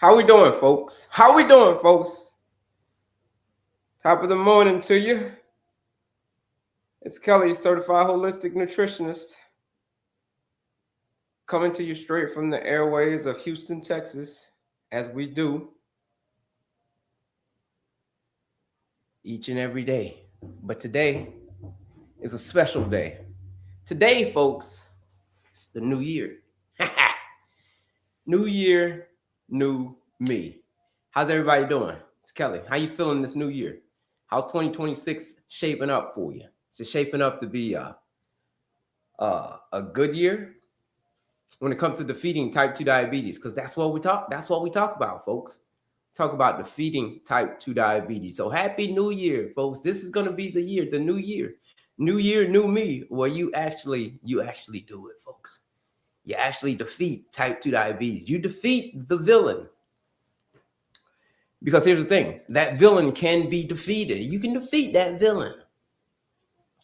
How we doing, folks? How we doing, folks? Top of the morning to you. It's Kelley, Certified Holistic Nutritionist, coming to you straight from the airways of Houston, Texas, as we do each and every day. But today is a special day. Today, folks, it's the new year. New year, new me. How's everybody doing? It's Kelley. How you feeling this new year? How's 2026 shaping up for you? Is it shaping up to be a good year when it comes to defeating type 2 diabetes? Because that's what we talk about, folks. Talk about defeating type 2 diabetes. So happy new year, folks. This is going to be the year, the new year. New year, new me, where you actually do it, folks. You actually defeat type 2 diabetes. You defeat the villain. Because here's the thing, that villain can be defeated. You can defeat that villain.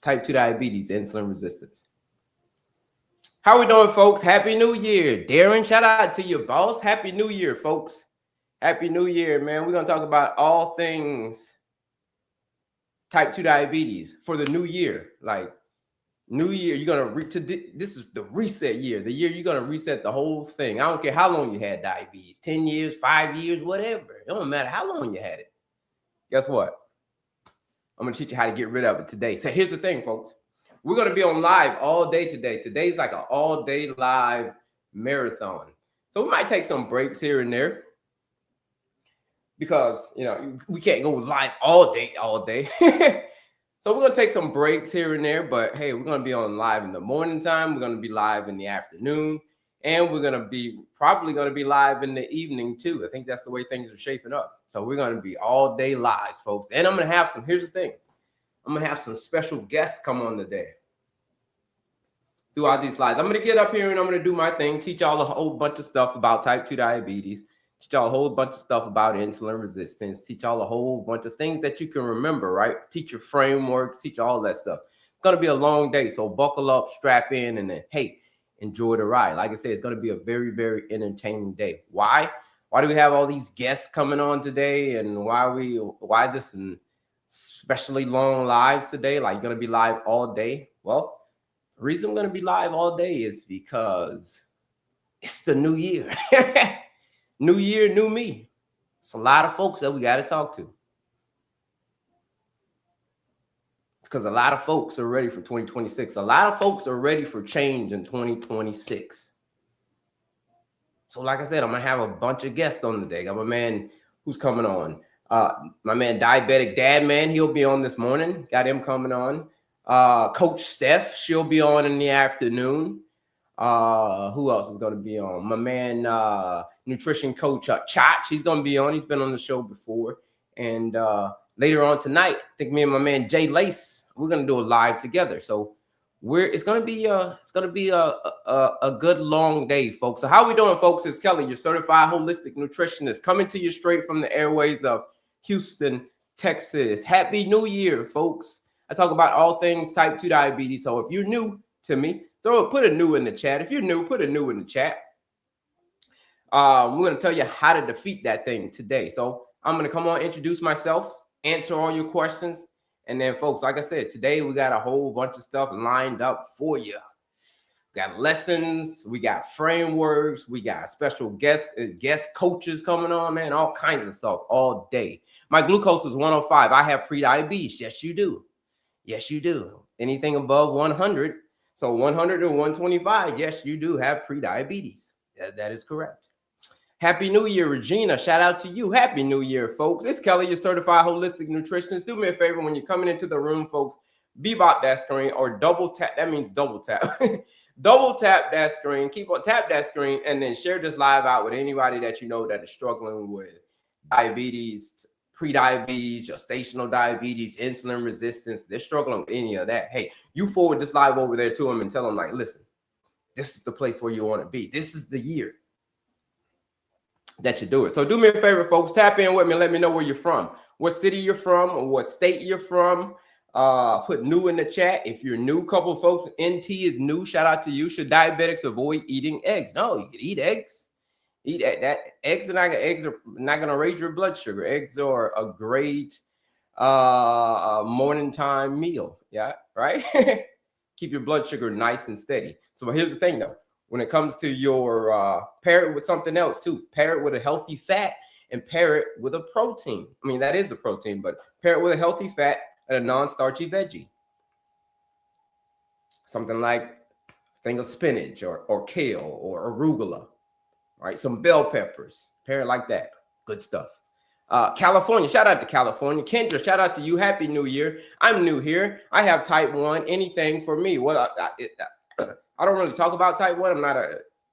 Type 2 diabetes, insulin resistance. How we doing, folks? Happy New Year. Darren, shout out to your boss. Happy New Year, folks. Happy New Year, man. We're going to talk about all things type 2 diabetes for the new year. Like, new year, you're going to this is the reset year. The year you're going to reset the whole thing. I don't care how long you had diabetes, 10 years, 5 years, whatever. It don't matter how long you had it. Guess what? I'm going to teach you how to get rid of it today. So here's the thing, folks. We're going to be on live all day today. Today's like an all-day live marathon. So we might take some breaks here and there because, we can't go live all day. So we're going to take some breaks here and there. But, hey, we're going to be on live in the morning time. We're going to be live in the afternoon. And we're going to be probably going to be live in the evening, too. I think that's the way things are shaping up. So we're going to be all day live, folks. And I'm going to have here's the thing. I'm going to have some special guests come on today throughout these lives. I'm going to get up here and I'm going to do my thing, teach y'all a whole bunch of stuff about type 2 diabetes, teach y'all a whole bunch of stuff about insulin resistance, teach y'all a whole bunch of things that you can remember, right? Teach your frameworks, teach all that stuff. It's going to be a long day, so buckle up, strap in, and then, hey, enjoy the ride. Like I said, it's going to be a very, very entertaining day. Why? Why do we have all these guests coming on today? And why this and especially long lives today? Like, you're going to be live all day? Well, the reason I'm going to be live all day is because it's the new year. New year, new me. It's a lot of folks that we got to talk to. Because a lot of folks are ready for 2026. A lot of folks are ready for change in 2026. So like I said, I'm going to have a bunch of guests on today. I got my man who's coming on. My man, Diabetic Dad Man, he'll be on this morning. Got him coming on. Coach Steph, she'll be on in the afternoon. Who else is going to be on? My man, nutrition coach Chach, he's going to be on. He's been on the show before. And later on tonight, I think me and my man Jay Lace, we're going to do a live together. So it's going to be a good long day, folks. So how we doing, folks? It's Kelley, your certified holistic nutritionist, coming to you straight from the airways of Houston, Texas. Happy New Year, folks. I talk about all things type 2 diabetes. So if you're new to me, put a new in the chat. If you're new, put a new in the chat. We're going to tell you how to defeat that thing today. So I'm going to come on, introduce myself, answer all your questions. And then, folks, like I said, today we got a whole bunch of stuff lined up for you. We got lessons, we got frameworks, we got special guest coaches coming on, man, all kinds of stuff all day. My glucose is 105. I have pre-diabetes. Yes, you do. Yes, you do. Anything above 100. So 100 to 125, yes, you do have pre-diabetes. That is correct. Happy New Year, Regina. Shout out to you. Happy New Year, folks. It's Kelley, your certified holistic nutritionist. Do me a favor when you're coming into the room, folks, bebop that screen or double tap. That means double tap. Double tap that screen. Tap that screen and then share this live out with anybody that you know that is struggling with diabetes, pre-diabetes, gestational diabetes, insulin resistance. They're struggling with any of that. Hey, you forward this live over there to them and tell them, like, listen, this is the place where you want to be. This is the year that you do it. So do me a favor, folks, tap in with me and let me know where you're from, what city you're from, or what state you're from. Put new in the chat. If you're new, couple of folks, NT is new. Shout out to you. Should diabetics avoid eating eggs? No, you can eat eggs. Eat that. Eggs are not gonna raise your blood sugar. Eggs are a great morning time meal. Yeah, right. Keep your blood sugar nice and steady. So here's the thing though, when it comes to your pair it with something else too. Pair it with a healthy fat and pair it with a protein. I mean, that is a protein, but pair it with a healthy fat and a non-starchy veggie. Something like a thing of spinach or kale or arugula, right? Some bell peppers, pair it like that. Good stuff. California, shout out to California. Kendra, shout out to you. Happy New Year. I'm new here. I have type 1. Anything for me? Well, I don't really talk about type 1.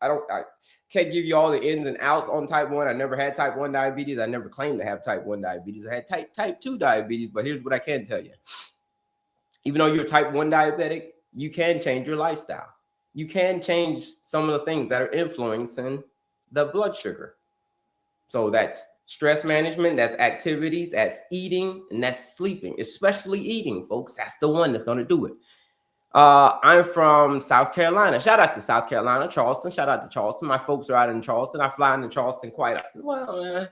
I can't give you all the ins and outs on type 1. I never had type 1 diabetes. I never claimed to have type 1 diabetes. I had type 2 diabetes, but here's what I can tell you. Even though you're type 1 diabetic, you can change your lifestyle. You can change some of the things that are influencing the blood sugar. So that's stress management, that's activities, that's eating, and that's sleeping, especially eating, folks. That's the one that's going to do it. I'm from South Carolina. Shout out to South Carolina, Charleston. Shout out to Charleston. My folks are out in Charleston. I fly into Charleston quite well,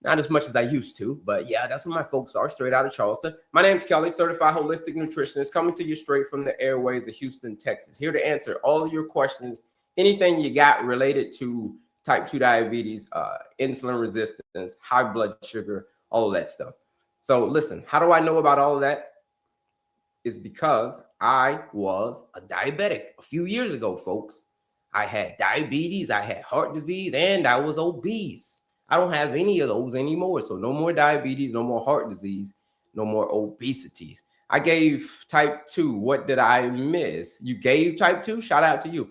not as much as I used to, but yeah, that's where my folks are, straight out of Charleston. My name is Kelley, Certified Holistic Nutritionist, coming to you straight from the airways of Houston, Texas. Here to answer all of your questions, anything you got related to type 2 diabetes, insulin resistance, high blood sugar, all of that stuff. So listen, how do I know about all of that? It's because I was a diabetic a few years ago, folks. I had diabetes, I had heart disease, and I was obese. I don't have any of those anymore. So no more diabetes, no more heart disease, no more obesity. I gave type 2. What did I miss? You gave type 2? Shout out to you.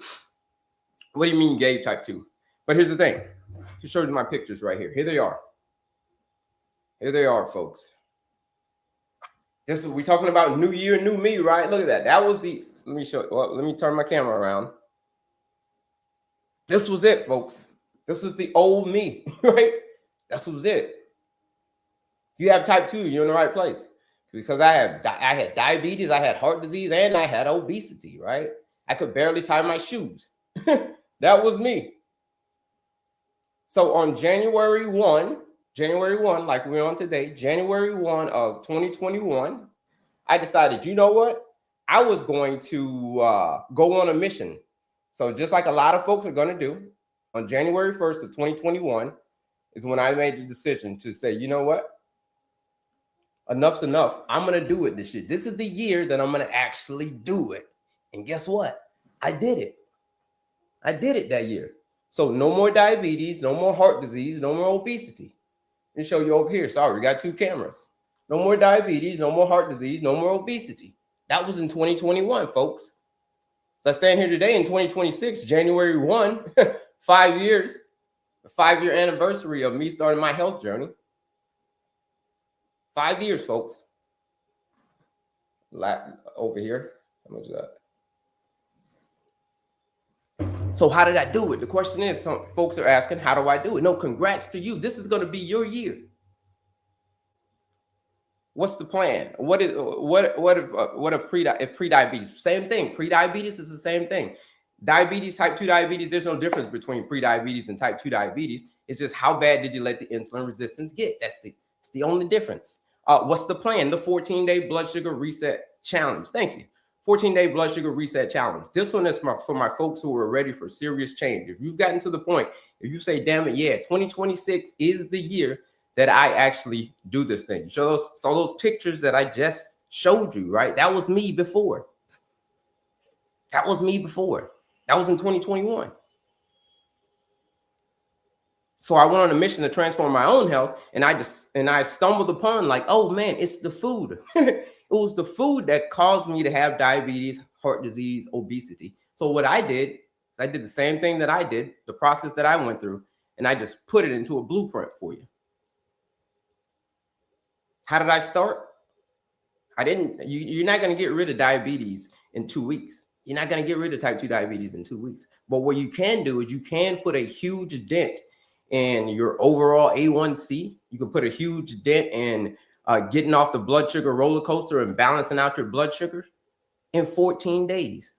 What do you mean you gave type 2? But here's the thing. To show you my pictures right here. Here they are. Here they are, folks. This is, we're talking about new year, new me, right? Look at that. That was the, let me show, well, let me turn my camera around. This was it, folks. This was the old me, right? That was it. You have type 2, you're in the right place. Because I had diabetes, I had heart disease, and I had obesity, right? I could barely tie my shoes. That was me. So on January 1, like we're on today, January 1 of 2021, I decided, you know what? I was going to go on a mission. So just like a lot of folks are going to do, on January 1st of 2021 is when I made the decision to say, you know what? Enough's enough. I'm going to do it this year. This is the year that I'm going to actually do it. And guess what? I did it. I did it that year. So no more diabetes, no more heart disease, no more obesity. Let me show you over here. Sorry, we got 2 cameras. No more diabetes, no more heart disease, no more obesity. That was in 2021, folks. So I stand here today in 2026, January 1, 5 years, the 5-year anniversary of me starting my health journey. 5 years, folks. Over here. How much is that? So how did I do it? The question is, some folks are asking, how do I do it? No, congrats to you. This is going to be your year. What's the plan? What if pre-diabetes? Same thing. Pre-diabetes is the same thing. Diabetes, type 2 diabetes, there's no difference between pre-diabetes and type 2 diabetes. It's just how bad did you let the insulin resistance get? That's the only difference. What's the plan? The 14-day blood sugar reset challenge. Thank you. 14-day blood sugar reset challenge. This one is for my folks who are ready for serious change. If you've gotten to the point, if you say, damn it, yeah, 2026 is the year that I actually do this thing. So those pictures that I just showed you, right? That was me before. That was me before. That was in 2021. So I went on a mission to transform my own health, and I stumbled upon like, oh man, it's the food. It was the food that caused me to have diabetes, heart disease, obesity. So what I did the same thing that I did, the process that I went through, and I just put it into a blueprint for you. How did I start? You're not going to get rid of diabetes in 2 weeks. You're not going to get rid of type 2 diabetes in 2 weeks. But what you can do is you can put a huge dent in your overall A1C. You can put a huge dent in getting off the blood sugar roller coaster and balancing out your blood sugar in 14 days.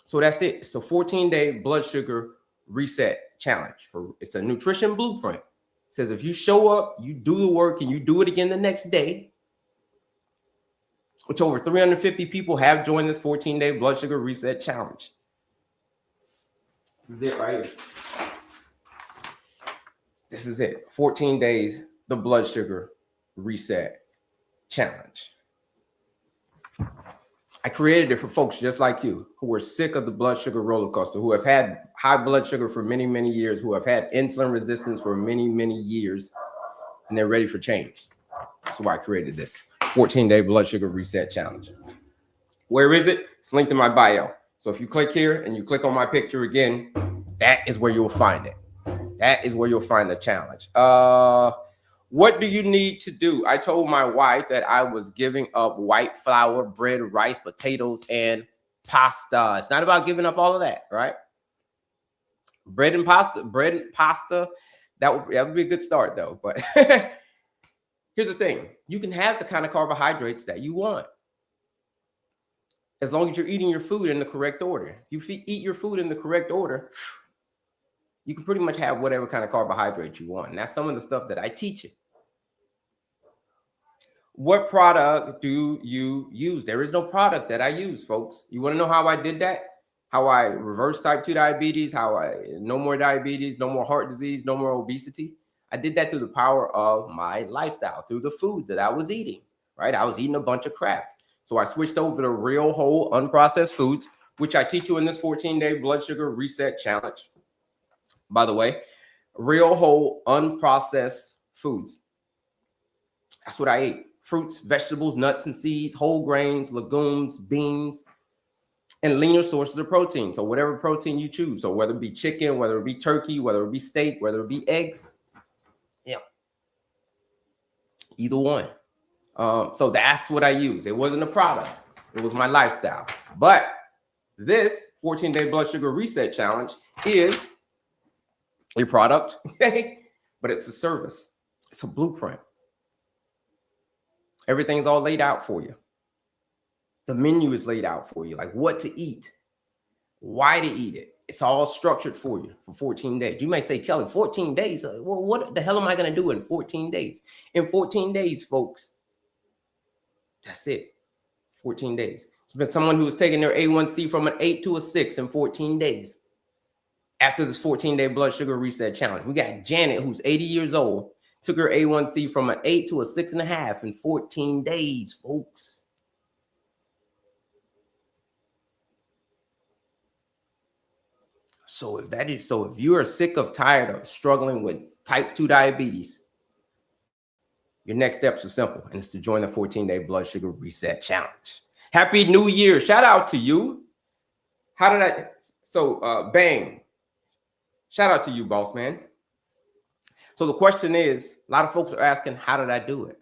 So that's it. It's a 14-day blood sugar Reset Challenge. It's a nutrition blueprint. It says if you show up, you do the work, and you do it again the next day, which over 350 people have joined this 14-day blood sugar reset challenge. This is it right here. This is it. 14 days, the blood sugar reset challenge. I created it for folks just like you who are sick of the blood sugar roller coaster, who have had high blood sugar for many, many years, who have had insulin resistance for many, many years, and they're ready for change. That's why I created this 14-day blood sugar reset challenge. Where is it? It's linked in my bio. So if you click here and you click on my picture again, that is where you'll find it. That is where you'll find the challenge. What do you need to do? I told my wife that I was giving up white flour, bread, rice, potatoes, and pasta. It's not about giving up all of that, right? Bread and pasta, that would be a good start though. But here's the thing. You can have the kind of carbohydrates that you want, as long as you're eating your food in the correct order. If you eat your food in the correct order, you can pretty much have whatever kind of carbohydrate you want. And that's some of the stuff that I teach you. What product do you use? There is no product that I use, folks. You want to know how I did that? How I reversed type 2 diabetes, no more diabetes, no more heart disease, no more obesity. I did that through the power of my lifestyle, through the food that I was eating, right? I was eating a bunch of crap. So I switched over to real, whole, unprocessed foods, which I teach you in this 14-day blood sugar reset challenge. By the way, real, whole, unprocessed foods. That's what I ate. Fruits, vegetables, nuts and seeds, whole grains, legumes, beans, and leaner sources of protein. So whatever protein you choose. So whether it be chicken, whether it be turkey, whether it be steak, whether it be eggs. Yeah. Either one. So that's what I use. It wasn't a product. It was my lifestyle. But this 14-day blood sugar reset challenge is a product, but it's a service. It's a blueprint. Everything's all laid out for you. The menu is laid out for you, like what to eat, why to eat it. It's all structured for you for 14 days. You may say, Kelley, 14 days? Well, what the hell am I going to do in 14 days? In 14 days, folks, that's it. 14 days. It's been someone who's taken their A1C from an 8 to a 6 in 14 days. After this 14-day blood sugar reset challenge, we got Janet, who's 80 years old, took her A1C from an 8 to a 6.5 in 14 days, folks. So if you are sick of tired of struggling with type 2 diabetes, your next steps are simple, and it's to join the 14-day blood sugar reset challenge. Happy New Year. Shout out to you. How did I? So bang. Shout out to you, boss man. So the question is, a lot of folks are asking, how did I do it?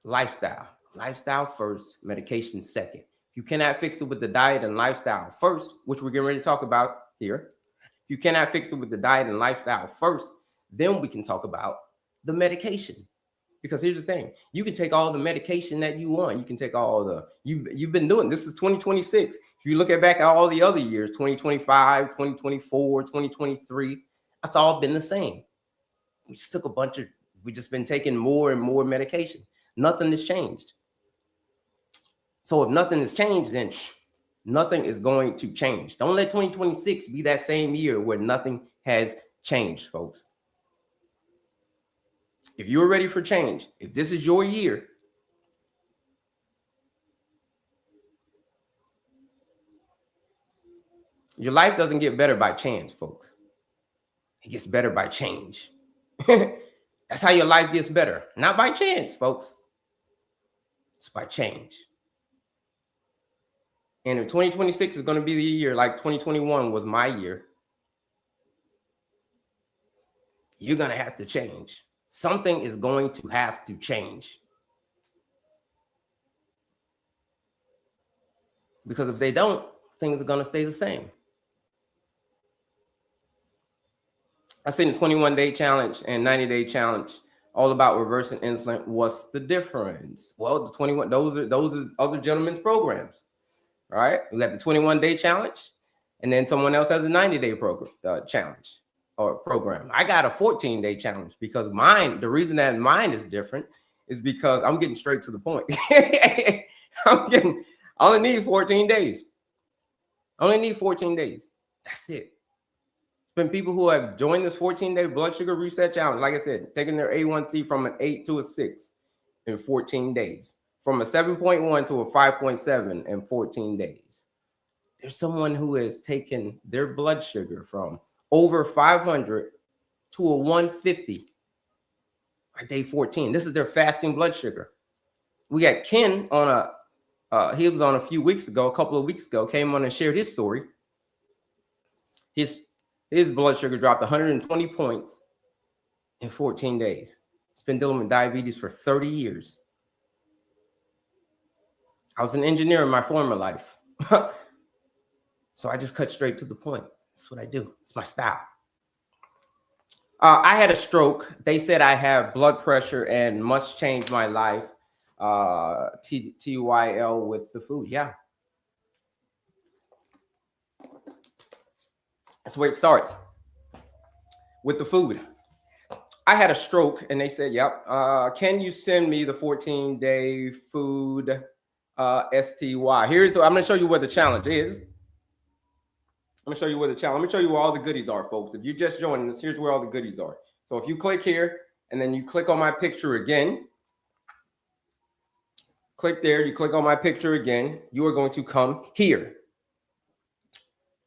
Lifestyle first, medication second. If you cannot fix it with the diet and lifestyle first, which we're getting ready to talk about here, if you cannot fix it with the diet and lifestyle first, then we can talk about the medication. Because here's the thing, you can take all the medication that you want. You can take all the, you've been doing, this is 2026. If you look back at all the other years, 2025, 2024, 2023, that's all been the same. We just took we just been taking more and more medication. Nothing has changed. So if nothing has changed, then nothing is going to change. Don't let 2026 be that same year where nothing has changed, folks. If you're ready for change, if this is your year, your life doesn't get better by chance, folks. It gets better by change. That's how your life gets better. Not by chance, folks. It's by change. And if 2026 is going to be the year like 2021 was my year, you're going to have to change. Something is going to have to change. Because if they don't, things are going to stay the same. I seen the 21-day challenge and 90-day challenge all about reversing insulin. What's the difference? Well, the 21, those are other gentlemen's programs. All right, we got the 21-day challenge, and then someone else has a 90-day program challenge or program. I got a 14-day challenge because mine, the reason that mine is different is because I'm getting straight to the point. I only need 14 days. I only need 14 days. That's it. It's been people who have joined this 14-day blood sugar reset challenge. Like I said, taking their A1C from an 8 to a 6 in 14 days, from a 7.1 to a 5.7 in 14 days. There's someone who has taken their blood sugar from over 500 to a 150 by day 14. This is their fasting blood sugar. We got Ken on he was on a couple of weeks ago, came on and shared his story. His blood sugar dropped 120 points in 14 days. He's been dealing with diabetes for 30 years. I was an engineer in my former life. So I just cut straight to the point. That's what I do. It's my style. I had a stroke. They said I have blood pressure and must change my life. TYL with the food. Yeah. That's where it starts. With the food. I had a stroke and they said, yep. Can you send me the 14-day food STY? I'm going to show you where the challenge is. I'm going to show you where the challenge. Let me show you where all the goodies are, folks. If you're just joining us, here's where all the goodies are. So if you click here and then you click on my picture again, click there, you click on my picture again, you are going to come here.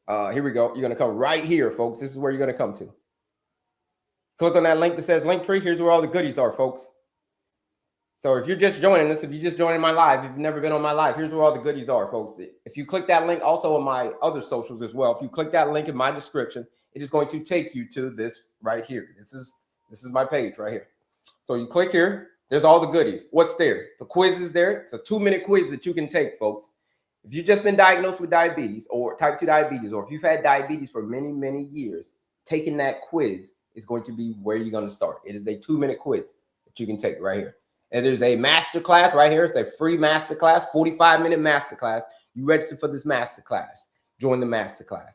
Here we go. You're going to come right here, folks. This is where you're going to come to. Click on that link that says Linktree. Here's where all the goodies are, folks. So if you're just joining us, if you're just joining my live, if you've never been on my live, here's where all the goodies are, folks. If you click that link, also on my other socials as well, if you click that link in my description, it is going to take you to this right here. This is my page right here. So you click here. There's all the goodies. What's there? The quiz is there. It's a 2-minute quiz that you can take, folks. If you've just been diagnosed with diabetes or type 2 diabetes, or if you've had diabetes for many, many years, taking that quiz is going to be where you're going to start. It is a 2-minute quiz that you can take right here. And there's a masterclass right here. It's a free masterclass, 45-minute masterclass. You register for this masterclass. Join the masterclass.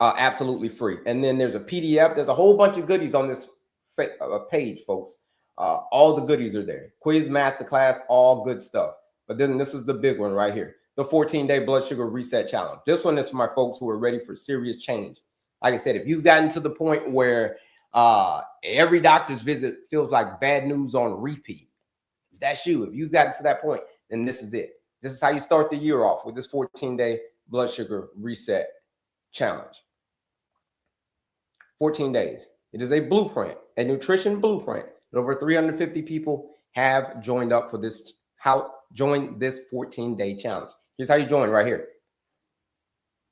Absolutely free. And then there's a PDF. There's a whole bunch of goodies on this page, folks. All the goodies are there. Quiz, masterclass, all good stuff. But then this is the big one right here. The 14-day blood sugar reset challenge. This one is for my folks who are ready for serious change. Like I said, if you've gotten to the point where every doctor's visit feels like bad news on repeat, if that's you, if you've gotten to that point, then this is it. This is how you start the year off with this 14-day blood sugar reset challenge. 14 days. It is a blueprint, a nutrition blueprint. Over 350 people have joined up for this. Join this 14-day challenge. Here's how you join right here.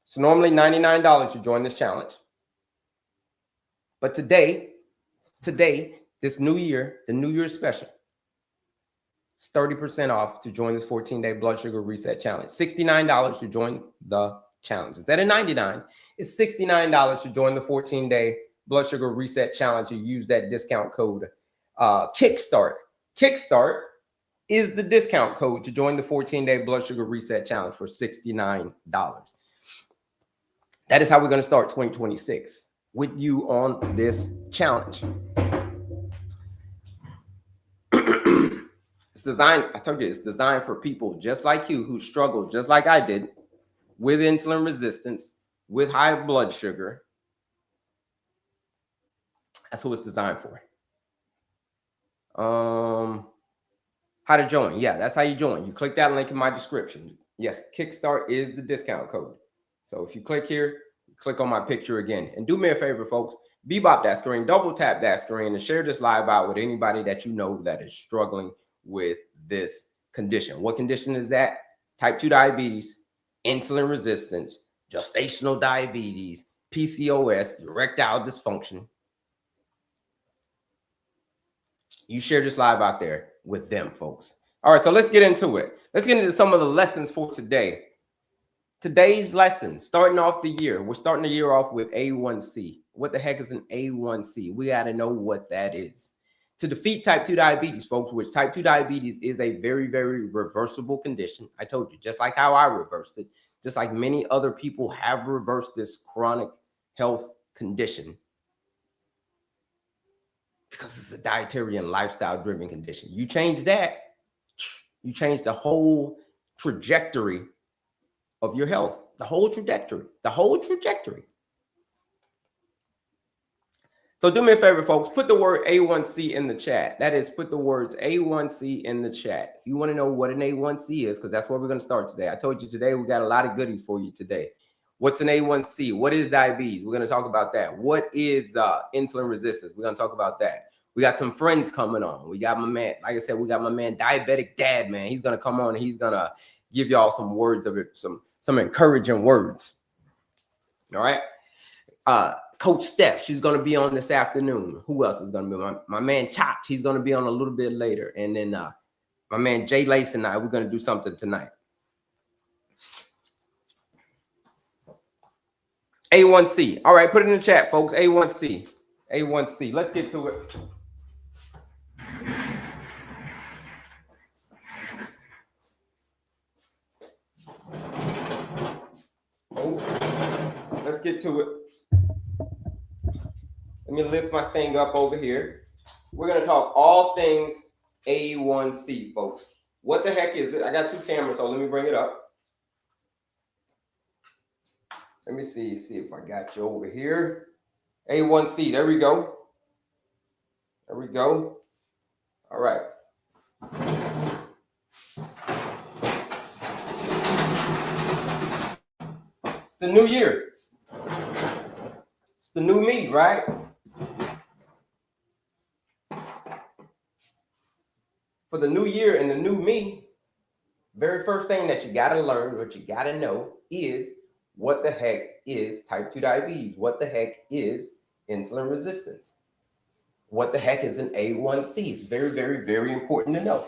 So normally $99 to join this challenge. But today, this new year, the New Year's special, it's 30% off to join this 14-day blood sugar reset challenge. $69 to join the challenge. Instead of $99, it's $69 to join the 14-day blood sugar reset challenge. You use that discount code Kickstart. Kickstart is the discount code to join the 14-day blood sugar reset challenge for $69. That is how we're going to start 2026 with you on this challenge. It's designed, I told you, it's designed for people just like you who struggle just like I did with insulin resistance, with high blood sugar. That's who it's designed for. How to join? Yeah, that's how you join. You click that link in my description. Yes, Kickstart is the discount code. So if you click here, click on my picture again. And do me a favor, folks. Bebop that screen, double tap that screen, and share this live out with anybody that you know that is struggling with this condition. What condition is that? Type 2 diabetes, insulin resistance, gestational diabetes, PCOS, erectile dysfunction. You share this live out there with them, folks. All right, so let's get into it. Let's get into some of the lessons for today. Today's lesson, starting off the year, we're starting the year off with A1C. What the heck is an A1C? We got to know what that is. to defeat type 2 diabetes, folks, which type 2 diabetes is a very, very reversible condition. I told you, just like how I reversed it, just like many other people have reversed this chronic health condition, because it's a dietary and lifestyle driven condition. You change that, you change the whole trajectory of your health, the whole trajectory. So do me a favor, folks, put the word A1C in the chat. That is, put the words A1C in the chat. If you want to know what an A1C is, because that's where we're going to start today. I told you today we got a lot of goodies for you today. What's an A1C? What is diabetes? We're going to talk about that. What is insulin resistance? We're going to talk about that. We got some friends coming on. We got my man, like I said, we got my man, Diabetic Dad, man. He's going to come on and he's going to give y'all some words of it, some encouraging words. All right. Coach Steph, she's going to be on this afternoon. Who else is going to be? My man Chach, he's going to be on a little bit later. And then my man Jay Lace and I, we're going to do something tonight. A1C. All right, put it in the chat, folks. A1C. A1C. Let's get to it. Let's get to it. Let me lift my thing up over here. We're going to talk all things A1C, folks. What the heck is it? I got two cameras, so let me bring it up. Let me see if I got you over here. A1C, there we go. There we go. All right. It's the new year. It's the new me, right? For the new year and the new me, very first thing that you got to learn, what you got to know is what the heck is type 2 diabetes? What the heck is insulin resistance? What the heck is an A1C? It's very, very, very important to know.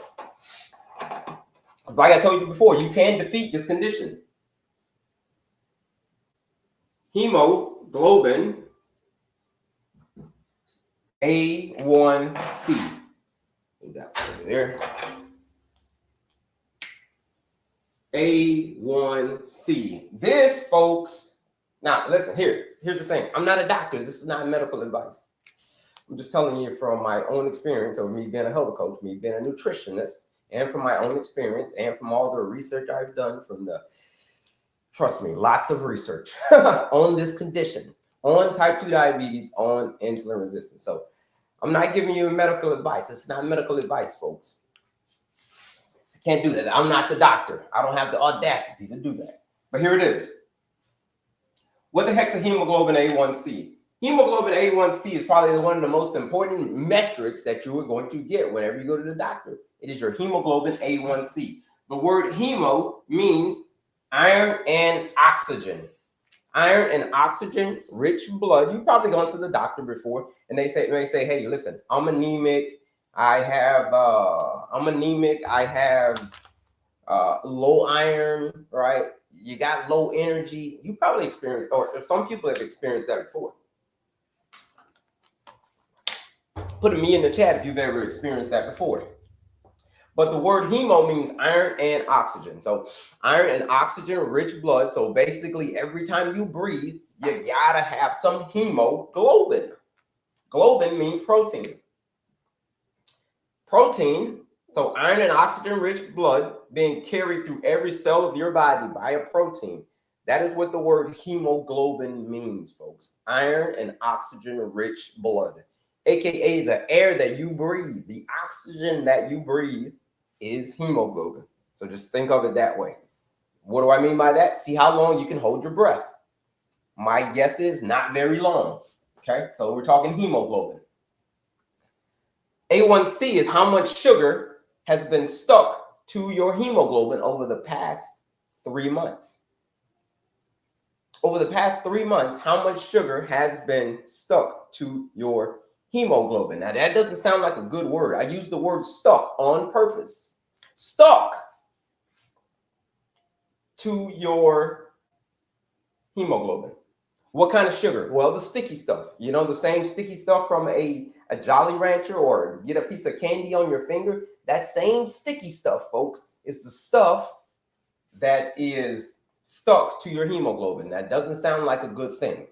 Because like I told you before, you can defeat this condition. Hemoglobin A1C. That over there. A1C. This, folks, now listen, here's the thing. I'm not a doctor. This is not medical advice. I'm just telling you from my own experience of me being a health coach, me being a nutritionist, and from my own experience and from all the research I've done trust me, lots of research on this condition, on type 2 diabetes, on insulin resistance. So I'm not giving you medical advice. It's not medical advice, folks. I can't do that. I'm not the doctor. I don't have the audacity to do that. But here it is. What the heck's a hemoglobin A1C? Hemoglobin A1C is probably one of the most important metrics that you are going to get whenever you go to the doctor. It is your hemoglobin A1C. The word hemo means iron and oxygen. Iron and oxygen rich blood. You've probably gone to the doctor before and they say, hey, listen, I'm anemic. I have low iron, right? You got low energy. You probably experienced, or some people have experienced that before. Put a me in the chat if you've ever experienced that before. But the word hemo means iron and oxygen. So iron and oxygen rich blood. So basically every time you breathe, you gotta have some hemoglobin. Globin means protein. Protein, so iron and oxygen rich blood being carried through every cell of your body by a protein. That is what the word hemoglobin means, folks. Iron and oxygen rich blood, AKA the air that you breathe, the oxygen that you breathe is hemoglobin. So just think of it that way. What do I mean by that? See how long you can hold your breath. My guess is not very long. Okay, so we're talking hemoglobin. A1C is how much sugar has been stuck to your hemoglobin over the past 3 months. Over the past 3 months, how much sugar has been stuck to your hemoglobin? Now, that doesn't sound like a good word. I use the word stuck on purpose. Stuck to your hemoglobin. What kind of sugar? Well, the sticky stuff. You know, the same sticky stuff from a Jolly Rancher, or get a piece of candy on your finger. That same sticky stuff, folks, is the stuff that is stuck to your hemoglobin. That doesn't sound like a good thing.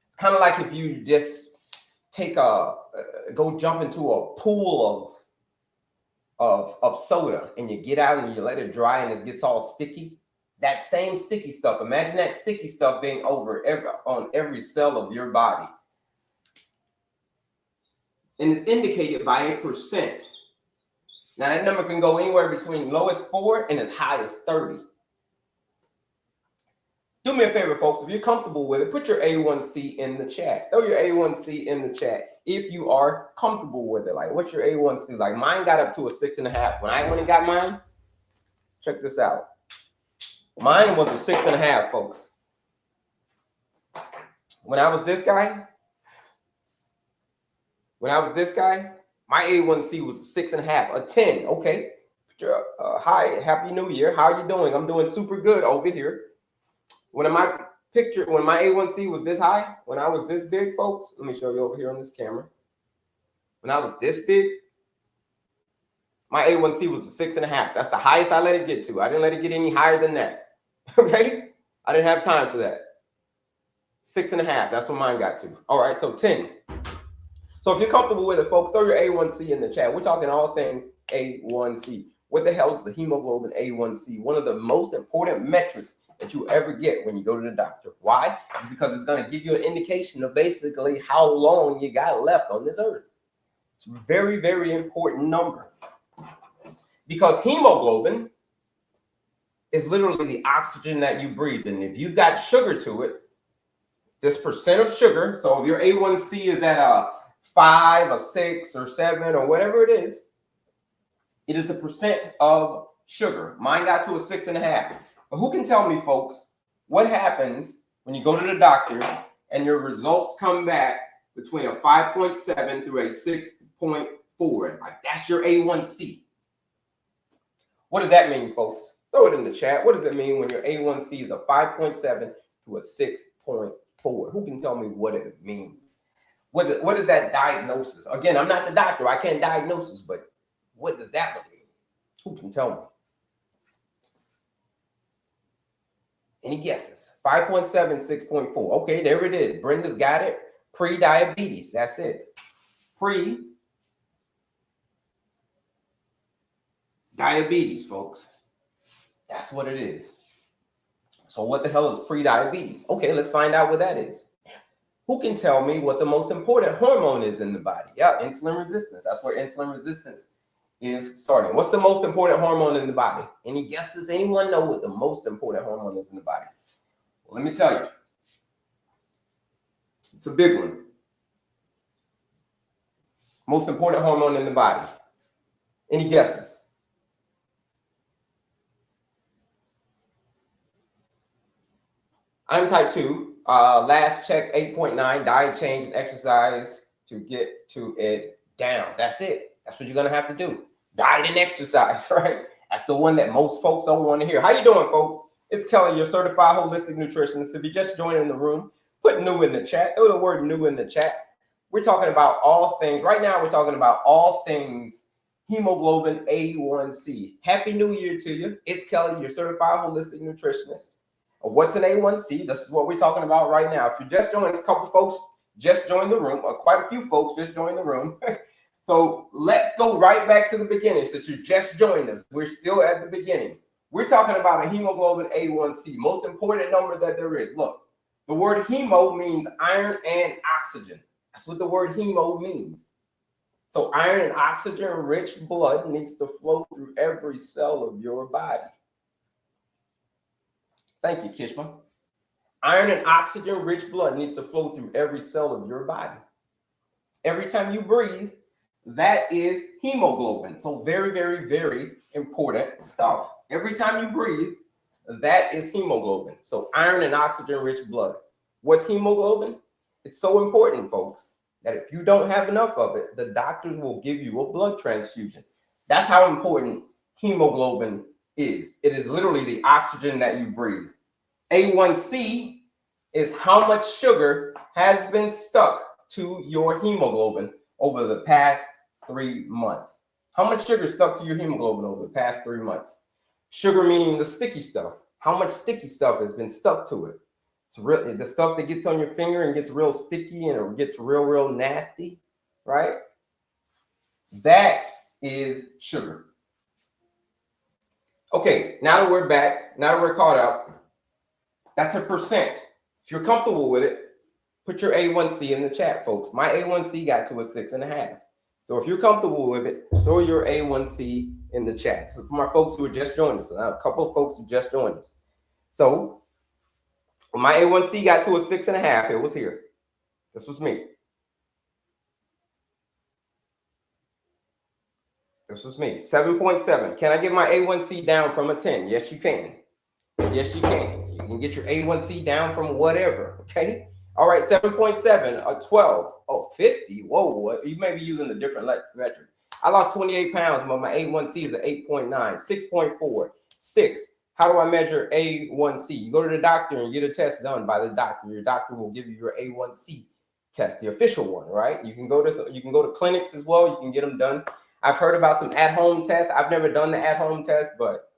It's kind of like if you just go jump into a pool of soda, and you get out and you let it dry and it gets all sticky. That same sticky stuff, imagine that sticky stuff being on every cell of your body. And it's indicated by a percent. Now that number can go anywhere between low as 4 and as high as 30. Do me a favor, folks, if you're comfortable with it, put your A1C in the chat. Throw your A1C in the chat if you are comfortable with it. Like, what's your A1C? Like, mine got up to a 6.5. When I went and got mine, check this out. Mine was a 6.5, folks. When I was this guy, my A1C was a 6.5, a 10. Okay. Hi, Happy New Year. How are you doing? I'm doing super good over here. When my A1C was this high, when I was this big, folks, let me show you over here on this camera. When I was this big, my A1C was a 6.5. That's the highest I let it get to. I didn't let it get any higher than that. Okay? I didn't have time for that. 6.5. That's what mine got to. All right, so 10. So if you're comfortable with it, folks, throw your A1C in the chat. We're talking all things A1C. What the hell is the hemoglobin A1C? One of the most important metrics that you ever get when you go to the doctor. Why? It's because it's going to give you an indication of basically how long you got left on this earth. It's a very, very important number. Because hemoglobin is literally the oxygen that you breathe. And if you've got sugar to it, this percent of sugar, so if your A1C is at a 5, a 6, or 7, or whatever it is the percent of sugar. Mine got to a 6.5. But who can tell me, folks, what happens when you go to the doctor and your results come back between a 5.7 through a 6.4? Like, that's your A1C. What does that mean, folks? Throw it in the chat. What does it mean when your A1C is a 5.7 to a 6.4? Who can tell me what it means? What is that diagnosis? Again, I'm not the doctor. I can't diagnose this, but what does that mean? Who can tell me? Any guesses? 5.7, 6.4. Okay, there it is. Brenda's got it. Pre-diabetes. That's it. Pre-diabetes, folks. That's what it is. So what the hell is pre-diabetes? Okay, let's find out what that is. Who can tell me what the most important hormone is in the body? Yeah, insulin resistance. That's where insulin resistance is starting. What's the most important hormone in the body? Any guesses? Anyone know what the most important hormone is in the body? Well, let me tell you. It's a big one. Most important hormone in the body. Any guesses? I'm type 2. Last check, 8.9. Diet change and exercise to get to it down. That's it. That's what you're going to have to do. Diet and exercise, right? That's the one that most folks don't want to hear. How you doing, folks? It's Kelley, your certified holistic nutritionist. If you're just joining the room, put new in the chat. Throw the word new in the chat. We're talking about all things. Right now, we're talking about all things hemoglobin A1C. Happy New Year to you. It's Kelley, your certified holistic nutritionist. What's an A1C? This is what we're talking about right now. If you're just joining, a couple folks just joined the room, or quite a few folks just joined the room. So let's go right back to the beginning. Since you just joined us, we're still at the beginning. We're talking about a hemoglobin A1C, most important number that there is. Look, the word hemo means iron and oxygen. That's what the word hemo means. So iron and oxygen-rich blood needs to flow through every cell of your body. Thank you, Kishma. Iron and oxygen-rich blood needs to flow through every cell of your body. Every time you breathe, that is hemoglobin. So very, very, very important stuff. Every time you breathe, that is hemoglobin. So iron and oxygen-rich blood. What's hemoglobin? It's so important, folks, that if you don't have enough of it, the doctors will give you a blood transfusion. That's how important hemoglobin is. It is literally the oxygen that you breathe. A1C is how much sugar has been stuck to your hemoglobin over the past 3 months. How much sugar stuck to your hemoglobin over the past 3 months? Sugar meaning the sticky stuff. How much sticky stuff has been stuck to it? It's really the stuff that gets on your finger and gets real sticky and it gets real nasty, right? That is sugar. Okay, now that we're back, now that we're caught up, that's a percent. If you're comfortable with it, put your A1C in the chat, folks. My A1C got to a 6.5. So if you're comfortable with it, throw your A1C in the chat. So for my folks who are just joining us, a couple of folks who just joined us. So when my A1C got to a 6.5, it was here. This was me. This was me. 7.7. Can I get my A1C down from a 10? Yes, you can. Yes, you can. You can get your A1C down from whatever. Okay. All right. 7.7, a 12. Oh, 50. Whoa. You may be using a different metric. I lost 28 pounds, but my A1C is at 8.9, 6.4, 6. How do I measure A1C? You go to the doctor and get a test done by the doctor. Your doctor will give you your A1C test, the official one, right? You can go to clinics as well. You can get them done. I've heard about some at-home tests. I've never done the at-home test, but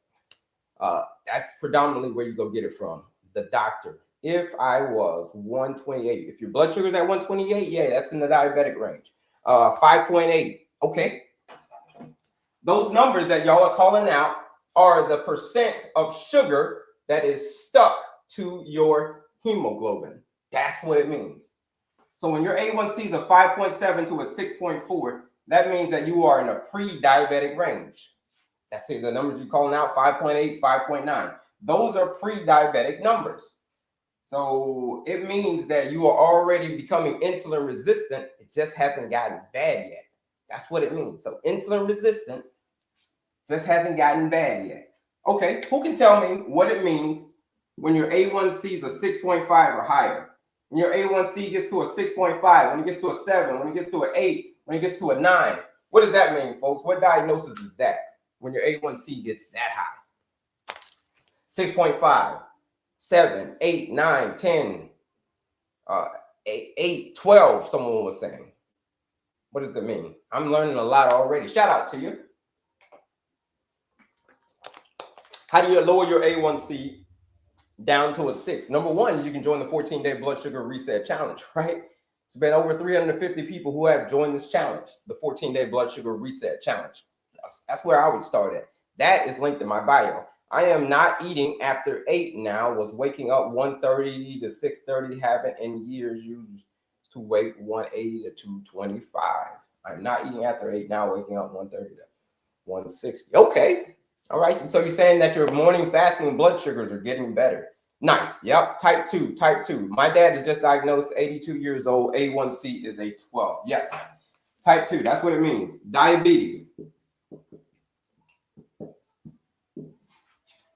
that's predominantly where you go get it from, the doctor. If I was 128, if your blood sugar is at 128, yeah, that's in the diabetic range. 5.8, okay. Those numbers that y'all are calling out are the percent of sugar that is stuck to your hemoglobin. That's what it means. So when your A1C is a 5.7 to a 6.4, that means that you are in a pre-diabetic range. That's it. The numbers you're calling out, 5.8, 5.9. Those are pre-diabetic numbers. So it means that you are already becoming insulin resistant. It just hasn't gotten bad yet. That's what it means. So insulin resistant just hasn't gotten bad yet. Okay, who can tell me what it means when your A1C is a 6.5 or higher? When your A1C gets to a 6.5, when it gets to a 7, when it gets to an 8, when it gets to a 9. What does that mean, folks? What diagnosis is that when your A1C gets that high? 6.5, 7, 8, 9, 10, 8, 12, someone was saying. What does it mean? I'm learning a lot already. Shout out to you. How do you lower your A1C down to a 6? Number one, you can join the 14-day blood sugar reset challenge, right? It's been over 350 people who have joined this challenge, the 14-day blood sugar reset challenge. That's where I would start at. That is linked in my bio. I am not eating after 8 now. Was waking up 1:30 to 6:30, haven't in years used to weight 180 to 225. I'm not eating after 8 now, waking up 1:30 to 160. Okay. All right. So you're saying that your morning fasting blood sugars are getting better. Nice. Yep. Type 2. Type 2. My dad is just diagnosed, 82 years old. A1C is a 12. Yes. Type 2. That's what it means. Diabetes.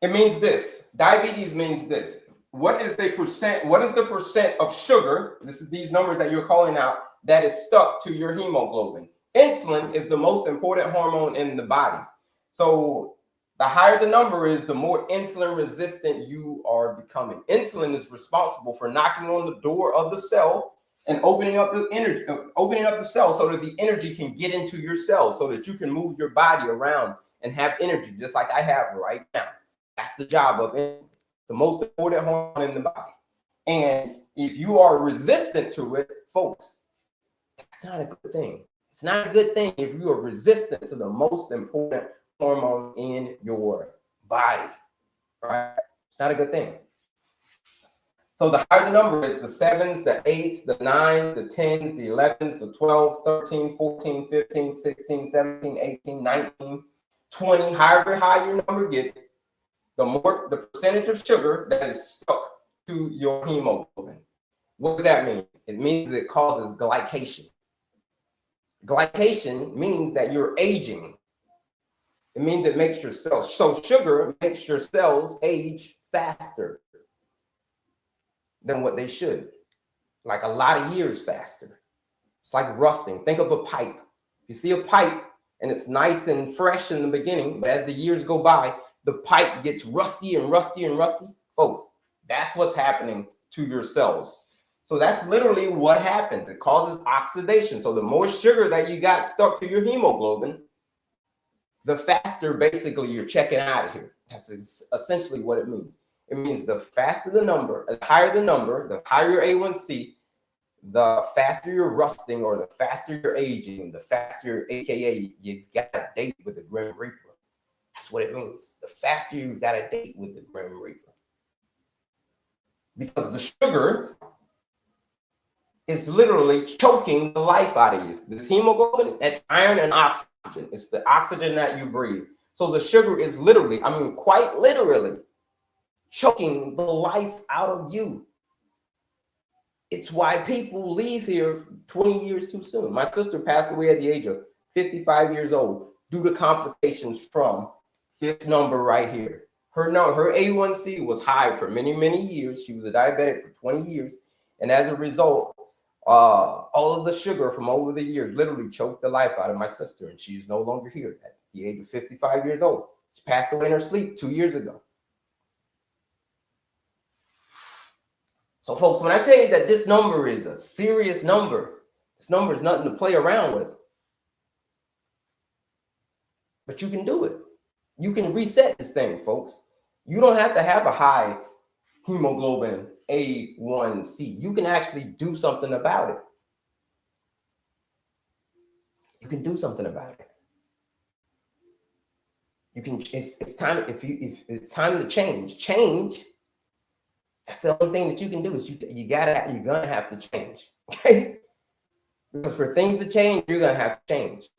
It means this. Diabetes means this. What is the percent? What is the percent of sugar? This is these numbers that you're calling out that is stuck to your hemoglobin. Insulin is the most important hormone in the body. So the higher the number is, the more insulin resistant you are becoming. Insulin is responsible for knocking on the door of the cell and opening up the energy, opening up the cell so that the energy can get into your cells, so that you can move your body around and have energy, just like I have right now. That's the job of insulin, the most important hormone in the body. And if you are resistant to it, folks, that's not a good thing. It's not a good thing if you are resistant to the most important hormone in your body, right? It's not a good thing. So the higher the number is, the 7s, the 8s, the 9s, the 10s, the 11s, the 12, 13, 14, 15, 16, 17, 18, 19, 20, however high your number gets, the more the percentage of sugar that is stuck to your hemoglobin. What does that mean? It means it causes glycation. Glycation means that you're aging. It means it makes your cells, so sugar makes your cells age faster than what they should, like a lot of years faster. It's like rusting. Think of a pipe. You see a pipe and it's nice and fresh in the beginning, but as the years go by, the pipe gets rusty and rusty and rusty. Folks, That's what's happening to your cells. So that's literally what happens. It causes oxidation. So the more sugar that you got stuck to your hemoglobin, the faster basically you're checking out of here. That's essentially what it means. It means the faster the number, the higher the number, the higher your A1C, the faster you're rusting or the faster you're aging, the faster, AKA, you got a date with the Grim Reaper. That's what it means. The faster you got a date with the Grim Reaper. Because the sugar is literally choking the life out of you. This hemoglobin, that's iron and oxygen. It's the oxygen that you breathe. So the sugar is literally, I mean, quite literally choking the life out of you. It's why people leave here 20 years too soon. My sister passed away at the age of 55 years old due to complications from this number right here. Her A1C was high for many, many years. She was a diabetic for 20 years. And as a result, all of the sugar from over the years literally choked the life out of my sister. And she's no longer here at the age of 55 years old. She passed away in her sleep 2 years ago. So folks, when I tell you that this number is a serious number, this number is nothing to play around with. But you can do it. You can reset this thing, folks. You don't have to have a high hemoglobin A1C. You can actually do something about it. You can do something about it. You can. It's time. If it's time to change. That's the only thing that you can do is you're gonna have to change. Okay? Because for things to change, you're gonna have to change. If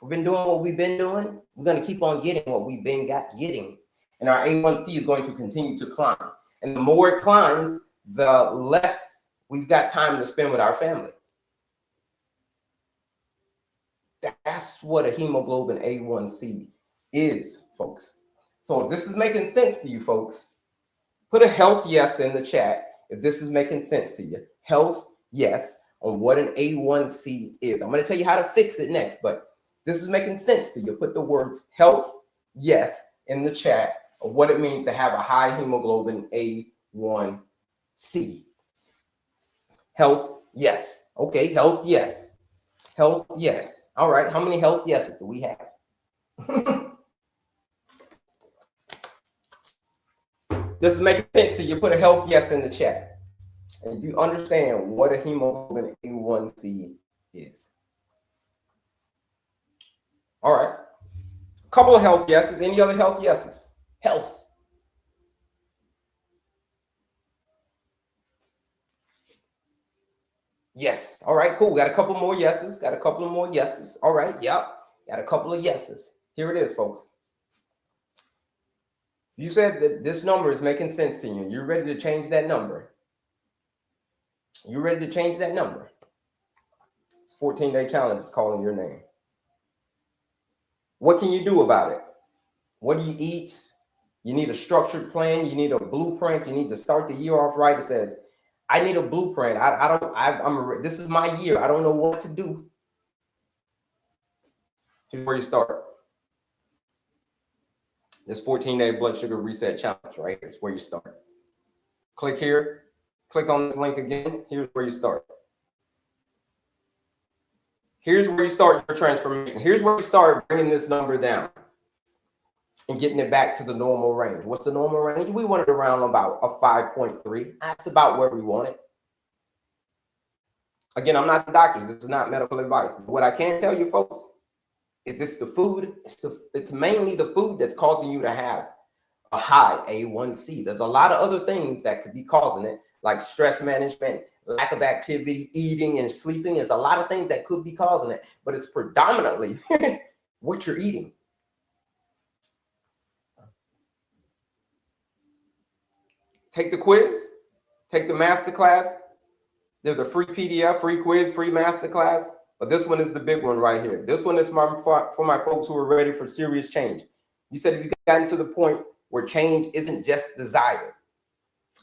we've been doing what we've been doing, we're gonna keep on getting what we've been getting. And our A1C is going to continue to climb. And the more it climbs, the less we've got time to spend with our family. That's what a hemoglobin A1C is, folks. So if this is making sense to you, folks, put a health yes in the chat if this is making sense to you. Health yes on what an A1C is. I'm going to tell you how to fix it next, but this is making sense to you. Put the words health yes in the chat of what it means to have a high hemoglobin A1C. Health yes. Okay, health yes. Health yes. All right, how many health yeses do we have? This is making sense to you. Put a health yes in the chat. And if you understand what a hemoglobin A1C is. All right. A couple of health yeses. Any other health yeses? Health. Yes. All right, cool. Got a couple more yeses. Got a couple of more yeses. All right. Yep. Got a couple of yeses. Here it is, folks. You said that this number is making sense to you. You're ready to change that number. You're ready to change that number. It's 14-day challenge is calling your name. What can you do about it? What do you eat? You need a structured plan. You need a blueprint. You need to start the year off right. It says, I need a blueprint. This is my year. I don't know what to do. Here's where you start. This 14-day blood sugar reset challenge right here is where you start. Click here. Click on this link again. Here's where you start. Here's where you start your transformation. Here's where you start bringing this number down and getting it back to the normal range. What's the normal range? We want it around about a 5.3. That's about where we want it. Again, I'm not the doctor. This is not medical advice. But what I can tell you, folks, is it's the food. It's mainly the food that's causing you to have a high A1C. There's a lot of other things that could be causing it, like stress management, lack of activity, eating and sleeping. There's a lot of things that could be causing it, but it's predominantly what you're eating. Take the quiz, take the masterclass. There's a free PDF, free quiz, free masterclass. But this one is the big one right here. This one is for my folks who are ready for serious change. You said if you've gotten to the point where change isn't just desired,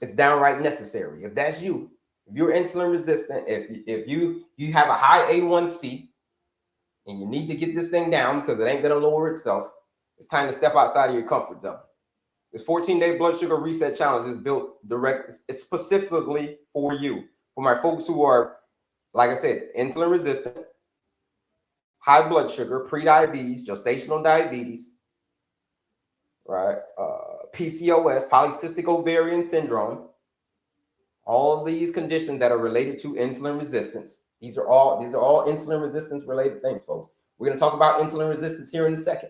it's downright necessary. If that's you, if you're insulin resistant, if you have a high A1C and you need to get this thing down because it ain't going to lower itself, it's time to step outside of your comfort zone. This 14-day blood sugar reset challenge is built it's specifically for you. For my folks who are, like I said, insulin resistant, high blood sugar, pre-diabetes, gestational diabetes, right? PCOS, polycystic ovarian syndrome, all of these conditions that are related to insulin resistance. These are all insulin resistance related things, folks. We're going to talk about insulin resistance here in a second.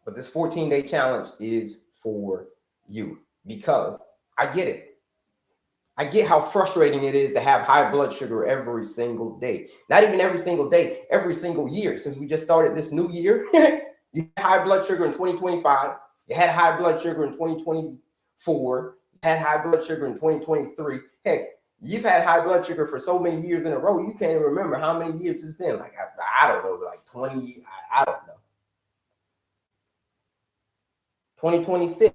But this 14-day challenge is for you because I get it. I get how frustrating it is to have high blood sugar every single day. Not even every single day, every single year. Since we just started this new year, you had high blood sugar in 2025. You had high blood sugar in 2024. You had high blood sugar in 2023. Heck, you've had high blood sugar for so many years in a row, you can't even remember how many years it's been. Like, I don't know, like 20, I don't know. 2026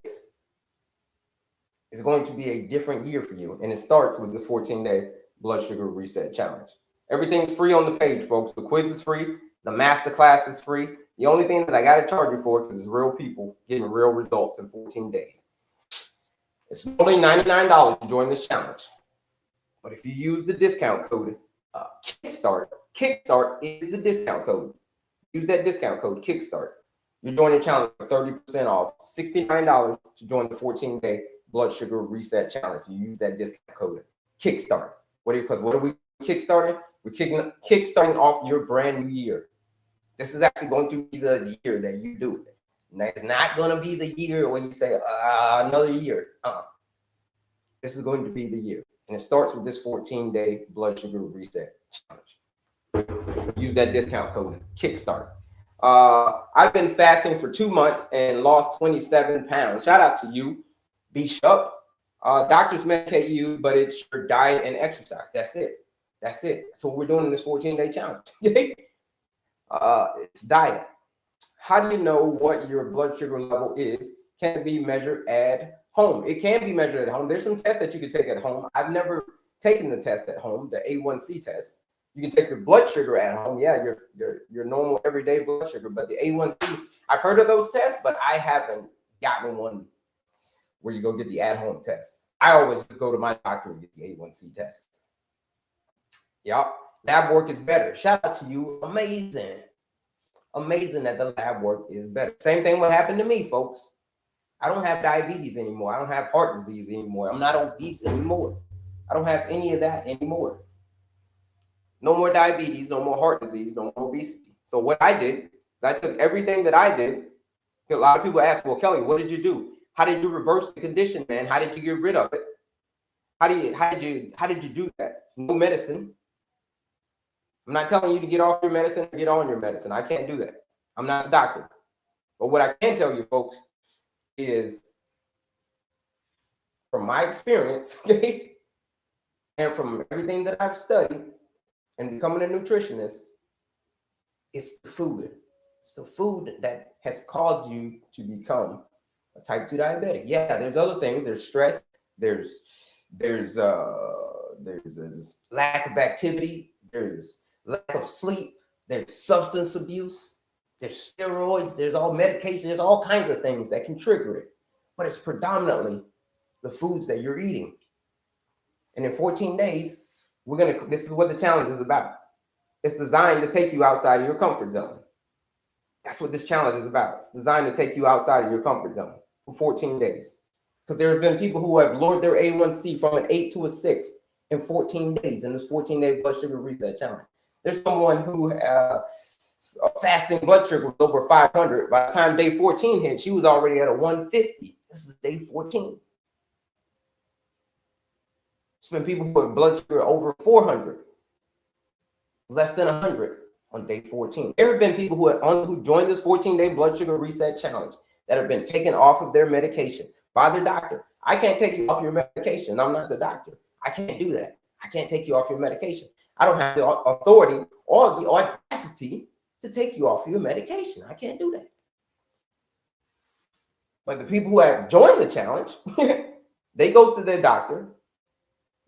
is going to be a different year for you. And it starts with this 14-day blood sugar reset challenge. Everything's free on the page, folks. The quiz is free. The masterclass is free. The only thing that I got to charge you for, because it's real people getting real results in 14 days. It's only $99 to join this challenge. But if you use the discount code Kickstart is the discount code. Use that discount code Kickstart. You're joining the challenge for 30% off. $69 to join the 14-day blood sugar reset challenge. You use that discount code Kickstart. What are we kickstarting? We're kickstarting off your brand new year. This is actually going to be the year that you do it. Now, it's not going to be the year when you say another year. This is going to be the year. And it starts with this 14-day blood sugar reset challenge. Use that discount code Kickstart. I've been fasting for 2 months and lost 27 pounds. Shout out to you, Bishop. Doctors medicate you, but it's your diet and exercise. That's it. That's what we're doing in this 14-day challenge. It's diet. How do you know what your blood sugar level is? Can it be measured at home? It can be measured at home. There's some tests that you can take at home. I've never taken the test at home, the A1C test. You can take your blood sugar at home. Yeah, your normal everyday blood sugar. But the A1C, I've heard of those tests, but I haven't gotten one where you go get the at-home test. I always just go to my doctor and get the A1C test. Yep, lab work is better. Shout out to you. Amazing. Amazing that the lab work is better. Same thing what happened to me, folks. I don't have diabetes anymore. I don't have heart disease anymore. I'm not obese anymore. I don't have any of that anymore. No more diabetes, no more heart disease, no more obesity. So what I did is I took everything that I did. A lot of people ask, well, Kelley, what did you do? How did you reverse the condition, man? How did you get rid of it? How did you do that? No medicine. I'm not telling you to get off your medicine or get on your medicine. I can't do that. I'm not a doctor. But what I can tell you, folks, is from my experience, okay, and from everything that I've studied and becoming a nutritionist, it's the food. It's the food that has caused you to become a type 2 diabetic. Yeah, there's other things. There's stress. There's lack of activity. There's lack of sleep. There's substance abuse. There's steroids. There's all medication. There's all kinds of things that can trigger it. But it's predominantly the foods that you're eating. And in 14 days, this is what the challenge is about. It's designed to take you outside of your comfort zone. That's what this challenge is about. It's designed to take you outside of your comfort zone for 14 days. Because there have been people who have lowered their A1C from an 8 to a 6 in 14 days in this 14-day blood sugar reset challenge. There's someone who fasting blood sugar was over 500. By the time day 14 hit, she was already at a 150. This is day 14. There's been people who have blood sugar over 400, less than 100 on day 14. There have been people who joined this 14-day blood sugar reset challenge that have been taken off of their medication by their doctor. I can't take you off your medication. I'm not the doctor. I can't do that. I can't take you off your medication. I don't have the authority or the audacity to take you off your medication. I can't do that. But the people who have joined the challenge, they go to their doctor.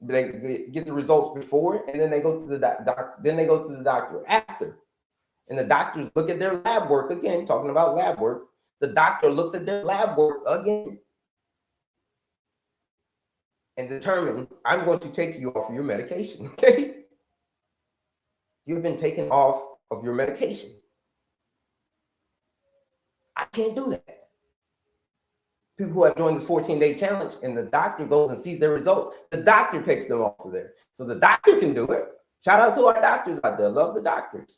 They get the results before, and then they go to the doctor after. And the doctors look at their lab work, again, talking about lab work. The doctor looks at their lab work again and determine, I'm going to take you off of your medication, okay? You've been taken off of your medication. I can't do that. People who have joined this 14-day challenge and the doctor goes and sees their results, the doctor takes them off of there. So the doctor can do it. Shout out to our doctors out there. Love the doctors.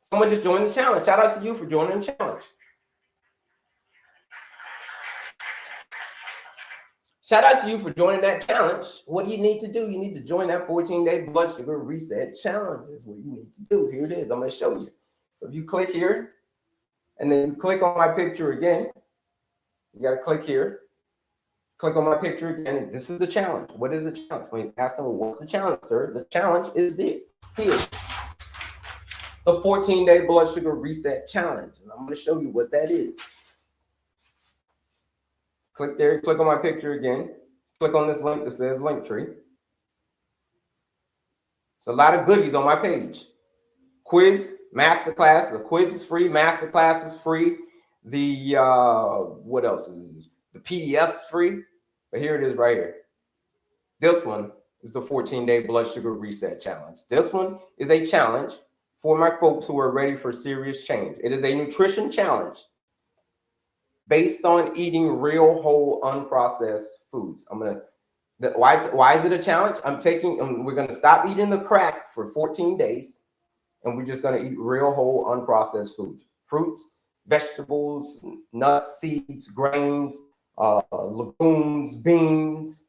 Someone just joined the challenge. Shout out to you for joining the challenge. Shout out to you for joining that challenge. What do you need to do? You need to join that 14-day blood sugar reset challenge. Is what you need to do. Here it is. I'm going to show you. So if you click here and then you click on my picture again, you got to click here. Click on my picture again. This is the challenge. What is the challenge? When you ask them, well, what's the challenge, sir? The challenge is here. The 14-day blood sugar reset challenge. And I'm going to show you what that is. Click there. Click on my picture again. Click on this link that says Linktree. It's a lot of goodies on my page. Quiz, masterclass. The quiz is free. Masterclass is free. The what else is the PDF free? But here it is right here. This one is the 14-day blood sugar reset challenge. This one is a challenge for my folks who are ready for serious change. It is a nutrition challenge based on eating real, whole, unprocessed foods. Why is it a challenge? We're going to stop eating the crack for 14 days, and we're just going to eat real, whole, unprocessed foods. Fruits, vegetables, nuts, seeds, grains, legumes, beans,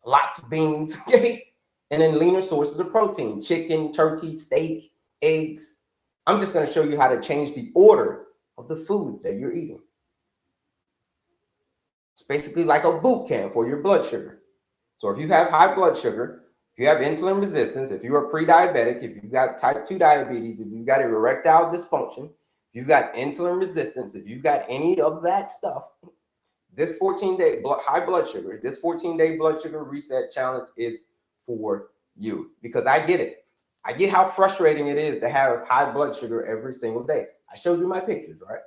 lots of beans, okay? And then leaner sources of protein, chicken, turkey, steak, eggs. I'm just going to show you how to change the order of the food that you're eating. It's basically like a boot camp for your blood sugar. So if you have high blood sugar, if you have insulin resistance, if you are pre-diabetic, if you've got type 2 diabetes, if you've got erectile dysfunction, if you've got insulin resistance, if you've got any of that stuff, this 14-day high blood sugar, this 14-day blood sugar reset challenge is for you, because I get it. I get how frustrating it is to have high blood sugar every single day. I showed you my pictures, right?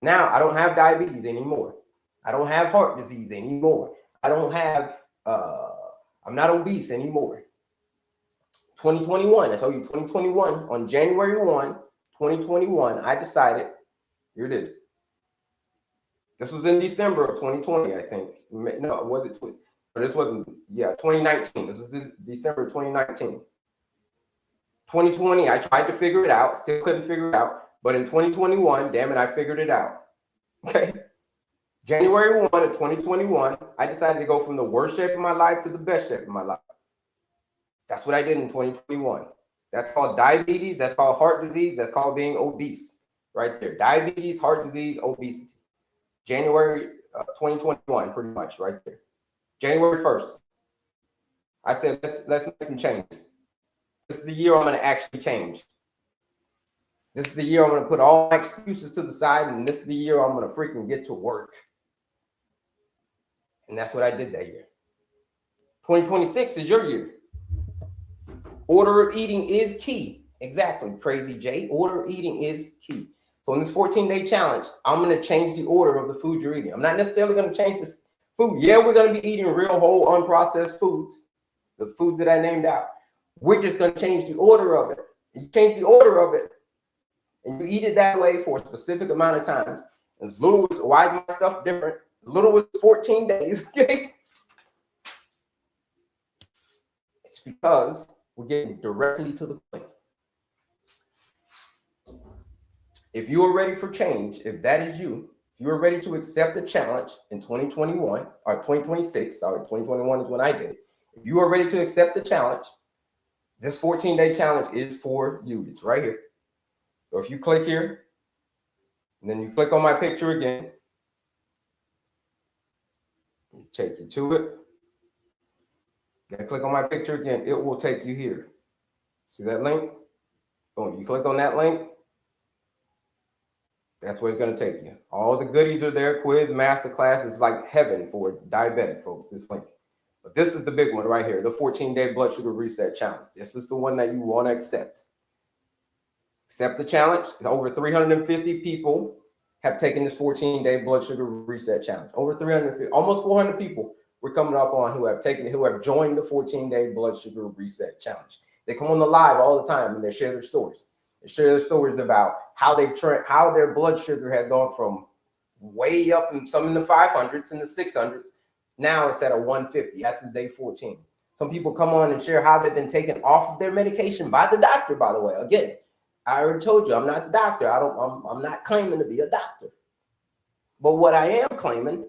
Now I don't have diabetes anymore. I don't have heart disease anymore. I don't have, I'm not obese anymore. 2021, I told you 2021, on January 1, 2021, I decided, here it is. This was in December of 2020, I think. No, it wasn't 20, but this wasn't, 2019. This was December of 2019. 2020, I tried to figure it out, still couldn't figure it out. But in 2021, damn it, I figured it out. Okay. January 1 of 2021, I decided to go from the worst shape of my life to the best shape of my life. That's what I did in 2021. That's called diabetes. That's called heart disease. That's called being obese right there. Diabetes, heart disease, obesity. January 2021, pretty much right there. January 1st, I said, let's make some changes. This is the year I'm going to actually change. This is the year I'm going to put all my excuses to the side, and this is the year I'm going to freaking get to work. And that's what I did that year. 2026 is your year. Order of eating is key. Exactly, Crazy Jay. Order of eating is key. So in this 14-day challenge, I'm going to change the order of the food you're eating. I'm not necessarily going to change the food. Yeah, we're going to be eating real, whole, unprocessed foods, the foods that I named out. We're just going to change the order of it. You change the order of it, and you eat it that way for a specific amount of times. As little as, why is my stuff different? Little as 14 days, okay? It's because we're getting directly to the point. If you are ready for change, if that is you, if you are ready to accept the challenge in 2021 or 2026, sorry, 2021 is when I did it. If you are ready to accept the challenge, this 14-day challenge is for you. It's right here. So if you click here, and then you click on my picture again, take you to it. Then click on my picture again, it will take you here. See that link? Boom, you click on that link. That's where it's going to take you. All the goodies are there. Quiz, masterclass is like heaven for diabetic folks, this link. But this is the big one right here, the 14-day blood sugar reset challenge. This is the one that you want to accept. Accept the challenge. Over 350 people have taken this 14-day blood sugar reset challenge. Over 350, almost 400 people we're coming up on who have joined the 14-day blood sugar reset challenge. They come on the live all the time and they share their stories. They share their stories about how how their blood sugar has gone from way up and some in the 500s and the 600s. Now it's at a 150 after day 14. Some people come on and share how they've been taken off of their medication by the doctor, by the way. Again, I already told you, I'm not the doctor. I'm not claiming to be a doctor. But what I am claiming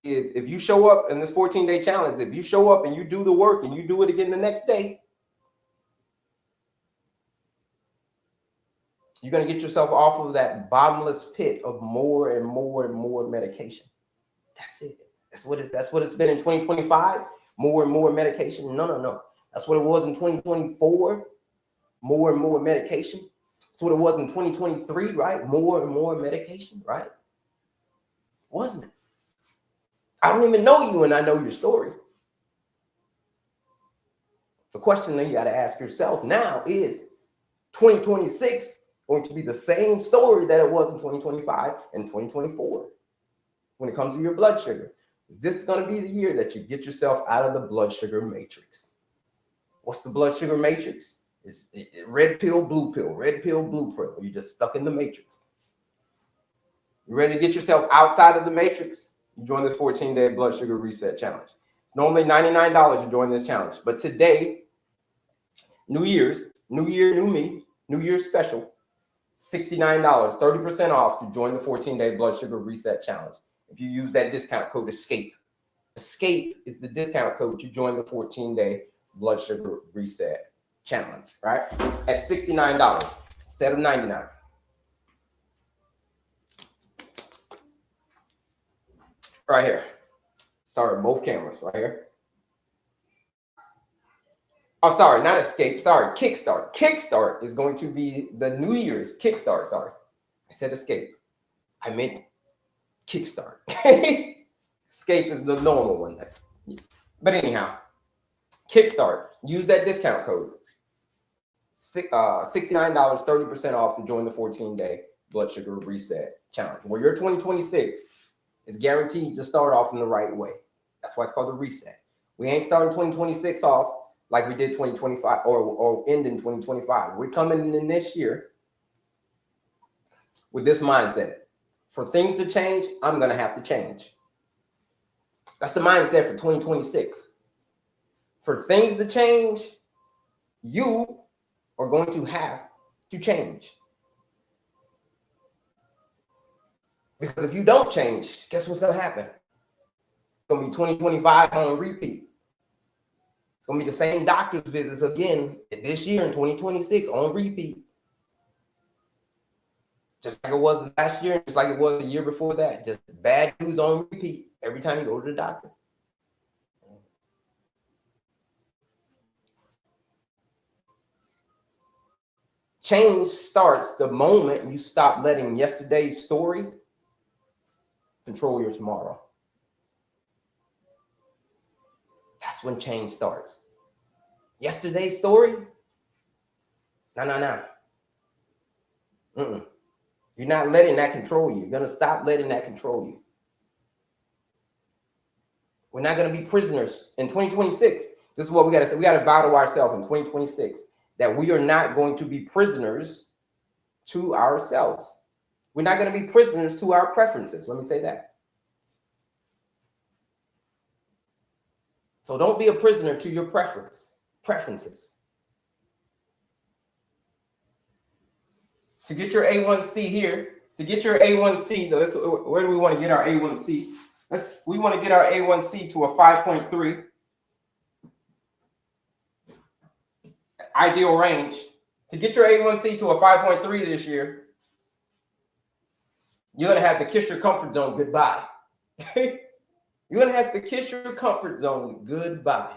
is if you show up in this 14-day challenge, if you show up and you do the work and you do it again the next day, you're going to get yourself off of that bottomless pit of more and more and more medication. That's it. That's what it's been in 2025. More and more medication. No. That's what it was in 2024. More and more medication. That's what it was in 2023, right? More and more medication, right? Wasn't it? I don't even know you and I know your story. The question that you got to ask yourself now is 2026 going to be the same story that it was in 2025 and 2024 when it comes to your blood sugar? Is this going to be the year that you get yourself out of the blood sugar matrix? What's the blood sugar matrix? It's red pill, blue pill, red pill, blue pill. You're just stuck in the matrix. You ready to get yourself outside of the matrix? You join this 14-day blood sugar reset challenge. It's normally $99 to join this challenge. But today, New Year's, New Year, New Me, New Year's special, $69, 30% off to join the 14-day blood sugar reset challenge. If you use that discount code ESCAPE. ESCAPE is the discount code to join the 14-day blood sugar reset challenge, right? At $69 instead of $99. Right here. Sorry, both cameras right here. Oh, sorry, not ESCAPE. Sorry, Kickstart. Kickstart is going to be the New Year's Kickstart. Sorry, I said ESCAPE. I meant Kickstart. Escape is the normal one. But anyhow, Kickstart. Use that discount code. $69, 30% off to join the 14-day blood sugar reset challenge. Where your 2026 is guaranteed to start off in the right way. That's why it's called the reset. We ain't starting 2026 off like we did 2025 or end in 2025. We're coming in this year with this mindset. For things to change, I'm going to have to change. That's the mindset for 2026. For things to change, you are going to have to change. Because if you don't change, guess what's going to happen? It's going to be 2025 on a repeat. It's going to be the same doctor's visits again this year in 2026 on repeat. Just like it was last year, just like it was the year before that. Just bad news on repeat every time you go to the doctor. Change starts the moment you stop letting yesterday's story control your tomorrow. That's when change starts. Yesterday's story? No. You're not letting that control you. You're going to stop letting that control you. We're not going to be prisoners in 2026. This is what we got to say. We got to vow to ourselves in 2026 that we are not going to be prisoners to ourselves. We're not going to be prisoners to our preferences. Let me say that. So don't be a prisoner to your preferences. To get your A1C here, to get your A1C, where do we want to get our A1C? We want to get our A1C to a 5.3. Ideal range. To get your A1C to a 5.3 this year, you're going to have to kiss your comfort zone goodbye. You're going to have to kiss your comfort zone goodbye.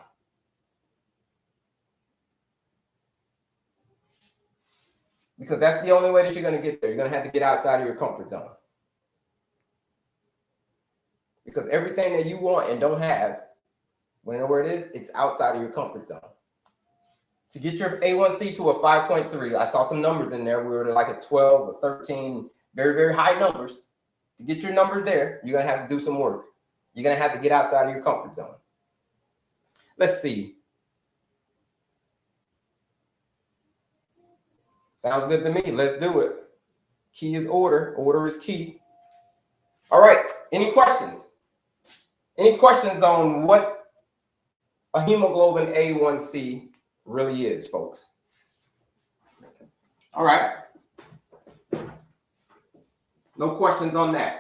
Because that's the only way that you're going to get there. You're going to have to get outside of your comfort zone. Because everything that you want and don't have, when you know where it is, it's outside of your comfort zone. To get your A1C to a 5.3, I saw some numbers in there. We were like a 12 or 13 very, very high numbers. To get your numbers there, you're going to have to do some work. You're going to have to get outside of your comfort zone. Let's see. Sounds good to me. Let's do it. Key is order. Order is key. All right. Any questions? Any questions on what a hemoglobin A1C really is, folks? All right. No questions on that.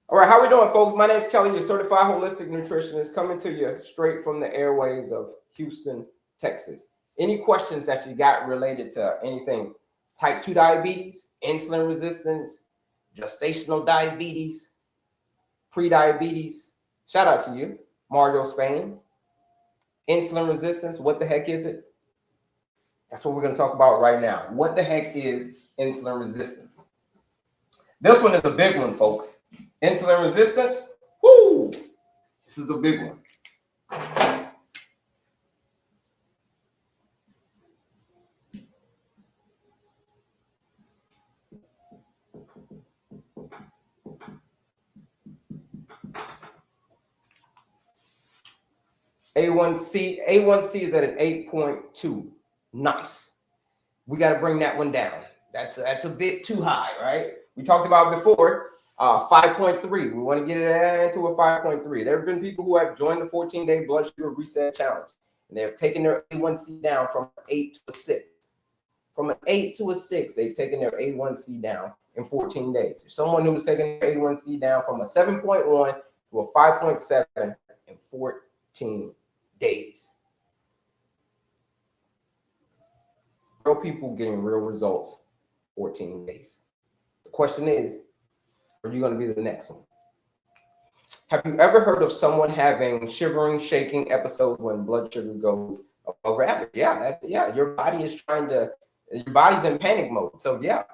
All right, how we doing, folks? My name is Kelley, your certified holistic nutritionist, coming to you straight from the airways of Houston, Texas. Any questions that you got related to anything? Type 2 diabetes, insulin resistance, gestational diabetes, pre-diabetes. Shout out to you, Mario Spain. Insulin resistance, what the heck is it? That's what we're going to talk about right now. What the heck is insulin resistance? This one is a big one, folks. Insulin resistance, whoo! This is a big one. A1C is at an 8.2. Nice. We got to bring that one down. That's a bit too high, right? We talked about before. 5.3. We want to get it into a 5.3. There have been people who have joined the 14-day blood sugar reset challenge, and they've taken their A1C down from 8 to a 6. From an 8 to a 6, they've taken their A1C down in 14 days. There's someone who's taken their A1C down from a 7.1 to a 5.7 in 14 days. Real people getting real results 14 days. The question is, are you going to be the next one? Have you ever heard of someone having shivering, shaking episodes when blood sugar goes over average? Yeah, your body is your body's in panic mode. So yeah,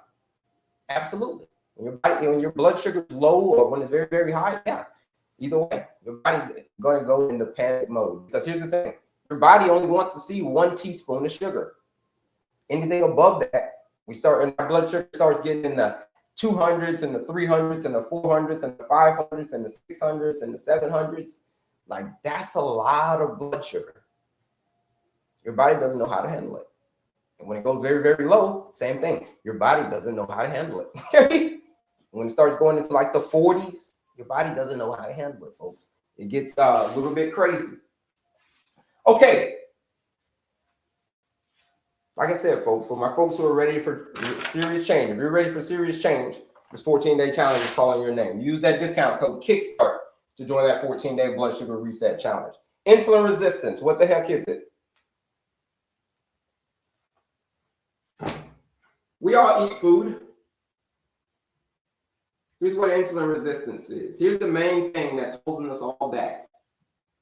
absolutely. When your blood sugar is low or when it's very, very high, yeah, either way, your body's going to go into panic mode. Because here's the thing, your body only wants to see 1 teaspoon of sugar. Anything above that, and our blood sugar starts getting in the 200s and the 300s and the 400s and the 500s and the 600s and the 700s. Like, that's a lot of blood sugar. Your body doesn't know how to handle it. And when it goes very, very low, same thing. Your body doesn't know how to handle it. When it starts going into like the 40s, your body doesn't know how to handle it, folks. It gets a little bit crazy. Okay. Like I said, folks, for my folks who are ready for serious change, if you're ready for serious change, this 14-day challenge is calling your name. Use that discount code KICKSTART to join that 14-day blood sugar reset challenge. Insulin resistance, what the heck is it? We all eat food. Here's what insulin resistance is. Here's the main thing that's holding us all back.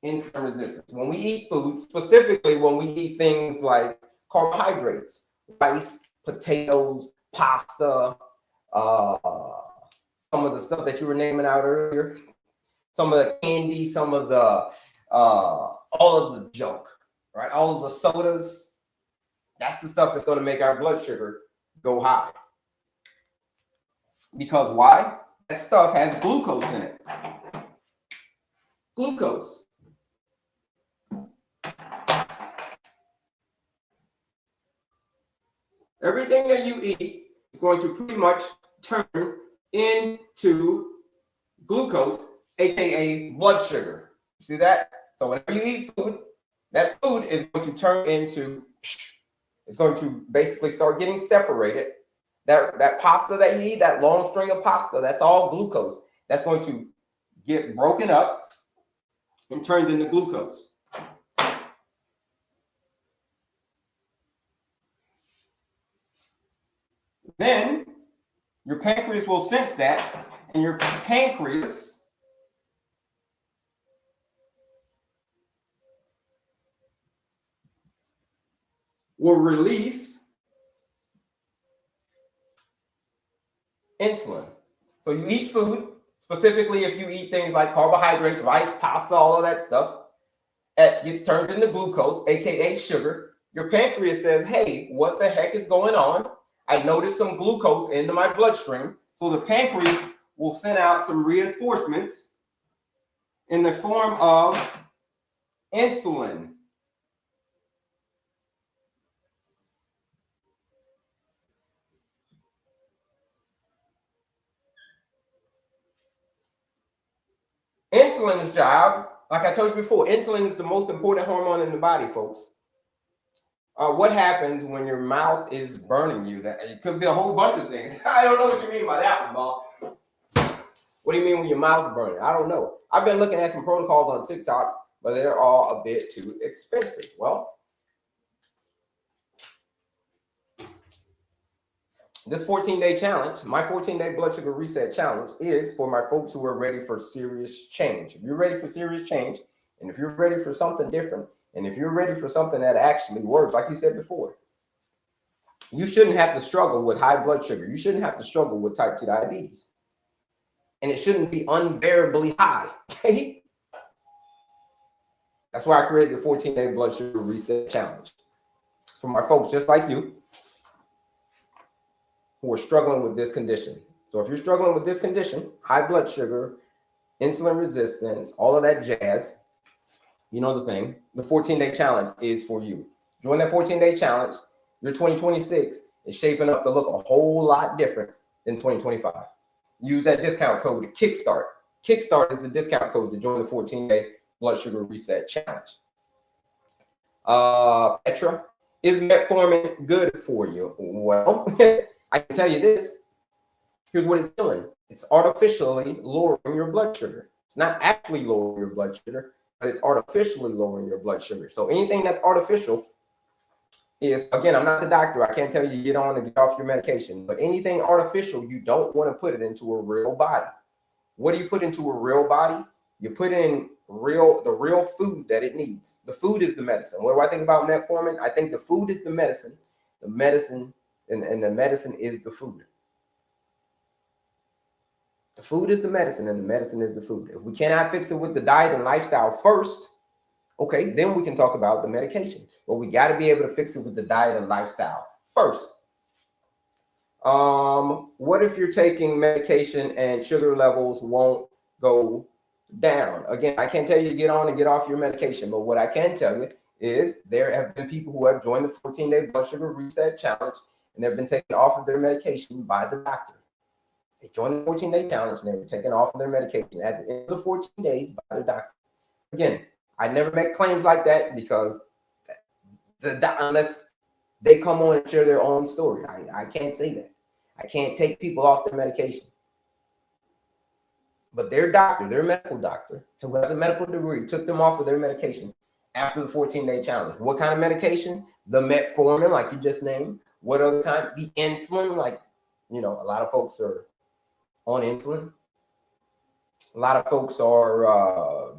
Insulin resistance. When we eat food, specifically when we eat things like carbohydrates, rice, potatoes, pasta, some of the stuff that you were naming out earlier, some of the candy, some of the, all of the junk, right? All of the sodas, that's the stuff that's going to make our blood sugar go high. Because why? That stuff has glucose in it. Glucose. Everything that you eat is going to pretty much turn into glucose, aka blood sugar. You see that? So whenever you eat food, that food is going to turn into, it's going to basically start getting separated. That pasta that you eat, that long string of pasta, that's all glucose. That's going to get broken up and turned into glucose. Then your pancreas will sense that, and your pancreas will release insulin. So you eat food, Specifically, if you eat things like carbohydrates, rice, pasta, all of that stuff, it gets turned into glucose, aka sugar. Your pancreas says, hey, what the heck is going on? I noticed some glucose into my bloodstream. So the pancreas will send out some reinforcements in the form of insulin. Insulin's job, like I told you before, insulin is the most important hormone in the body, folks. What happens when your mouth is burning you? That it could be a whole bunch of things. I don't know what you mean by that one, boss. What do you mean when your mouth's burning? I don't know. I've been looking at some protocols on TikToks, but they're all a bit too expensive. Well, this 14-day challenge, my 14-day blood sugar reset challenge, is for my folks who are ready for serious change. If you're ready for serious change, and if you're ready for something different, and if you're ready for something that actually works, like you said before, you shouldn't have to struggle with high blood sugar. You shouldn't have to struggle with type 2 diabetes. And it shouldn't be unbearably high, okay? That's why I created the 14-day blood sugar reset challenge. For my folks just like you who are struggling with this condition. So if you're struggling with this condition, high blood sugar, insulin resistance, all of that jazz, you know the thing, the 14-day challenge is for you. Join that 14-day challenge. Your 2026 is shaping up to look a whole lot different than 2025. Use that discount code KICKSTART. KICKSTART is the discount code to join the 14-day blood sugar reset challenge. Petra, is metformin good for you? Well, I can tell you this. Here's what it's doing. It's artificially lowering your blood sugar. It's not actually lowering your blood sugar, but it's artificially lowering your blood sugar. So anything that's artificial is, again, I'm not the doctor. I can't tell you to get on and get off your medication, but anything artificial, you don't want to put it into a real body. What do you put into a real body? You put in the real food that it needs. The food is the medicine. What do I think about metformin? I think the food is the medicine. The medicine and the medicine is the food. The food is the medicine and the medicine is the food. If we cannot fix it with the diet and lifestyle first, okay, then we can talk about the medication. But we got to be able to fix it with the diet and lifestyle first. What if you're taking medication and sugar levels won't go down? Again, I can't tell you to get on and get off your medication, but what I can tell you is there have been people who have joined the 14-day blood sugar reset challenge and they've been taken off of their medication by the doctor. They joined the 14-day challenge and they were taken off of their medication at the end of the 14 days by the doctor. Again, I never make claims like that because unless they come on and share their own story, I can't say that. I can't take people off their medication. But their doctor, their medical doctor, who has a medical degree, took them off of their medication after the 14-day challenge. What kind of medication? The metformin, like you just named. What other kind? The insulin, like, you know, a lot of folks are on insulin. A lot of folks are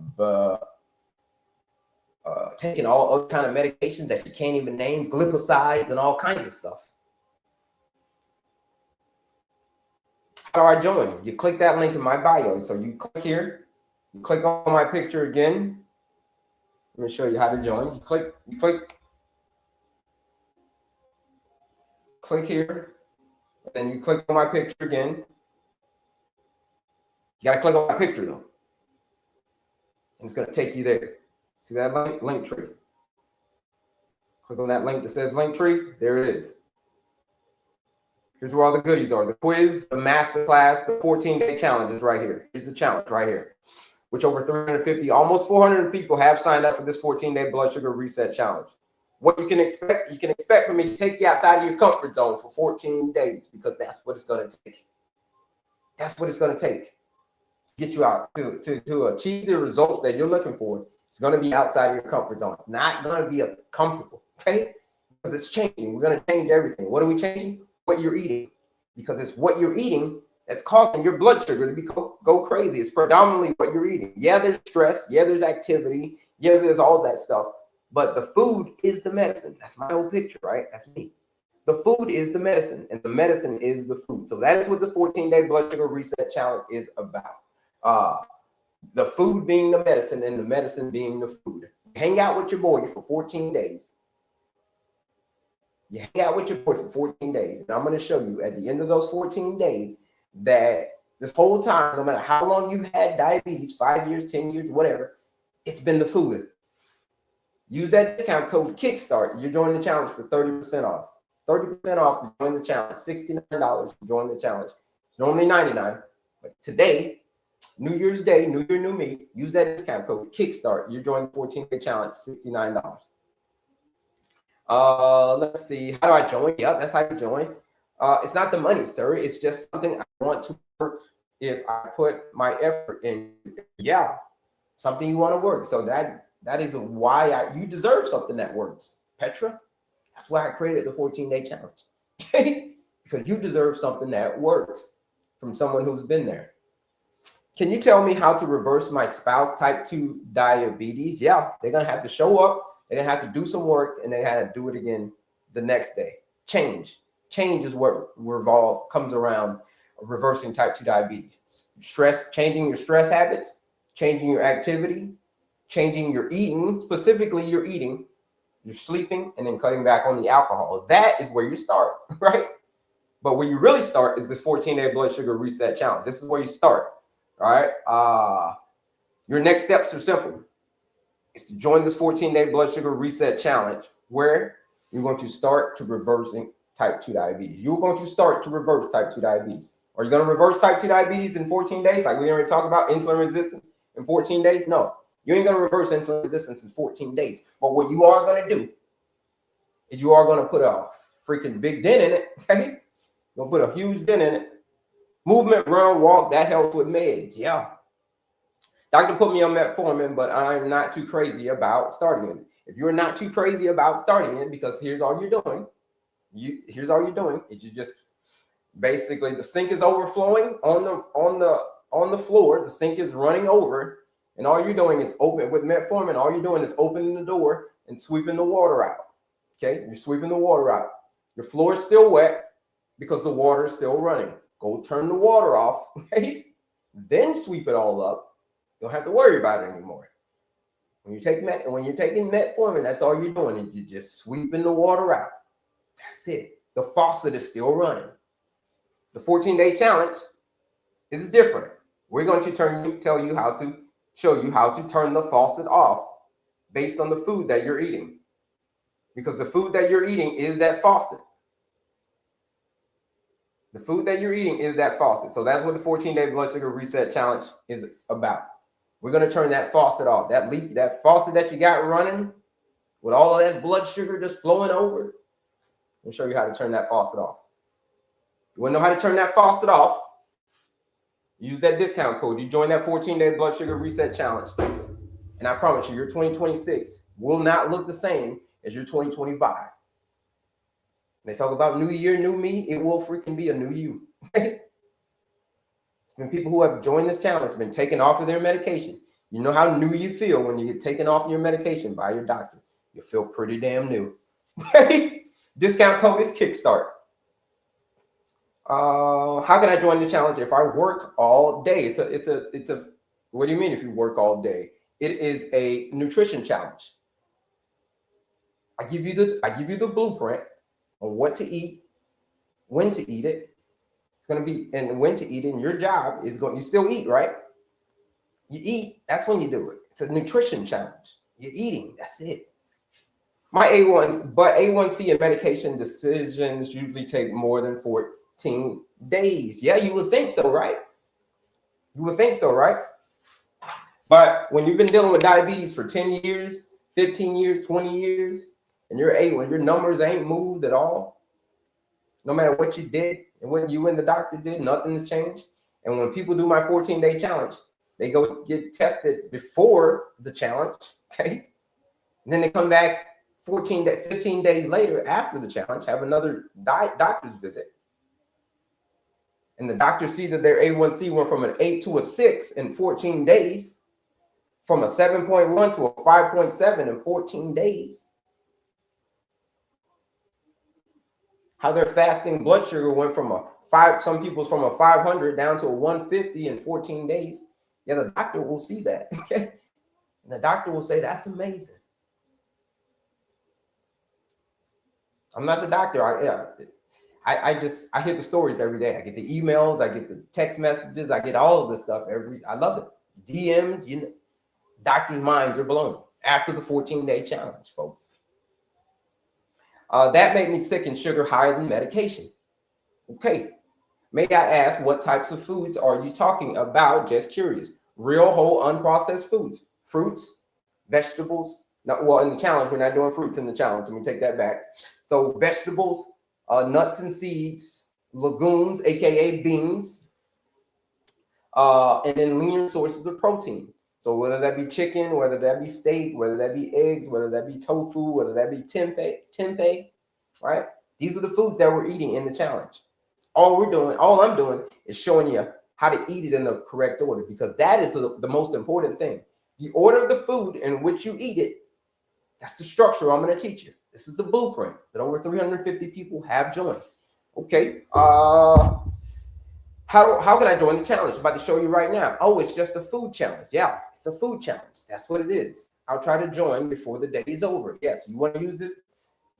taking all other kind of medications that you can't even name, glipicides and all kinds of stuff. How do I join? You click that link in my bio. So you click here, you click on my picture again. Let me show you how to join. You click here, and then you click on my picture again. You gotta click on my picture though. And it's gonna take you there. See that link tree? Click on that link that says link tree. There it is. Here's where all the goodies are. The quiz, the masterclass, the 14-day challenge is right here. Here's the challenge right here, which over 350, almost 400 people have signed up for this 14-day blood sugar reset challenge. What you can expect from me to take you outside of your comfort zone for 14 days because that's what it's going to take. That's what it's going to take. Get you out to achieve the results that you're looking for. It's going to be outside of your comfort zone. It's not going to be comfortable, okay? Because it's changing. We're going to change everything. What are we changing? What you're eating. Because it's what you're eating that's causing your blood sugar to go crazy. It's predominantly what you're eating. Yeah, there's stress. Yeah, there's activity. Yeah, there's all that stuff. But the food is the medicine. That's my whole picture, right? That's me. The food is the medicine, and the medicine is the food. So that is what the 14-day blood sugar reset challenge is about. The food being the medicine and the medicine being the food. Hang out with your boy for 14 days. You hang out with your boy for 14 days. And I'm going to show you at the end of those 14 days that this whole time, no matter how long you've had diabetes, 5 years, 10 years, whatever, it's been the food. Use that discount code Kickstart. You're joining the challenge for 30% off. 30% off to join the challenge. $69 to join the challenge. It's normally $99, but today, New Year's Day, New Year, New Me, use that discount code Kickstart. You're joining the 14-day challenge, $69. Let's see. How do I join? Yep, that's how you join. It's not the money, sir. It's just something I want to work if I put my effort in. Yeah, something you want to work. So that is why you deserve something that works, Petra. That's why I created the 14-day challenge. Okay? Because you deserve something that works from someone who's been there. Can you tell me how to reverse my spouse type 2 diabetes? Yeah, they're going to have to show up. They're going to have to do some work, and they have to do it again the next day. Change is what comes around reversing type 2 diabetes. Stress, changing your stress habits, changing your activity, changing your eating, specifically your eating, your sleeping, and then cutting back on the alcohol. That is where you start, right? But where you really start is this 14-day blood sugar reset challenge. This is where you start. All right. Your next steps are simple. It's to join this 14-day blood sugar reset challenge where you're going to start to reversing type 2 diabetes. You're going to start to reverse type 2 diabetes. Are you going to reverse type 2 diabetes in 14 days? Like we already talked about insulin resistance in 14 days? No, you ain't going to reverse insulin resistance in 14 days. But what you are going to do is you are going to put a freaking big dent in it. Okay? You're going to put a huge dent in it. Movement, run, walk, that helps with meds. Yeah. Doctor put me on metformin, but I'm not too crazy about starting it. If you're not too crazy about starting it, because here's all you're doing. Here's all you're doing. Is you just basically the sink is overflowing on the floor. The sink is running over, and all you're doing is open with metformin. All you're doing is opening the door and sweeping the water out. Okay, you're sweeping the water out. Your floor is still wet because the water is still running. Go turn the water off, okay? Then sweep it all up. Don't have to worry about it anymore. When you're taking metformin, that's all you're doing. And you're just sweeping the water out. That's it. The faucet is still running. The 14-day challenge is different. We're going to show you how to turn the faucet off based on the food that you're eating. Because the food that you're eating is that faucet. The food that you're eating is that faucet. So that's what the 14-day blood sugar reset challenge is about. We're going to turn that faucet off. That faucet that you got running with all of that blood sugar just flowing over. I'll show you how to turn that faucet off. You want to know how to turn that faucet off? Use that discount code. You join that 14-day blood sugar reset challenge. And I promise you, your 2026 will not look the same as your 2025. They talk about new year, new me. It will freaking be a new you. It's been people who have joined this challenge, been taken off of their medication. You know how new you feel when you get taken off your medication by your doctor. You feel pretty damn new. Discount code is Kickstart. How can I join the challenge if I work all day? It's a. What do you mean if you work all day? It is a nutrition challenge. I give you the blueprint on what to eat, when to eat it. It's going to be, and when to eat it. And your job is you still eat, right? You eat. That's when you do it. It's a nutrition challenge. You're eating. That's it. But A1C and medication decisions usually take more than 14 days. Yeah, you would think so, right? You would think so, right? But when you've been dealing with diabetes for 10 years, 15 years, 20 years, and when your numbers ain't moved at all, no matter what you did and what you and the doctor did, nothing has changed. And when people do my 14-day challenge, they go get tested before the challenge, okay? And then they come back 15 days later after the challenge, have another doctor's visit. And the doctor see that their A1C went from an 8 to a 6 in 14 days, from a 7.1 to a 5.7 in 14 days. How their fasting blood sugar went from some people's from a 500 down to a 150 in 14 days. Yeah, the doctor will see that. Okay. And the doctor will say, that's amazing. I'm not the doctor. I hear the stories every day. I get the emails, I get the text messages, I get all of this stuff I love it. DMs, you know, doctors' minds are blown after the 14-day challenge, folks. That made me sick and sugar higher than medication. Okay. May I ask, what types of foods are you talking about? Just curious. Real, whole, unprocessed foods, fruits, vegetables. Now, well, in the challenge, we're not doing fruits in the challenge. Let me take that back. So vegetables, nuts and seeds, legumes, aka beans, and then lean sources of protein. So whether that be chicken, whether that be steak, whether that be eggs, whether that be tofu, whether that be tempeh, right? These are the foods that we're eating in the challenge. All I'm doing is showing you how to eat it in the correct order, because that is the most important thing. The order of the food in which you eat it, that's the structure I'm going to teach you. This is the blueprint that over 350 people have joined. Okay. How can I join the challenge? I'm about to show you right now. Oh, it's just a food challenge. Yeah, it's a food challenge. That's what it is. I'll try to join before the day is over. Yes, you want to use this?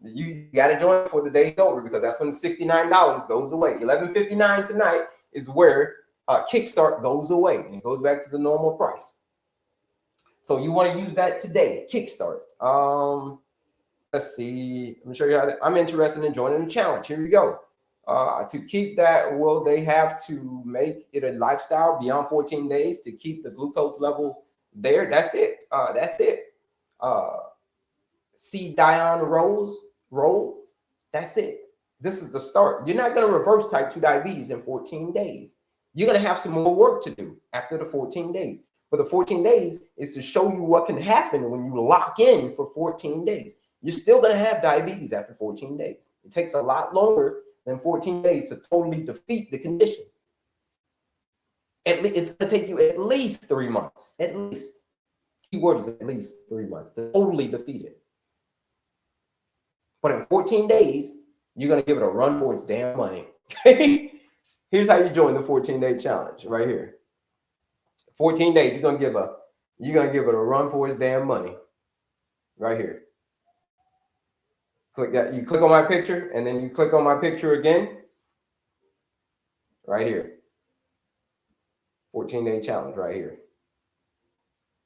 You got to join before the day is over, because that's when the $69 goes away. $11.59 tonight is where Kickstart goes away, and it goes back to the normal price. So you want to use that today, Kickstart. Let's see. Let me show you how I'm interested in joining the challenge. Here we go. To keep that, will they have to make it a lifestyle beyond 14 days to keep the glucose level there? That's it. That's it. C Dion roll. That's it. This is the start. You're not going to reverse type 2 diabetes in 14 days. You're going to have some more work to do after the 14 days. But the 14 days is to show you what can happen when you lock in for 14 days. You're still going to have diabetes after 14 days. It takes a lot longer than 14 days to totally defeat the condition. It's going to take you at least 3 months. At least. Keyword is at least 3 months to totally defeat it. But in 14 days, you're going to give it a run for its damn money. Here's how you join the 14-day challenge right here. 14 days, you're going to give it a run for its damn money right here. Click that. You click on my picture, and then you click on my picture again right here. 14-day challenge right here.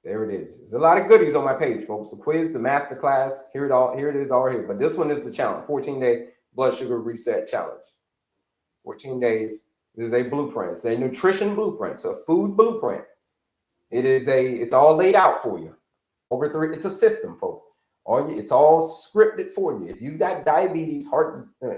There it is. There's a lot of goodies on my page, folks. The quiz, the masterclass, here it is all here. But this one is the challenge, 14-day blood sugar reset challenge. 14 days. This is a blueprint. It's a nutrition blueprint. It's a food blueprint. It's all laid out for you. It's a system, folks. It's all scripted for you. If you've got diabetes,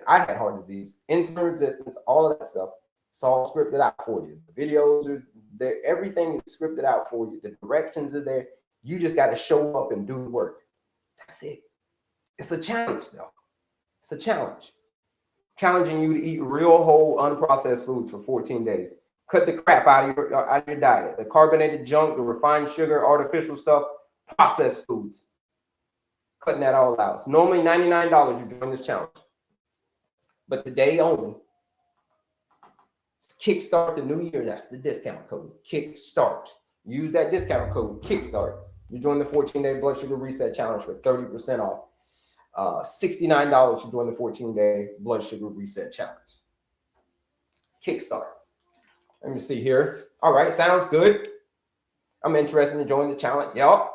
I had heart disease, insulin resistance, all of that stuff, it's all scripted out for you. The videos are there. Everything is scripted out for you. The directions are there. You just got to show up and do the work. That's it. It's a challenge, though. It's a challenge. Challenging you to eat real, whole, unprocessed foods for 14 days. Cut the crap out of your diet. The carbonated junk, the refined sugar, artificial stuff, processed foods. Cutting that all out. It's normally $99 you join this challenge. But today only, Kickstart the new year. That's the discount code. Kickstart. Use that discount code, Kickstart. You join the 14-day blood sugar reset challenge for 30% off. $69 to join the 14-day blood sugar reset challenge. Kickstart. Let me see here. All right, sounds good. I'm interested in joining the challenge. Yup.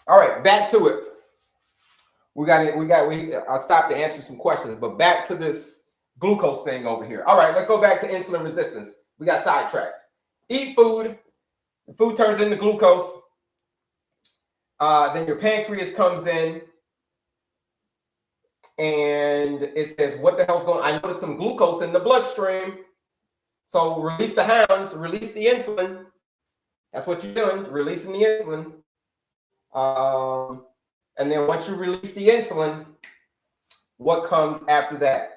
All right, back to it. I'll stop to answer some questions, but back to this glucose thing over here. All right, let's go back to insulin resistance. We got sidetracked. Eat food. The food turns into glucose. Then your pancreas comes in and it says, what the hell's going on? I noticed some glucose in the bloodstream. So release the hounds, release the insulin. That's what you're doing, releasing the insulin. And then once you release the insulin, what comes after that?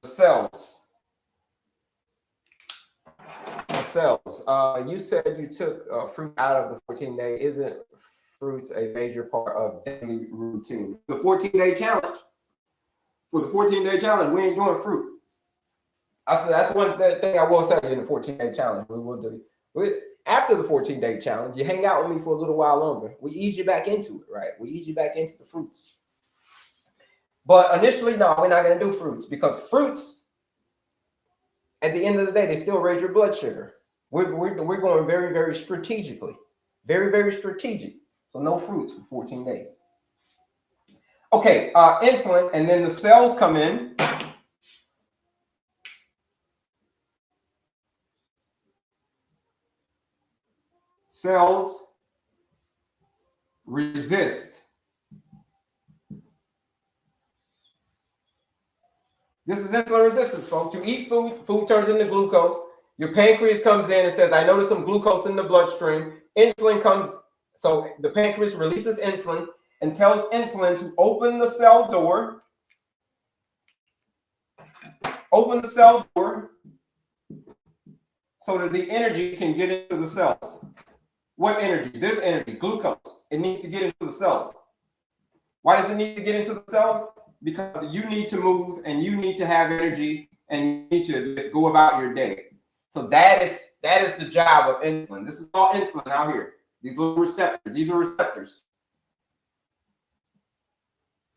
The cells. The cells. You said you took fruit out of the 14-day. Isn't fruits a major part of daily routine. The 14-day challenge. For the 14-day challenge, we ain't doing fruit. I said that's one thing I will tell you in the 14-day challenge. We will do. After the 14-day challenge, you hang out with me for a little while longer. We ease you back into it, right? We ease you back into the fruits. But initially, no, we're not going to do fruits because fruits, at the end of the day, they still raise your blood sugar. We're going very, very strategically. Very, very strategic. So no fruits for 14 days. Okay, insulin, and then the cells come in. Cells resist. This is insulin resistance, folks. You eat food, food turns into glucose. Your pancreas comes in and says, I noticed some glucose in the bloodstream. Insulin comes, so the pancreas releases insulin and tells insulin to open the cell door. Open the cell door so that the energy can get into the cells. What energy? This energy, glucose. It needs to get into the cells. Why does it need to get into the cells? Because you need to move and you need to have energy and you need to just go about your day. So that is the job of insulin. This is all insulin out here. These little receptors, these are receptors.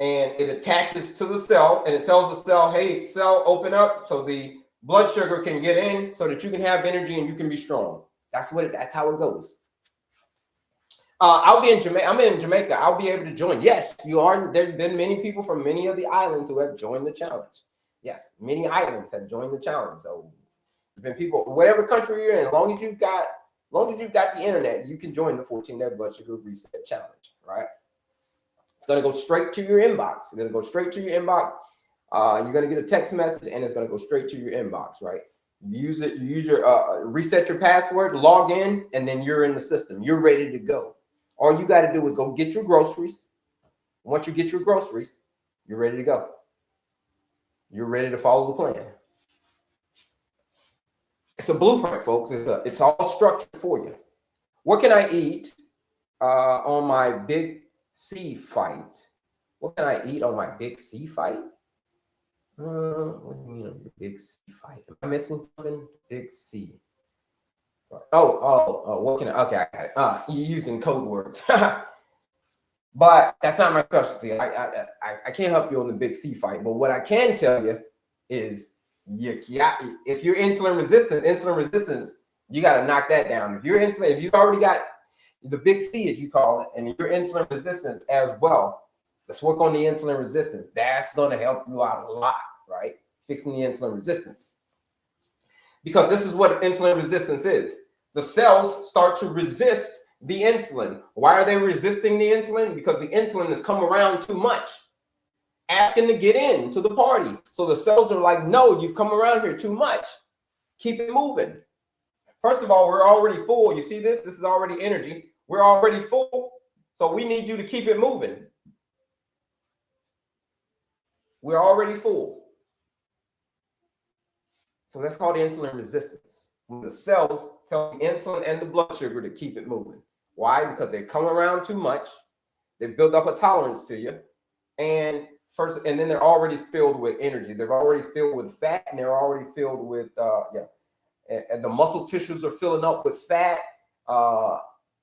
And it attaches to the cell and it tells the cell, hey, cell, open up so the blood sugar can get in so that you can have energy and you can be strong. That's how it goes. I'll be in Jamaica. I'm in Jamaica. I'll be able to join. Yes, you are. There's been many people from many of the islands who have joined the challenge. Yes, many islands have joined the challenge. So there's been people, whatever country you're in, as long as you've got the internet, you can join the 14-day blood sugar reset challenge, right? It's going to go straight to your inbox. It's going to go straight to your inbox. You're going to get a text message and it's going to go straight to your inbox, right? You use your reset your password, log in, and then you're in the system. You're ready to go. All you got to do is go get your groceries. Once you get your groceries, you're ready to go. You're ready to follow the plan. It's a blueprint, folks. It's all structured for you. What can I eat on my big C fight? What can I eat on my big C fight? What do you mean on your big C fight? Am I missing something? Big C. What can I? Okay, I got it. You're using code words. But that's not my specialty. I can't help you on the big C fight. But what I can tell you is, if you're insulin resistance, you got to knock that down. If you've already got the big C, as you call it, and you're insulin resistant as well, let's work on the insulin resistance. That's going to help you out a lot, right? Fixing the insulin resistance. Because this is what insulin resistance is. The cells start to resist the insulin. Why are they resisting the insulin? Because the insulin has come around too much, asking to get in to the party. So the cells are like, no, you've come around here too much. Keep it moving. First of all, we're already full. You see this? This is already energy. We're already full. So we need you to keep it moving. We're already full. So that's called insulin resistance. When the cells tell the insulin and the blood sugar to keep it moving. Why? Because they come around too much. They build up a tolerance to you. And then they're already filled with energy. They're already filled with fat, and they're already filled with and the muscle tissues are filling up with fat.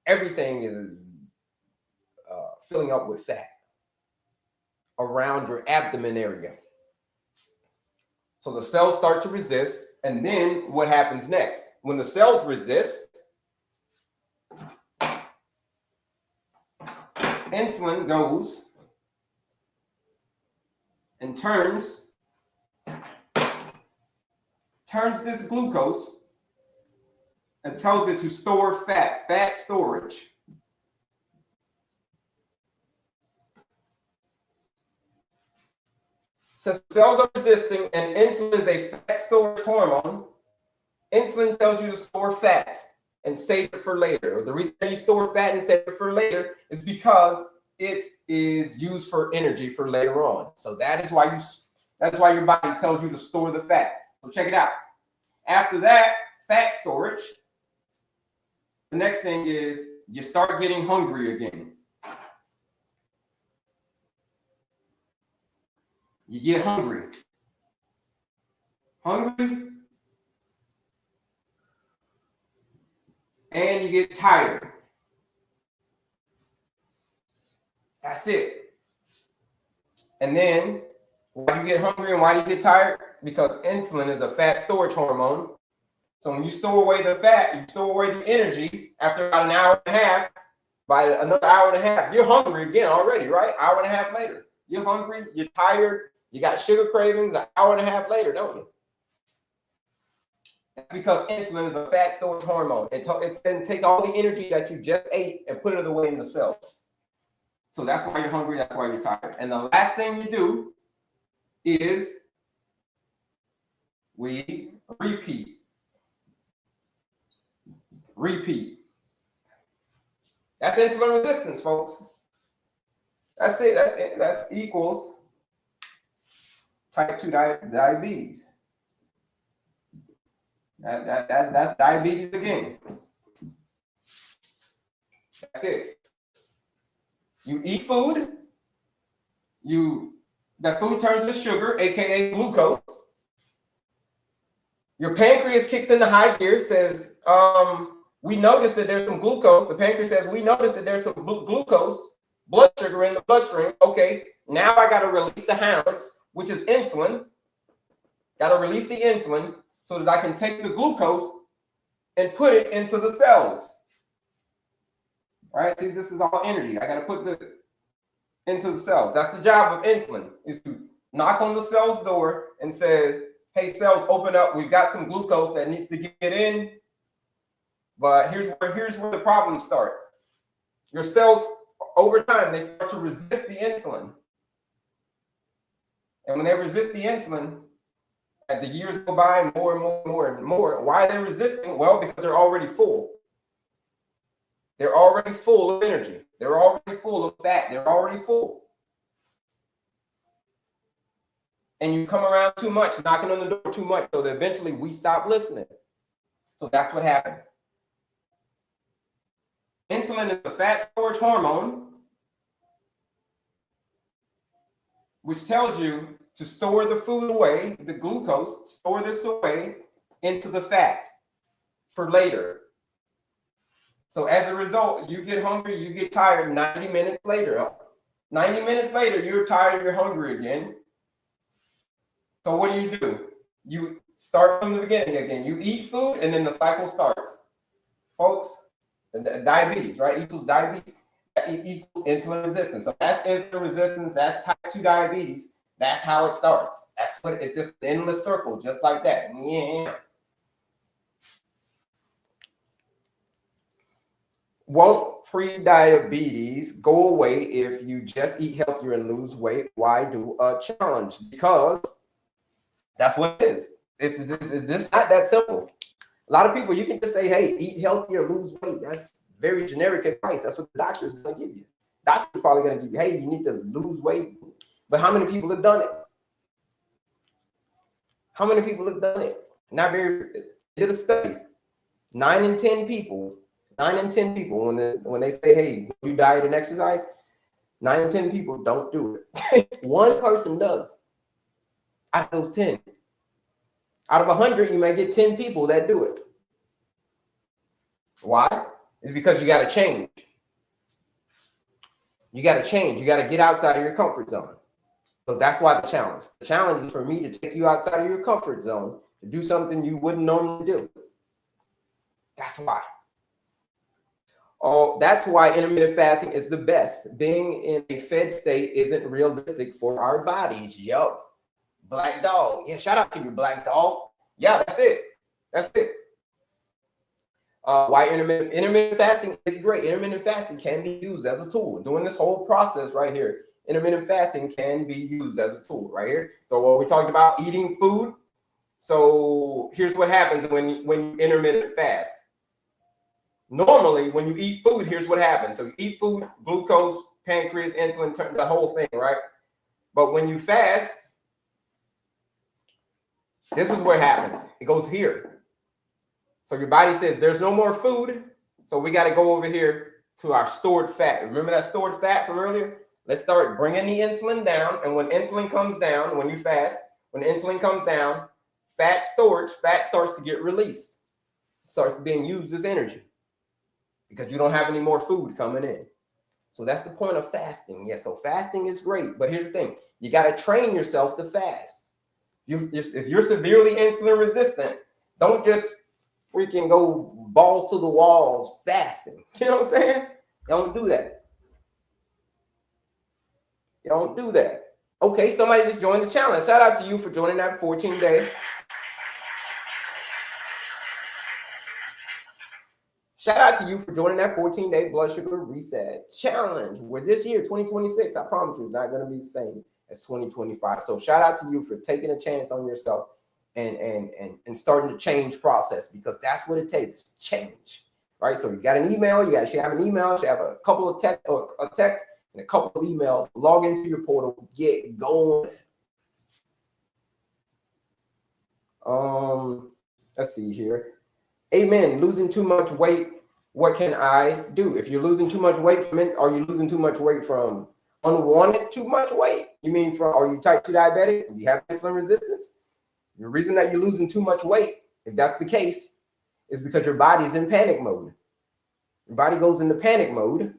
Everything is filling up with fat around your abdomen area. So the cells start to resist, and then what happens next? When the cells resist, insulin goes and turns this glucose and tells it to store fat storage. Since cells are resisting and insulin is a fat storage hormone, insulin tells you to store fat and save it for later. The reason you store fat and save it for later is because it is used for energy for later on. So that's why your body tells you to store the fat. So check it out. After that, fat storage, the next thing is you start getting hungry again. You get hungry. And you get tired. That's it. And then, why do you get hungry and why do you get tired? Because insulin is a fat storage hormone. So when you store away the fat, you store away the energy. After about an hour and a half, by another hour and a half, you're hungry again already, right? Hour and a half later. You're hungry, you're tired, you got sugar cravings an hour and a half later, don't you? That's because insulin is a fat storage hormone. It's going to take all the energy that you just ate and put it away in the cells. So that's why you're hungry, that's why you're tired. And the last thing you do is we repeat. That's insulin resistance, folks. That's it. That's equals type 2 diabetes. That's diabetes again. That's it. You eat food. That food turns to sugar, aka glucose. Your pancreas kicks into high gear, says, we noticed that there's some glucose. The pancreas says, we noticed that there's some glucose, blood sugar in the bloodstream. Okay, now I got to release the hounds, which is insulin. Got to release the insulin so that I can take the glucose and put it into the cells. All right, see, this is all energy. I got to put it into the cells. That's the job of insulin, is to knock on the cell's door and says, hey, cells, open up. We've got some glucose that needs to get in. But here's where the problems start. Your cells, over time, they start to resist the insulin. And when they resist the insulin, as the years go by, more and more. Why are they resisting? Well, because they're already full. They're already full of energy. They're already full of fat. They're already full. And you come around too much, knocking on the door too much, so that eventually we stop listening. So that's what happens. Insulin is the fat storage hormone, which tells you to store the food away, the glucose, store this away into the fat for later. So as a result, you get hungry, you get tired 90 minutes later. 90 minutes later, you're tired, you're hungry again. So what do? You start from the beginning again. You eat food and then the cycle starts. Folks, diabetes, right? Equals diabetes. Equals insulin resistance. So that's insulin resistance. That's type 2 diabetes. That's how it starts. That's what it's just an endless circle, just like that. Yeah. Won't pre-diabetes go away if you just eat healthier and lose weight? Why do a challenge? Because that's what it is. It's not that simple. A lot of people, you can just say, hey, eat healthier, lose weight. That's very generic advice. That's what the doctor's going to give you. Doctor's probably going to give you, hey, you need to lose weight. But how many people have done it? How many people have done it? Not very. Did a study. 9 in 10 people, when they say, hey, do diet and exercise, 9 in 10 people don't do it. One person does out of those 10. Out of 100, you may get 10 people that do it. Why? It's because you got to change. You got to change. You got to get outside of your comfort zone. So that's why the challenge. The challenge is for me to take you outside of your comfort zone to do something you wouldn't normally do. That's why. Oh, that's why intermittent fasting is the best. Being in a fed state isn't realistic for our bodies. Yup. Black dog. Yeah, shout out to you, black dog. Yeah, that's it. That's it. Why intermittent fasting is great. Intermittent fasting can be used as a tool. Doing this whole process right here, intermittent fasting can be used as a tool right here. So what we talked about, eating food. So here's what happens when you intermittent fast. Normally, when you eat food, here's what happens. So you eat food, glucose, pancreas, insulin, the whole thing, right? But when you fast, this is what happens. It goes here. So your body says there's no more food. So we got to go over here to our stored fat. Remember that stored fat from earlier? Let's start bringing the insulin down. And when insulin comes down, when you fast, when insulin comes down, fat starts to get released. It starts being used as energy because you don't have any more food coming in. So that's the point of fasting. Yeah, so fasting is great. But here's the thing. You got to train yourself to fast. If you're severely insulin resistant, don't just freaking go balls to the walls fasting. You know what I'm saying? Don't do that. Don't do that. Okay, somebody just joined the challenge. Shout out to you for joining that 14-day. Shout out to you for joining that 14-day blood sugar reset challenge. Where this year, 2026, I promise you, is not going to be the same as 2025. So shout out to you for taking a chance on yourself and starting the change process, because that's what it takes, change. Right? So you got an email, you should have an email, you should have a couple of text and a couple of emails. Log into your portal, get going. Let's see here. Amen. Losing too much weight. What can I do? If you're losing too much weight from it, are you losing too much weight from unwanted too much weight? You mean from, are you type 2 diabetic? Do you have insulin resistance? The reason that you're losing too much weight, if that's the case, is because your body's in panic mode. Your body goes into panic mode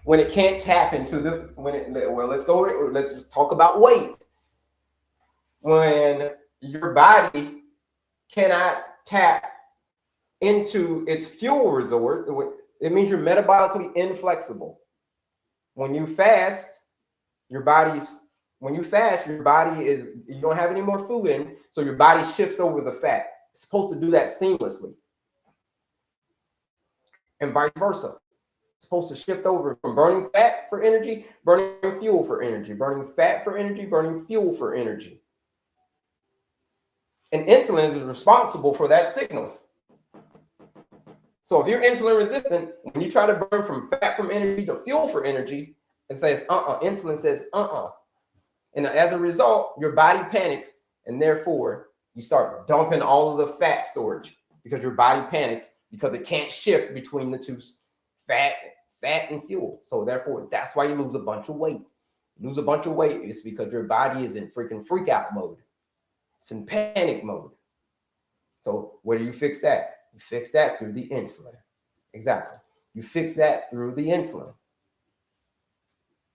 when it can't tap into let's just talk about weight. When your body cannot tap into its fuel reserve, it means you're metabolically inflexible. When you fast, you don't have any more food in, so your body shifts over the fat. It's supposed to do that seamlessly. And vice versa. It's supposed to shift over from burning fat for energy, burning fuel for energy, burning fat for energy, burning fuel for energy. And insulin is responsible for that signal. So if you're insulin resistant, when you try to burn from fat from energy to fuel for energy, it says, insulin says, And as a result, your body panics, and therefore you start dumping all of the fat storage because your body panics because it can't shift between the two, fat and fuel. So therefore, that's why you lose a bunch of weight. You lose a bunch of weight is because your body is in freaking freak out mode. It's in panic mode. So where do you fix that? You fix that through the insulin. Exactly. You fix that through the insulin.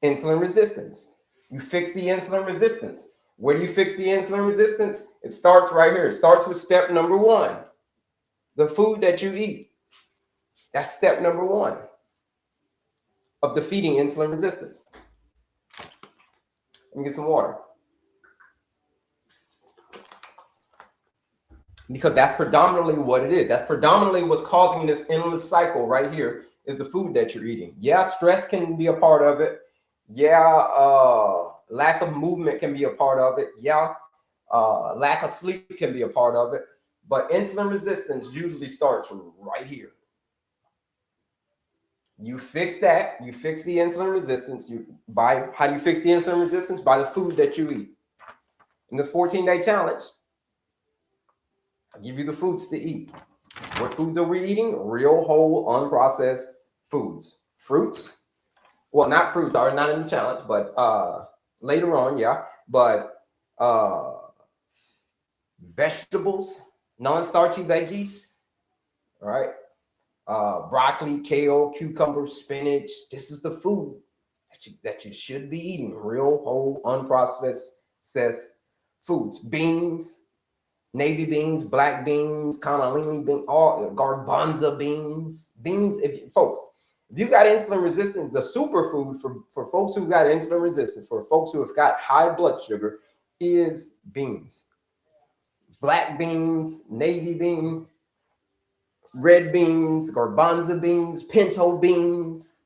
Insulin resistance. You fix the insulin resistance. Where do you fix the insulin resistance? It starts right here. It starts with step number 1. The food that you eat. That's step number 1 of defeating insulin resistance. Let me get some water. Because that's predominantly what it is. That's predominantly what's causing this endless cycle right here is the food that you're eating. Yeah, stress can be a part of it. Yeah, lack of movement can be a part of it. Yeah, lack of sleep can be a part of it. But insulin resistance usually starts right here. You fix that. You fix the insulin resistance. How do you fix the insulin resistance? By the food that you eat. In this 14-day challenge, I'll give you the foods to eat. What foods are we eating? Real, whole, unprocessed foods. Fruits. Well, not fruits, are not in the challenge, but later on, yeah. But vegetables, non-starchy veggies, all right? Broccoli, kale, cucumber, spinach. This is the food that you should be eating. Real, whole, unprocessed foods. Beans. Navy beans, black beans, cannellini beans, all garbanzo beans. If you got insulin resistance, the superfood for folks who got insulin resistance, for folks who have got high blood sugar, is beans. Black beans, navy beans, red beans, garbanzo beans, pinto beans.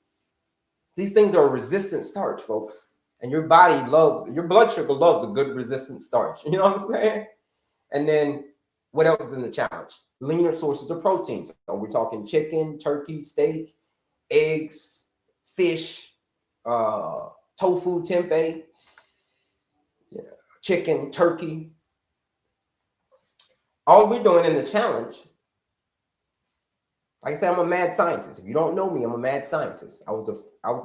These things are resistant starch, folks. And your blood sugar loves a good resistant starch. You know what I'm saying? And then what else is in the challenge? Leaner sources of protein. So we're talking chicken, turkey, steak, eggs, fish, tofu, tempeh, chicken, turkey. All we're doing in the challenge, Like I said, I'm a mad scientist. If you don't know me, I'm a mad scientist. I was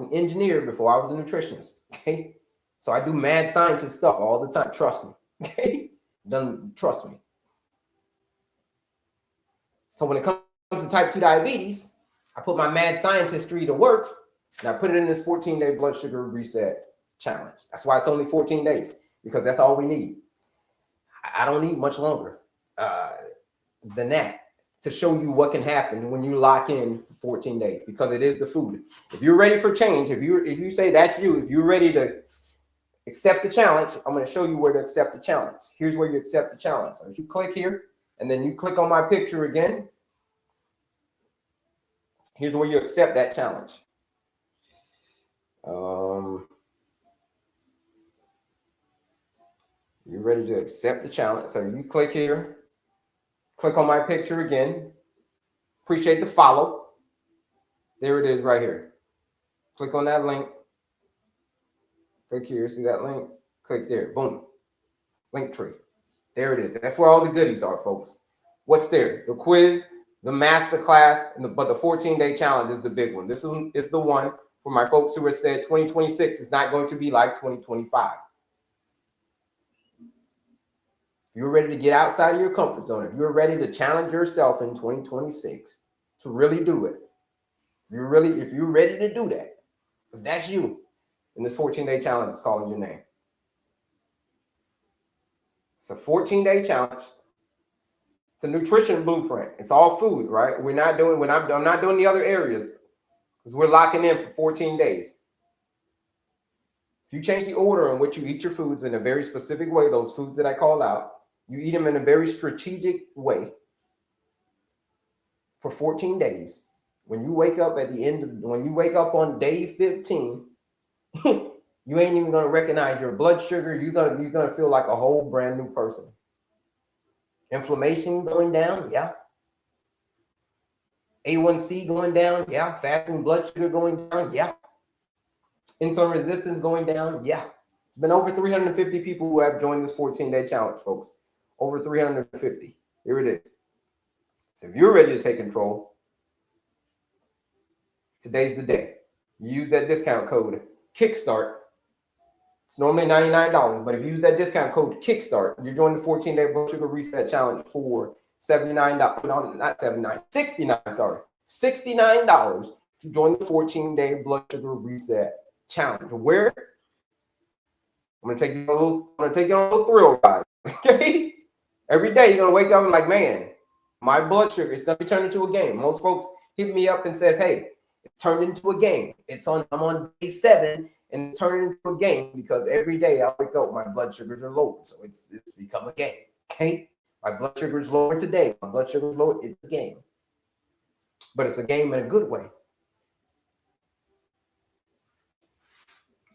an engineer before I was a nutritionist. Okay, so I do mad scientist stuff all the time. Trust me. Okay, trust me. So when it comes to type 2 diabetes, I put my mad scientistry to work, and I put it in this 14-day blood sugar reset challenge. That's why it's only 14 days, because that's all we need. I don't need much longer than that to show you what can happen when you lock in for 14 days, because it is the food. If you're ready for change, if you say that's you, if you're ready to accept the challenge, I'm going to show you where to accept the challenge. Here's where you accept the challenge. So if you click here and then you click on my picture again, here's where you accept that challenge. You're ready to accept the challenge. So you click here, click on my picture again. Appreciate the follow. There it is right here. Click on that link. Click here. See that link? Click there. Boom. Link tree. There it is. That's where all the goodies are, folks. What's there? The quiz, the masterclass, but the 14-day challenge is the big one. This one is the one for my folks who have said 2026 is not going to be like 2025. If you're ready to get outside of your comfort zone, if you're ready to challenge yourself in 2026 to really do it, if you're ready to do that, if that's you, then this 14-day challenge is calling your name. It's a 14-day challenge. It's a nutrition blueprint. It's all food, right? I'm not doing the other areas because we're locking in for 14 days. If you change the order in which you eat your foods in a very specific way, those foods that I call out, you eat them in a very strategic way for 14 days. When you wake up when you wake up on day 15, you ain't even gonna recognize your blood sugar. You're gonna feel like a whole brand new person. Inflammation going down, yeah. A1C going down, yeah. Fasting blood sugar going down, yeah. Insulin resistance going down, yeah. It's been over 350 people who have joined this 14-day challenge, folks. Over 350. Here it is. So if you're ready to take control, today's the day. You use that discount code KICKSTART. It's normally $99, but if you use that discount code KICKSTART, you're joining the 14-day blood sugar reset challenge for $69. No, not $79. $69. Sorry, $69 to join the 14-day blood sugar reset challenge. Where I'm gonna take you on a little thrill ride. Okay. Every day you're gonna wake up and like, man, my blood sugar, it's gonna be turned into a game. Most folks hit me up and says, hey, it's turned into a game. I'm on day 7 and it's turned into a game because every day I wake up, my blood sugars are low. So it's become a game. Okay. My blood sugar is lower today. My blood sugar is lower. It's a game. But it's a game in a good way.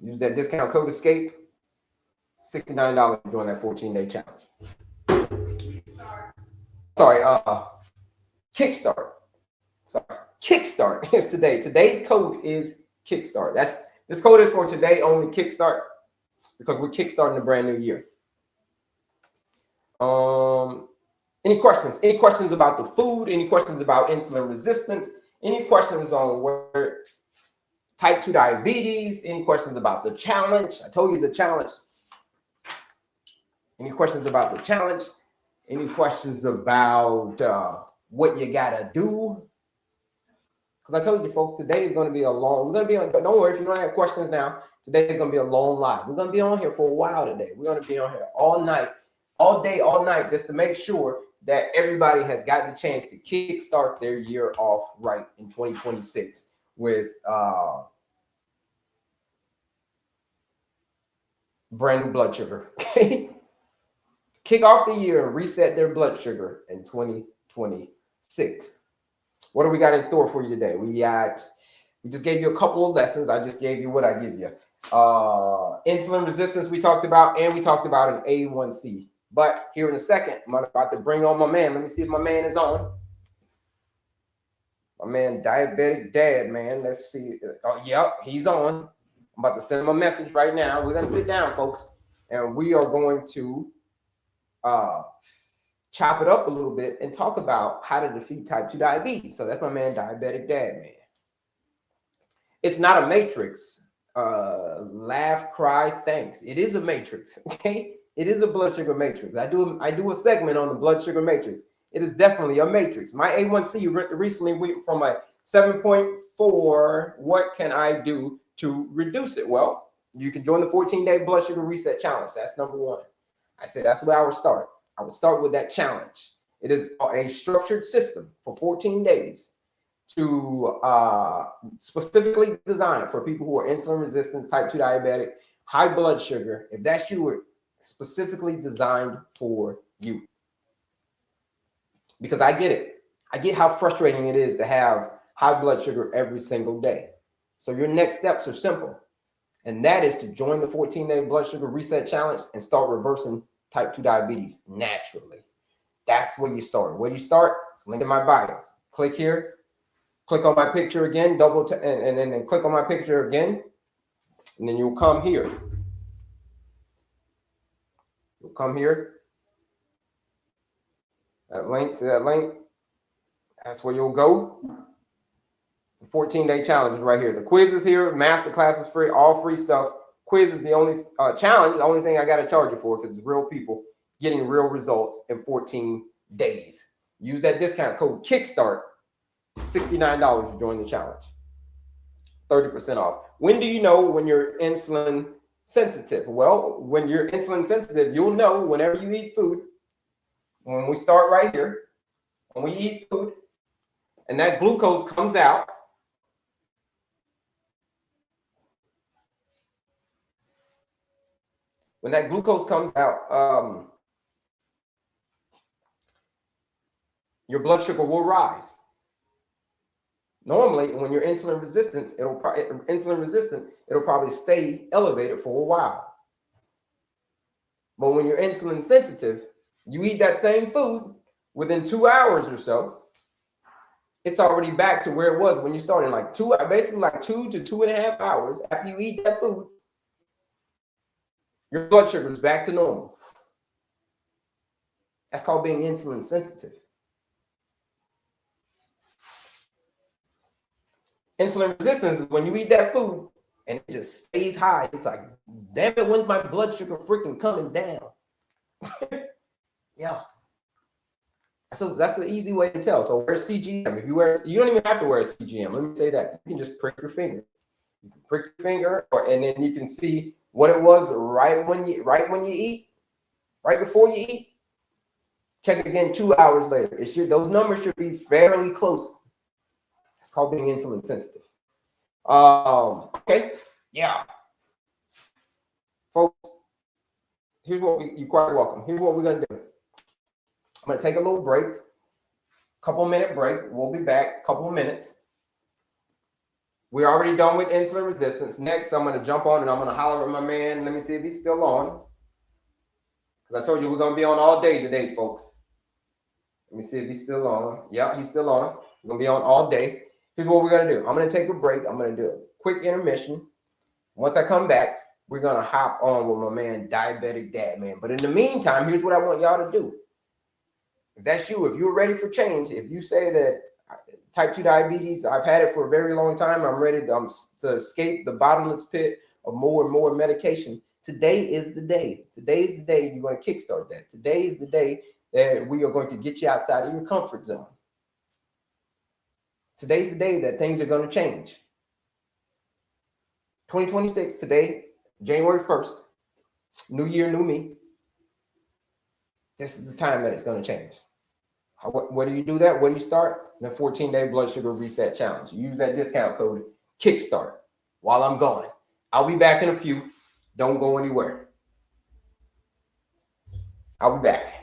Use that discount code ESCAPE. $69 to join that 14-day challenge. Sorry, Kickstart. Sorry, Kickstart is today. Today's code is Kickstart. This code is for today only, Kickstart, because we're kickstarting a brand new year. Any questions? Any questions about the food? Any questions about insulin resistance? Any questions on where type 2 diabetes? Any questions about the challenge? I told you the challenge. Any questions about the challenge? Any questions about what you gotta do? Because I told you folks, today is going to be a long, don't worry if you don't have questions now, today is going to be a long live. We're going to be on here for a while today. We're going to be on here all night, all day, all night, just to make sure that everybody has gotten a chance to kickstart their year off right in 2026 with brand new blood sugar. Okay. Kick off the year and reset their blood sugar in 2026. What do we got in store for you today? We just gave you a couple of lessons. I just gave you what I give you. Insulin resistance we talked about, and we talked about an A1C. But here in a second, I'm about to bring on my man. Let me see if my man is on. My man, Diabetic Dad, man. Let's see. Oh, yep, he's on. I'm about to send him a message right now. We're going to sit down, folks, and we are going to chop it up a little bit and talk about how to defeat type 2 diabetes. So that's my man, Diabetic Dad Man. It's not a matrix. Laugh, cry, thanks. It is a matrix, okay? It is a blood sugar matrix. I do a segment on the blood sugar matrix. It is definitely a matrix. My A1C recently went from a 7.4. What can I do to reduce it? Well, you can join the 14-day blood sugar reset challenge. That's number one. I said that's where I would start. I would start with that challenge. It is a structured system for 14 days to specifically designed for people who are insulin resistant, type 2 diabetic, high blood sugar. If that's you, it's specifically designed for you. Because I get it. I get how frustrating it is to have high blood sugar every single day. So your next steps are simple. And that is to join the 14-day blood sugar reset challenge and start reversing type 2 diabetes naturally. That's where you start. Where you start, it's linked in my bios. Click here, click on my picture again, and then click on my picture again, and then you'll come here. You'll come here. That link, see that link? That's where you'll go. The 14-day challenge is right here. The quiz is here. Masterclass is free. All free stuff. Quiz is the only challenge. The only thing I got to charge you for because it's real people getting real results in 14 days. Use that discount code KICKSTART. $69 to join the challenge. 30% off. When do you know when you're insulin sensitive? Well, when you're insulin sensitive, you'll know whenever you eat food. When we start right here, when we eat food, and that glucose comes out, when that glucose comes out, your blood sugar will rise. Normally, when you're insulin resistant, it'll probably stay elevated for a while. But when you're insulin sensitive, you eat that same food within 2 hours or so, it's already back to where it was when you started, basically 2 to 2.5 hours after you eat that food, your blood sugar is back to normal. That's called being insulin sensitive. Insulin resistance is when you eat that food and it just stays high. It's like, damn it, when's my blood sugar freaking coming down? Yeah. So that's an easy way to tell. So wear CGM. If you don't even have to wear a CGM. Let me say that. You can just prick your finger. You can prick your finger, and then you can see what it was right when you eat, right before you eat. Check again 2 hours later. Those numbers should be fairly close. It's called being insulin sensitive. Okay, yeah, folks. Here's what you're quite welcome. Here's what we're gonna do. I'm gonna take a little break, couple-minute break. We'll be back, couple of minutes. We're already done with insulin resistance. Next, I'm gonna jump on and I'm gonna holler at my man. Let me see if he's still on. Because I told you we're gonna be on all day today, folks. Let me see if he's still on. Yeah, he's still on. We're gonna be on all day. Here's what we're gonna do. I'm gonna take a break. I'm gonna do a quick intermission. Once I come back, we're gonna hop on with my man, Diabetic Dad Man. But in the meantime, here's what I want y'all to do. If that's you, if you're ready for change, if you say that type 2 diabetes, I've had it for a very long time, I'm ready to escape the bottomless pit of more and more medication. Today is the day. Today is the day you're going to kickstart that. Today is the day that we are going to get you outside of your comfort zone. Today's the day that things are going to change. 2026, today, January 1st, new year, new me. This is the time that it's going to change. Where do you do that? Where do you start? The 14-day blood sugar reset challenge. Use that discount code KICKSTART while I'm gone. I'll be back in a few. Don't go anywhere. I'll be back.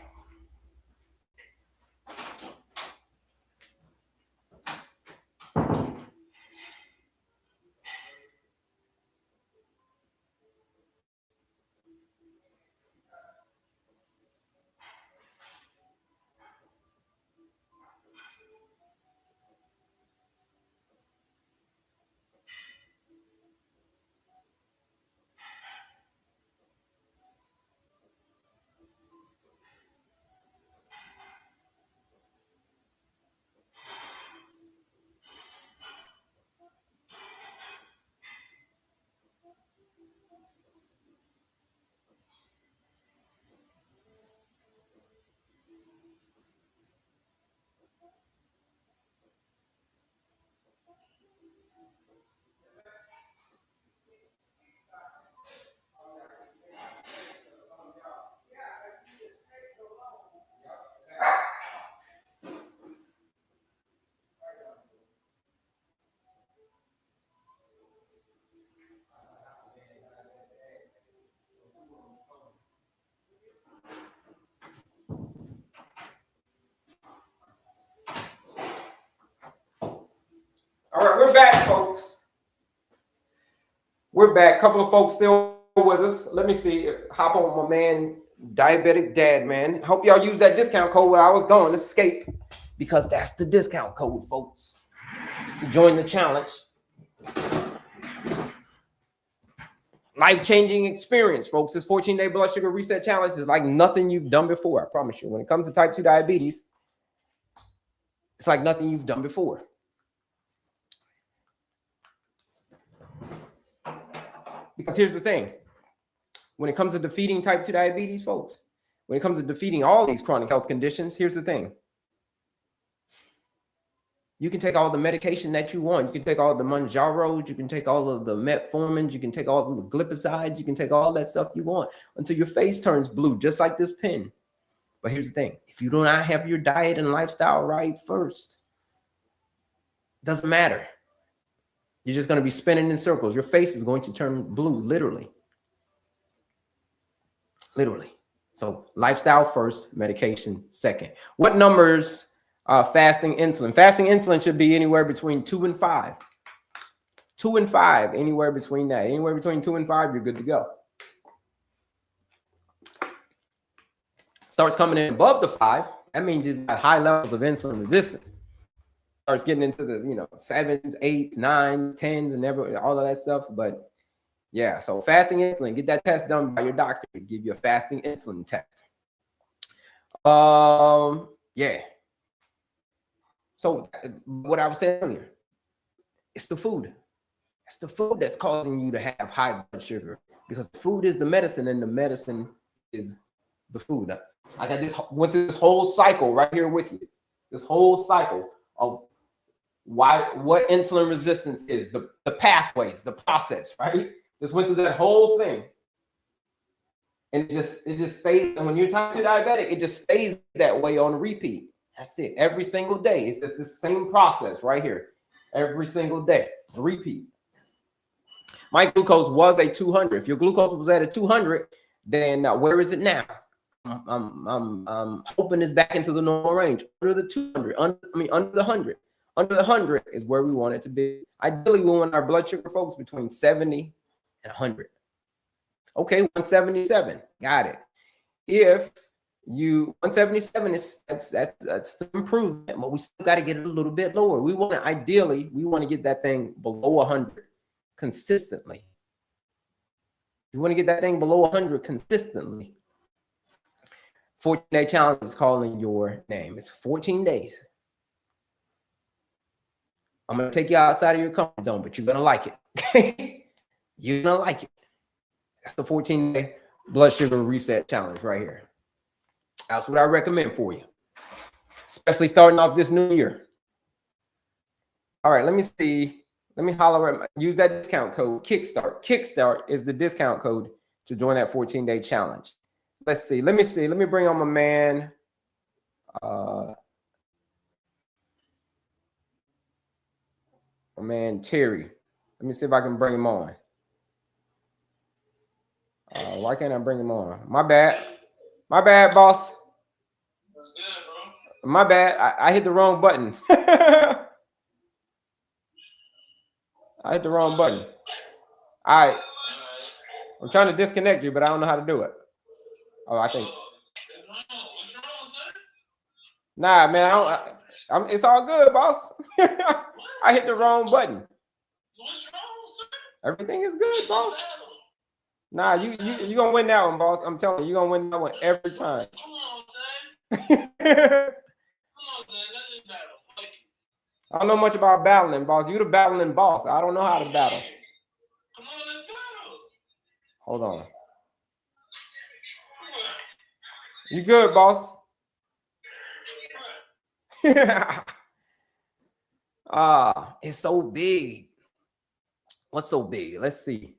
All right, we're back, folks. We're back. A couple of folks still with us. Let me see. Hop on my man, Diabetic Dad, man. Hope y'all use that discount code where I was going. Escape, because that's the discount code, folks, to join the challenge. Life-changing experience, folks. This 14-day blood sugar reset challenge is like nothing you've done before. I promise you. When it comes to type 2 diabetes, it's like nothing you've done before. Because here's the thing. When it comes to defeating type 2 diabetes, folks, when it comes to defeating all these chronic health conditions, here's the thing. You can take all the medication that you want. You can take all the Manjaros. You can take all of the metformins. You can take all the glipicides. You can take all that stuff you want until your face turns blue, just like this pen. But here's the thing. If you do not have your diet and lifestyle right first, it doesn't matter. You're just going to be spinning in circles. Your face is going to turn blue, literally. Literally. So lifestyle first, medication second. What numbers fasting insulin? Fasting insulin should be anywhere between 2 and 5. 2 and 5, anywhere between that. Anywhere between 2 and 5, you're good to go. Starts coming in above the 5, that means you've got high levels of insulin resistance. Starts getting into the 7s, 8s, 9s, 10s, and all of that stuff. But yeah, so fasting insulin, get that test done by your doctor. They give you a fasting insulin test. Yeah. So what I was saying earlier, it's the food. It's the food that's causing you to have high blood sugar, because the food is the medicine and the medicine is the food. I got went through this whole cycle right here with you. This whole cycle of what insulin resistance is, the pathways, the process, right? Just went through that whole thing. And it just stays, and when you're type 2 diabetic, it just stays that way on repeat. That's it. Every single day. It's just the same process right here. Every single day. Repeat. My glucose was a 200. If your glucose was at a 200, then where is it now? I'm hoping it's back into the normal range. Under the 200. Under the 100. Under the 100 is where we want it to be. Ideally, we want our blood sugar, folks, between 70 and 100. Okay, 177. Got it. If you 177 is that's an improvement, but we still got to get it a little bit lower. We want to ideally get that thing below 100 consistently. You want to get that thing below 100 consistently. 14-day challenge is calling your name. It's 14 days. I'm going to take you outside of your comfort zone, but you're going to like it. You're going to like it. That's the 14-day blood sugar reset challenge right here. That's what I recommend for you, especially starting off this new year. All right, let me see. Let me holler at use that discount code, Kickstart. Kickstart is the discount code to join that 14-day challenge. Let's see. Let me bring on my man. My man Terry. Let me see if I can bring him on. Why can't I bring him on? My bad. My bad, boss. That's good, bro. My bad. I hit the wrong button. I hit the wrong button. All right. I'm trying to disconnect you, but I don't know how to do it. Oh, I think. What's wrong, sir? Nah, man. It's all good, boss. I hit the wrong button. What's wrong, sir? Everything is good, boss. Nah, you gonna win that one, boss. I'm telling you, you're gonna win that one every time. Come on, son. Come on, son. Let's just battle. Fuck you. I don't know much about battling, boss. You the battling boss. I don't know how to battle. Come on, let's battle. Hold on. You good, boss? It's so big. What's so big? Let's see.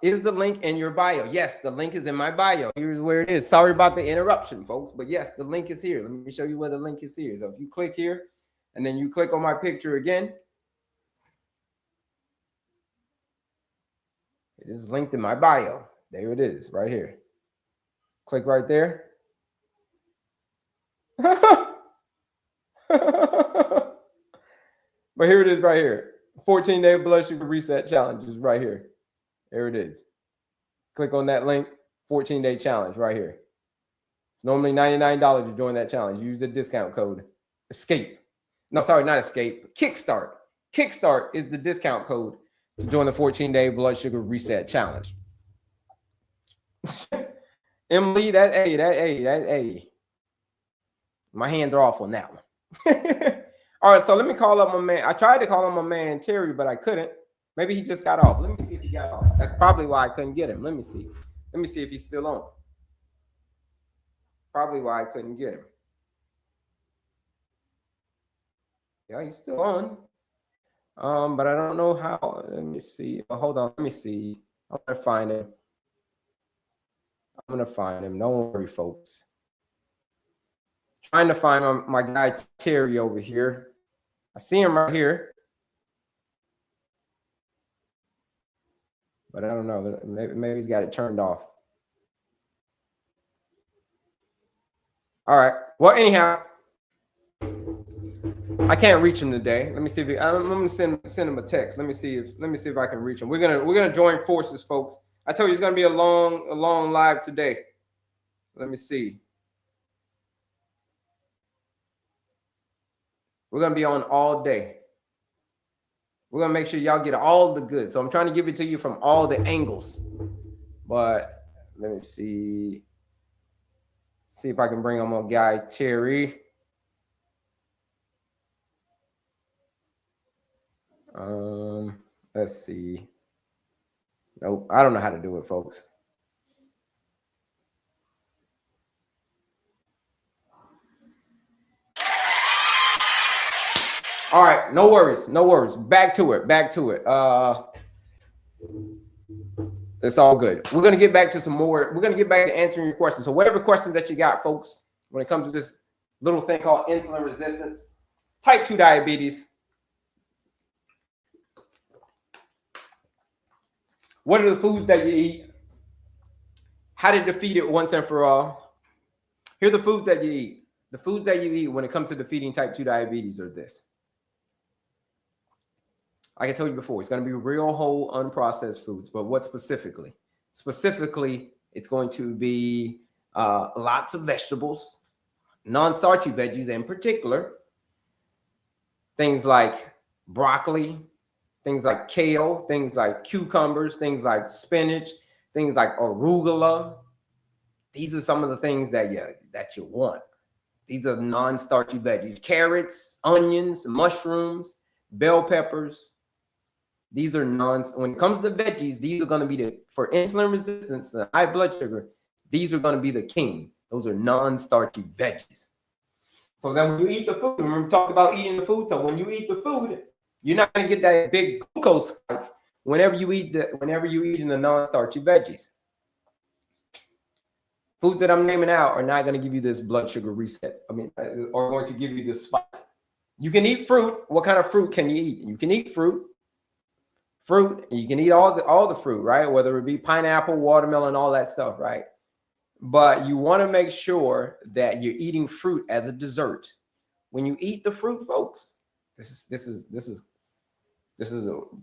Is the link in your bio? Yes, the link is in my bio. Here's where it is. Sorry about the interruption, folks, but yes, the link is here. Let me show you where the link is here. So if you click here and then you click on my picture again, it is linked in my bio. There it is, right here. Click right there. But here it is right here. 14-day blood sugar reset challenge is right here. There it is. Click on that link, 14-day challenge right here. It's normally $99 to join that challenge. Use the discount code ESCAPE. No, sorry, not ESCAPE. Kickstart. Kickstart is the discount code to join the 14-day blood sugar reset challenge. Emily, that A. My hands are off on that one. All right, so let me call up my man. I tried to call him my man Terry, but I couldn't. Maybe he just got off. Let me see if he got off. That's probably why I couldn't get him. Let me see. Let me see if he's still on. Probably why I couldn't get him. Yeah, he's still on. But I don't know how. Let me see. Oh, hold on. Let me see. I'm gonna find him. Don't worry, folks. Trying to find my guy Terry over here. I see him right here. But I don't know. Maybe he's got it turned off. All right. Well, anyhow, I can't reach him today. Let me see if I'm gonna send him a text. Let me see if I can reach him. We're gonna join forces, folks. I told you it's gonna be a long live today. Let me see. We're gonna be on all day. We're gonna make sure y'all get all the goods. So I'm trying to give it to you from all the angles. But let me see. See if I can bring on my guy Terry. Let's see. Nope, I don't know how to do it, folks. All right, no worries. Back to it. It's all good. We're gonna get back to some more. We're gonna get back to answering your questions. So whatever questions that you got, folks, when it comes to this little thing called insulin resistance, type 2 diabetes. What are the foods that you eat? How to defeat it once and for all? Here are the foods that you eat. The foods that you eat when it comes to defeating type 2 diabetes are this. Like I told you before, it's going to be real whole unprocessed foods. But what specifically? Specifically, it's going to be lots of vegetables, non-starchy veggies in particular. Things like broccoli, things like kale, things like cucumbers, things like spinach, things like arugula. These are some of the things that you want. These are non-starchy veggies. Carrots, onions, mushrooms, bell peppers. These are when it comes to the veggies, these are going to be for insulin resistance and high blood sugar, these are going to be the king. Those are non-starchy veggies. So then when you eat the food, remember we talked about eating the food. So when you eat the food, you're not going to get that big glucose spike whenever you eat in the non-starchy veggies. Foods that I'm naming out are not going to give you this blood sugar reset. Are going to give you this spike. You can eat fruit. What kind of fruit can you eat? You can eat fruit. You can eat all the fruit, right? Whether it be pineapple, watermelon, all that stuff, right? But you want to make sure that you're eating fruit as a dessert. When you eat the fruit, folks, this is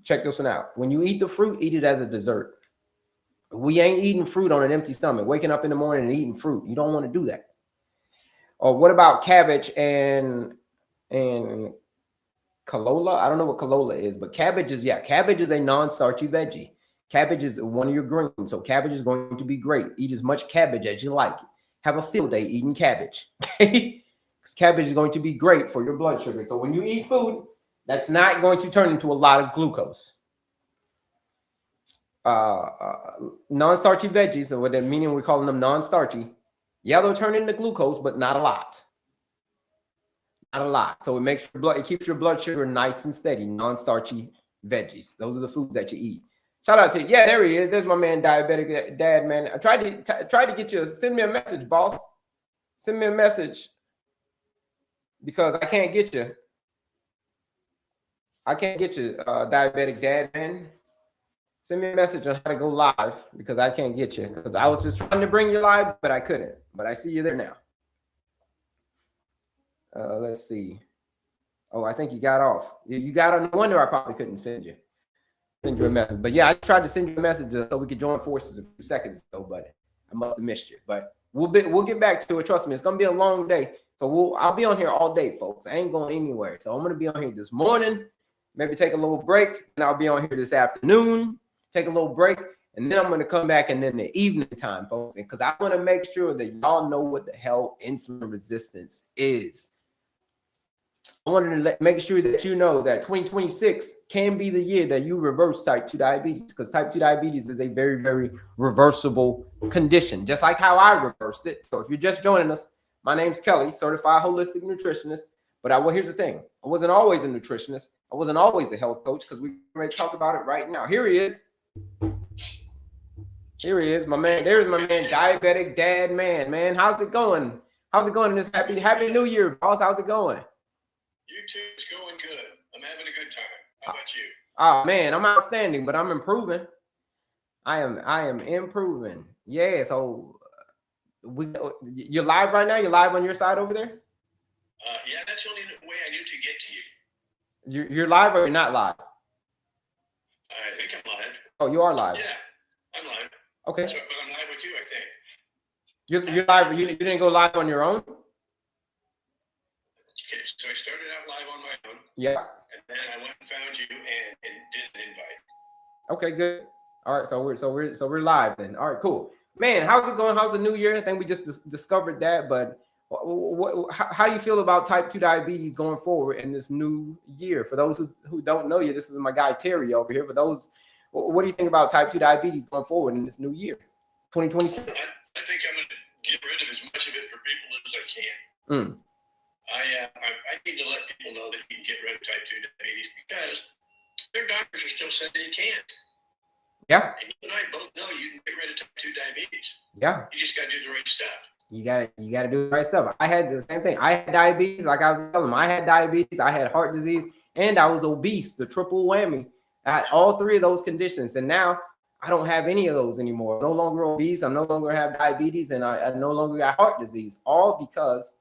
check this one out. When you eat the fruit, eat it as a dessert. We ain't eating fruit on an empty stomach, waking up in the morning and eating fruit. You don't want to do that. Or what about cabbage and calola? I don't know what calola is, but cabbage is a non-starchy veggie. Cabbage is one of your greens, so cabbage is going to be great. Eat as much cabbage as you like. Have a field day eating cabbage, okay? Because cabbage is going to be great for your blood sugar. So when you eat food, that's not going to turn into a lot of glucose. Non-starchy veggies, so what that meaning we're calling them non-starchy. Yeah, they'll turn into glucose, but not a lot. Not a lot. So it keeps your blood sugar nice and steady. Non-starchy veggies. Those are the foods that you eat. Shout out to you. Yeah, there he is. There's my man, Diabetic Dad, man. I tried to get you. Send me a message, boss. Send me a message because I can't get you. Diabetic Dad, man. Send me a message on how to go live because I can't get you. Because I was just trying to bring you live, but I couldn't. But I see you there now. Let's see. Oh, I think you got off. You got on. No wonder I probably couldn't send you a message. But yeah, I tried to send you a message so we could join forces a few seconds ago, but I must have missed you. But we'll get back to it. Trust me, it's gonna be a long day. So I'll be on here all day, folks. I ain't going anywhere. So I'm gonna be on here this morning, maybe take a little break, and I'll be on here this afternoon, take a little break, and then I'm gonna come back and then the evening time, folks. Because I want to make sure that y'all know what the hell insulin resistance is. I wanted to make sure that you know that 2026 can be the year that you reverse type 2 diabetes, because type 2 diabetes is a very, very reversible condition, just like how I reversed it. So if you're just joining us, my name's Kelley, Certified Holistic Nutritionist. But here's the thing. I wasn't always a nutritionist. I wasn't always a health coach, because we're going to talk about it right now. Here he is. Here he is, my man. There's my man, diabetic dad man. How's it going? How's it going this happy New Year, boss? How's it going? YouTube's going good. I'm having a good time. How about you? Oh man, I'm outstanding, but I'm improving. I am improving. Yeah. So you're live right now. You're live on your side over there. Yeah, that's the only way I knew to get to you. You're live or you're not live? I think I'm live. Oh, you are live. Yeah, I'm live. Okay. So, but I'm live with you, I think. You're live. You didn't go live on your own. Okay, so I started out live on my own. Yeah. And then I went and found you and did an invite. Okay, good. All right, so we're live then. All right, cool. Man, how's it going? How's the new year? I think we just discovered that, but how do you feel about type 2 diabetes going forward in this new year? For those who don't know you, this is my guy Terry over here. For those, what do you think about type 2 diabetes going forward in this new year, 2026? I think I'm going to get rid of as much of it for people as I can. I need to let people know that you can get rid of type 2 diabetes, because their doctors are still saying you can't. Yeah. And you and I both know you can get rid of type 2 diabetes. Yeah. You just got to do the right stuff. You got to do the right stuff. I had the same thing. I had diabetes, like I was telling them. I had diabetes, I had heart disease, and I was obese, the triple whammy. I had all three of those conditions, and now I don't have any of those anymore. I'm no longer obese. I no longer have diabetes, and I no longer got heart disease, all because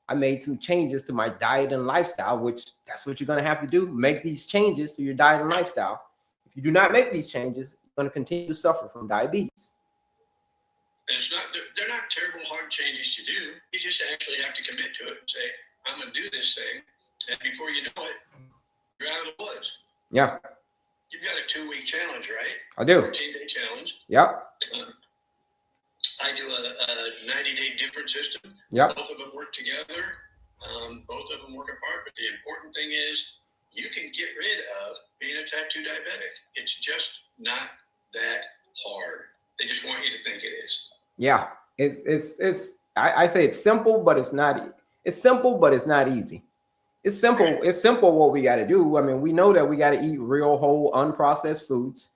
I made some changes to my diet and lifestyle, which that's what you're going to have to do. Make these changes to your diet and lifestyle. If you do not make these changes, you're going to continue to suffer from diabetes. And they're not terrible hard changes to do. You just actually have to commit to it and say, I'm going to do this thing. And before you know it, you're out of the woods. Yeah. You've got a 2-week challenge, right? I do. 14-day challenge. Yep. I do a 90-day different system. Yep. Both of them work together. Both of them work apart. But the important thing is you can get rid of being a type 2 diabetic. It's just not that hard. They just want you to think it is. Yeah. I say it's simple, but it's not. It's simple, but it's not easy. It's simple. Right. It's simple what we got to do. I mean, we know that we got to eat real, whole, unprocessed foods.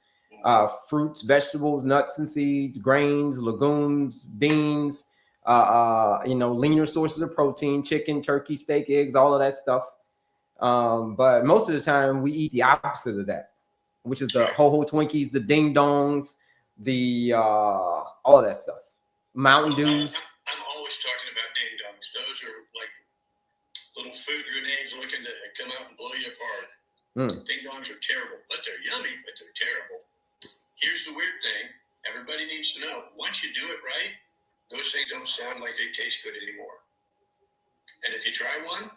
Fruits, vegetables, nuts and seeds, grains, legumes, beans, leaner sources of protein, chicken, turkey, steak, eggs, all of that stuff. But most of the time we eat the opposite of that, which is the ho-ho Twinkies, the ding dongs, the all of that stuff. Mountain Dews. I'm always talking about ding dongs. Those are like little food grenades looking to come out and blow you apart. Ding dongs are terrible, but they're yummy, but they're terrible. Here's the weird thing. Everybody needs to know, once you do it right, those things don't sound like they taste good anymore. And if you try one,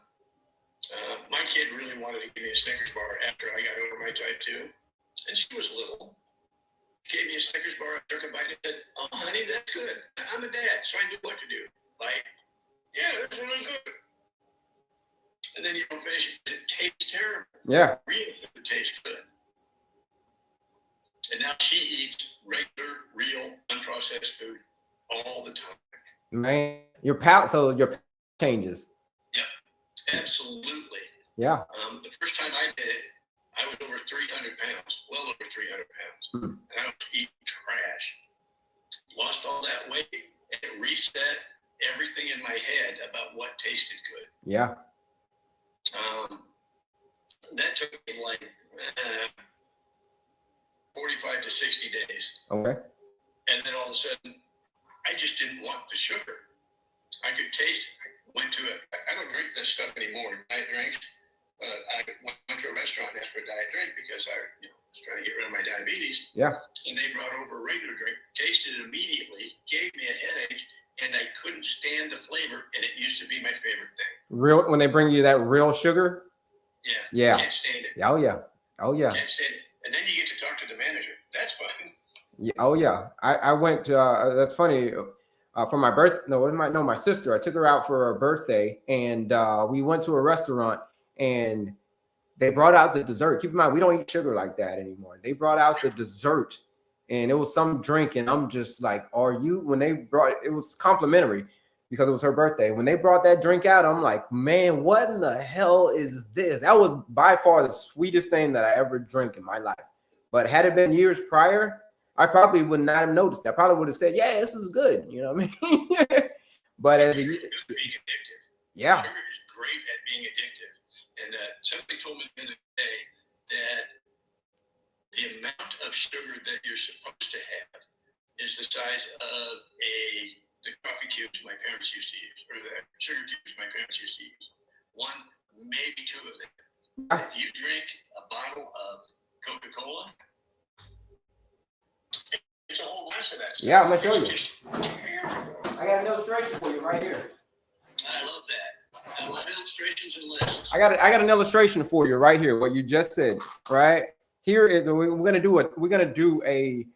my kid really wanted to give me a Snickers bar after I got over my type 2. And she was little. She gave me a Snickers bar, I took a bite and said, oh, honey, that's good. I'm a dad, so I knew what to do. Like, yeah, that's really good. And then you don't finish it. It tastes terrible. Yeah. Real food tastes good. And now she eats regular, real, unprocessed food all the time. Man, your palate changes. Yep, absolutely. Yeah. The first time I did it, I was over 300 pounds, well over 300 pounds. And I was eating trash. Lost all that weight, and it reset everything in my head about what tasted good. Yeah. That took me like 45 to 60 days. Okay. And then all of a sudden, I just didn't want the sugar. I could taste it. I went to it. I don't drink this stuff anymore. Diet drinks. asked for a diet drink because I was trying to get rid of my diabetes. Yeah. And they brought over a regular drink, tasted it immediately, gave me a headache, and I couldn't stand the flavor, and it used to be my favorite thing. Real, when they bring you that real sugar? Yeah. Yeah. Can't stand it. Oh, yeah. Oh, yeah. Can't stand it. And then you get to talk to the manager. That's fun. Yeah. Oh, yeah. I went, that's funny, for my birthday. No, my sister, I took her out for her birthday, and we went to a restaurant, and they brought out the dessert. Keep in mind, we don't eat sugar like that anymore. They brought out the dessert, and it was some drink, and I'm just like, when they brought it was complimentary because it was her birthday. When they brought that drink out, I'm like, man, what in the hell is this? That was by far the sweetest thing that I ever drank in my life. But had it been years prior, I probably would not have noticed. I probably would have said, yeah, this is good. You know what I mean? But as sugar is being addictive. Yeah. Sugar is great at being addictive. And somebody told me the other day that the amount of sugar that you're supposed to have is the size of the coffee cubes my parents used to use, or the sugar cubes my parents used to use. One, maybe two of them. If you drink a bottle of Coca-Cola, it's a whole glass of that stuff. Yeah, I'm gonna show you. Just terrible. I got an illustration for you right here. I love that. I love illustrations and lists. I got an illustration for you right here. What you just said, right here is we're gonna do a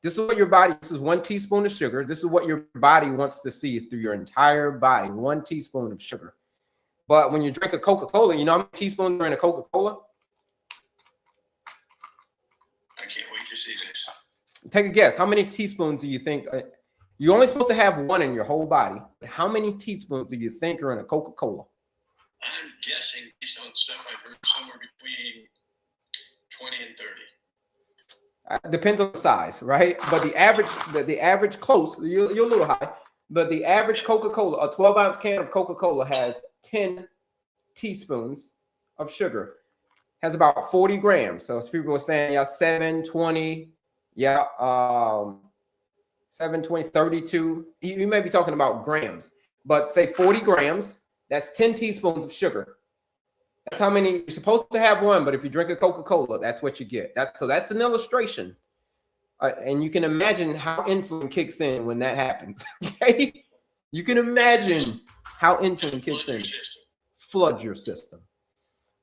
this is what your body. This is 1 teaspoon of sugar. This is what your body wants to see through your entire body. 1 teaspoon of sugar. But when you drink a Coca-Cola, you know how many teaspoons are in a Coca-Cola? I can't wait to see this. Take a guess. How many teaspoons do you think? You're only supposed to have 1 in your whole body. How many teaspoons do you think are in a Coca-Cola? I'm guessing, based on stuff I've heard, somewhere between 20 and 30. Depends on the size, right? But the average close, you're a little high, but the average Coca-Cola, a 12-ounce can of Coca-Cola has 10 teaspoons of sugar, has about 40 grams. So people are saying, yeah, 7, 20, yeah, 7, 20, 32. You may be talking about grams, but say 40 grams, that's 10 teaspoons of sugar. That's how many you're supposed to have 1, but if you drink a Coca-Cola, that's what you get. That's an illustration, and you can imagine how insulin kicks in when that happens. Okay, you can imagine how insulin kicks in. Flood your system.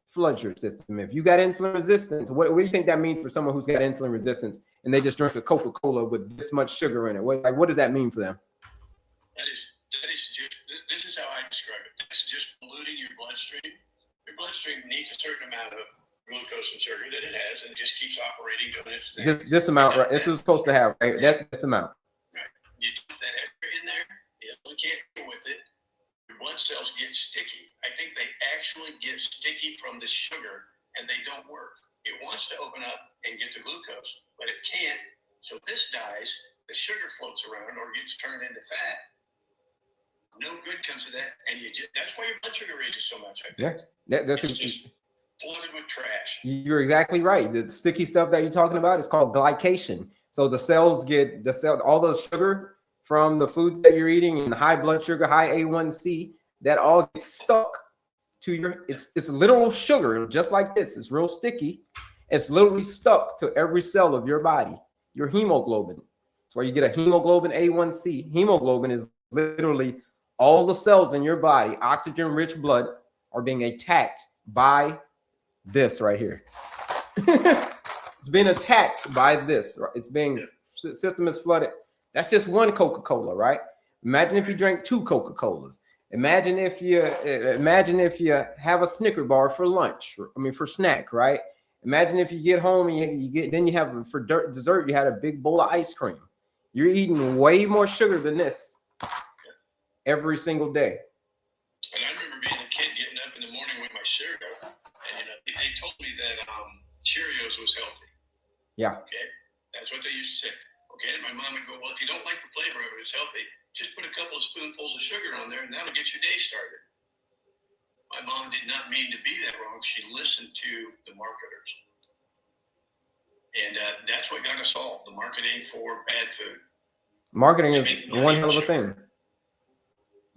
Flood your system. If you got insulin resistance, what do you think that means for someone who's got insulin resistance and they just drink a Coca-Cola with this much sugar in it? What does that mean for them? This is how I describe it. That's just polluting your bloodstream. Your bloodstream needs a certain amount of glucose and sugar that it has, and it just keeps operating doing its thing. This amount, right? This is supposed to have, right? That's amount. Right. You dump that extra in there, you can't deal with it. Your blood cells get sticky. I think they actually get sticky from the sugar, and they don't work. It wants to open up and get the glucose, but it can't. So this dies. The sugar floats around or gets turned into fat. No good comes of that, and that's why your blood sugar raises so much. I think. Yeah. That's just flooded with trash. You're exactly right. The sticky stuff that you're talking about is called glycation. So the cells get all the sugar from the foods that you're eating and high blood sugar, high A1C, that all gets stuck to your. It's literal sugar, just like this. It's real sticky. It's literally stuck to every cell of your body. Your hemoglobin. That's where you get a hemoglobin A1C. Hemoglobin is literally all the cells in your body, oxygen-rich blood, are being attacked by this right here. It's being attacked by this. Right? It's being system is flooded. That's just 1 Coca-Cola, right? Imagine if you drank 2 Coca-Colas. Imagine if you have a Snicker bar for lunch. For snack, right? Imagine if you get home and you have for dessert you had a big bowl of ice cream. You're eating way more sugar than this every single day. And I remember being a kid getting up in the morning with my cereal, and they told me that Cheerios was healthy. Yeah. Okay, that's what they used to say. Okay, and my mom would go, well, if you don't like the flavor of it, it's healthy. Just put a couple of spoonfuls of sugar on there, and that'll get your day started. My mom did not mean to be that wrong. She listened to the marketers, and that's what got us all. The marketing for bad food. Marketing is one hell of a thing.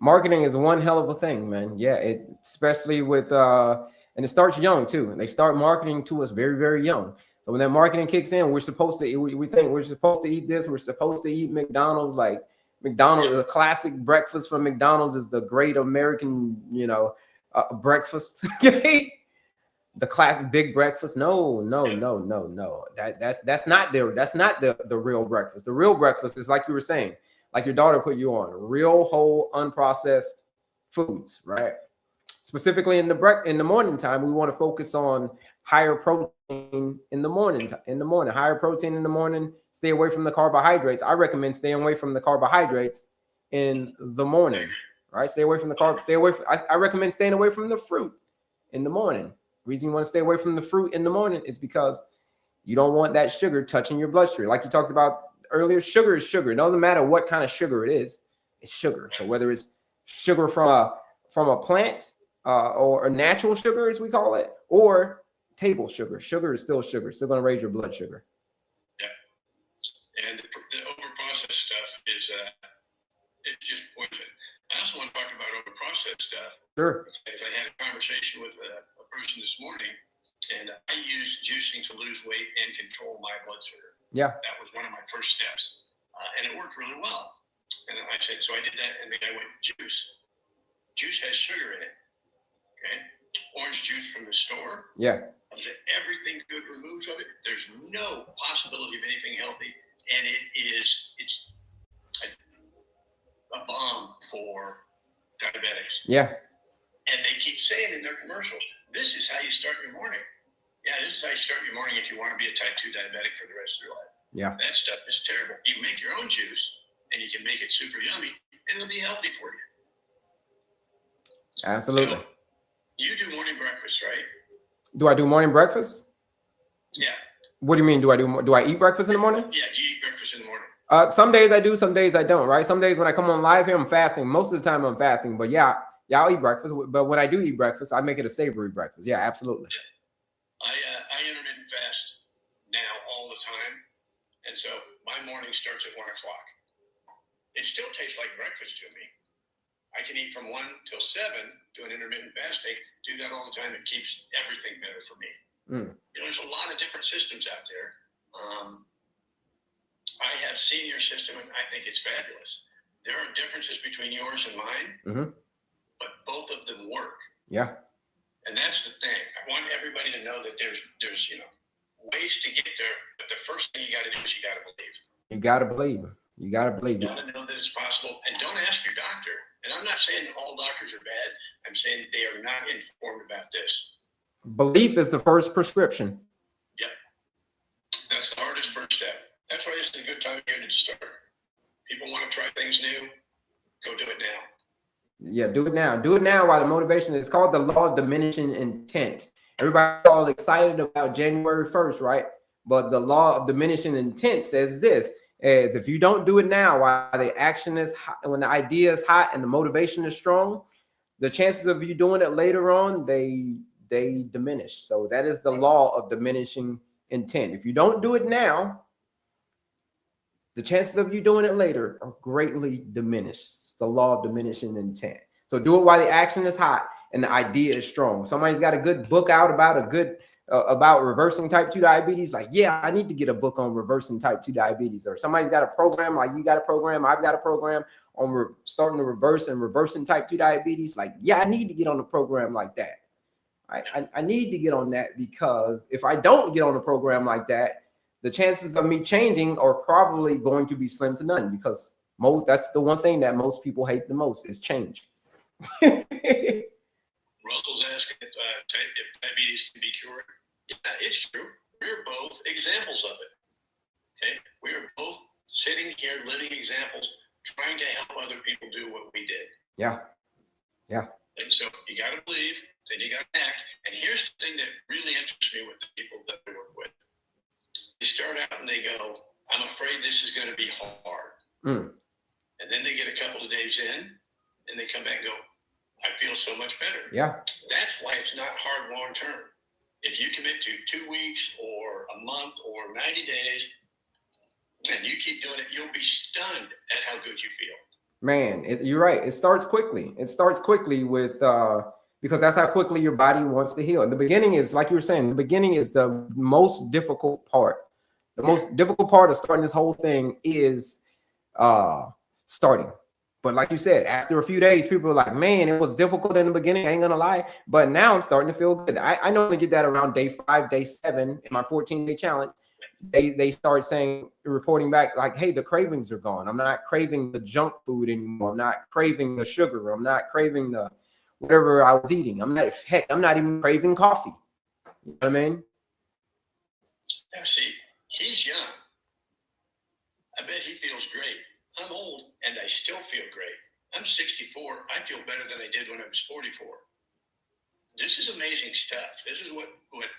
Marketing is one hell of a thing, man. Yeah, especially with and it starts young too. They start marketing to us very, very young. So when that marketing kicks in, we're supposed to we think we're supposed to eat this, we're supposed to eat McDonald's. Like McDonald's, the classic breakfast from McDonald's is the great American, breakfast. The classic big breakfast. No. That's not the real breakfast. The real breakfast is like you were saying, like your daughter put you on, real whole unprocessed foods, right? Specifically in the morning time, we want to focus on higher protein in the morning. Higher protein in the morning. Stay away from the carbohydrates. I recommend staying away from the carbohydrates in the morning, right? Stay away from the carbs. I recommend staying away from the fruit in the morning. The reason you want to stay away from the fruit in the morning is because you don't want that sugar touching your bloodstream. Like you talked about earlier, sugar is sugar. It doesn't matter what kind of sugar it is, it's sugar. So whether it's sugar from a plant or a natural sugar, as we call it, or table sugar, sugar is still sugar. It's still going to raise your blood sugar. Yeah, and the overprocessed stuff is it's just poison. I also want to talk about overprocessed stuff. Sure. I had a conversation with a person this morning, and I used juicing to lose weight and control my blood sugar. Yeah. That was one of my first steps, and it worked really well. And I said, so I did that, and the guy went, juice. Juice has sugar in it. Okay. Orange juice from the store. Yeah. Everything good removes of it. There's no possibility of anything healthy, and it's a bomb for diabetics. Yeah. And they keep saying in their commercials, this is how you start your morning. Yeah, this is how you start your morning if you want to be a type 2 diabetic for the rest of your life. Yeah. That stuff is terrible. You make your own juice, and you can make it super yummy, and it'll be healthy for you. Absolutely. So, you do morning breakfast, right? Do I do morning breakfast? Yeah. What do you mean? Do I eat breakfast in the morning? Yeah, do you eat breakfast in the morning? Some days I do, some days I don't, right? Some days when I come on live here, I'm fasting. Most of the time I'm fasting, but yeah, I'll eat breakfast. But when I do eat breakfast, I make it a savory breakfast. Yeah, absolutely. Yeah. I intermittent fast now all the time. And so my morning starts at 1 o'clock. It still tastes like breakfast to me. I can eat from 1 till 7 doing intermittent fasting. Do that all the time. It keeps everything better for me. There's a lot of different systems out there. I have seen your system, and I think it's fabulous. There are differences between yours and mine, but both of them work. Yeah. And that's the thing. I want everybody to know that there's ways to get there, but the first thing you got to do is you got to believe. You got to believe. You got to believe. You got to know that it's possible, and don't ask your doctor. And I'm not saying all doctors are bad. I'm saying they are not informed about this. Belief is the first prescription. Yep. That's the hardest first step. That's why this is a good time here to start. People want to try things new. Go do it now. Yeah, do it now. Do it now while the motivation is called the law of diminishing intent. Everybody's all excited about January 1st, right? But the law of diminishing intent says this, is if you don't do it now while the action is hot, when the idea is hot and the motivation is strong, the chances of you doing it later on, they diminish. So that is the law of diminishing intent. If you don't do it now, the chances of you doing it later are greatly diminished. It's the law of diminishing intent. So do it while the action is hot and the idea is strong. Somebody's got a good book out about reversing type 2 diabetes. Like, yeah, I need to get a book on reversing type 2 diabetes. Or somebody's got a program, like you got a program, I've got a program on starting to reversing type 2 diabetes. Like, yeah, I need to get on a program like that. I need to get on that, because if I don't get on a program like that, the chances of me changing are probably going to be slim to none, because that's the one thing that most people hate the most is change. Russell's asking if diabetes can be cured. Yeah, it's true. We're both examples of it. Okay, we are both sitting here living examples, trying to help other people do what we did. Yeah. And so you got to believe, then you got to act. And here's the thing that really interests me with the people that I work with. They start out and they go, I'm afraid this is going to be hard. And then they get a couple of days in and they come back and go, I feel so much better. Yeah. That's why it's not hard long term. If you commit to 2 weeks or a month or 90 days and you keep doing it, you'll be stunned at how good you feel. Man, you're right. It starts quickly. It starts quickly with because that's how quickly your body wants to heal. And the beginning is, like you were saying, the beginning is the most difficult part. The most difficult part of starting this whole thing is starting. But like you said, after a few days, people are like, man, it was difficult in the beginning. I ain't gonna lie. But now I'm starting to feel good. I normally get that around day 5, day 7 in my 14-day challenge. They start saying, reporting back like, hey, the cravings are gone. I'm not craving the junk food anymore. I'm not craving the sugar. I'm not craving the whatever I was eating. I'm not even craving coffee. You know what I mean? Now see, he's young. I bet he feels great. I'm old and I still feel great. I'm 64. I feel better than I did when I was 44. This is amazing stuff. This is what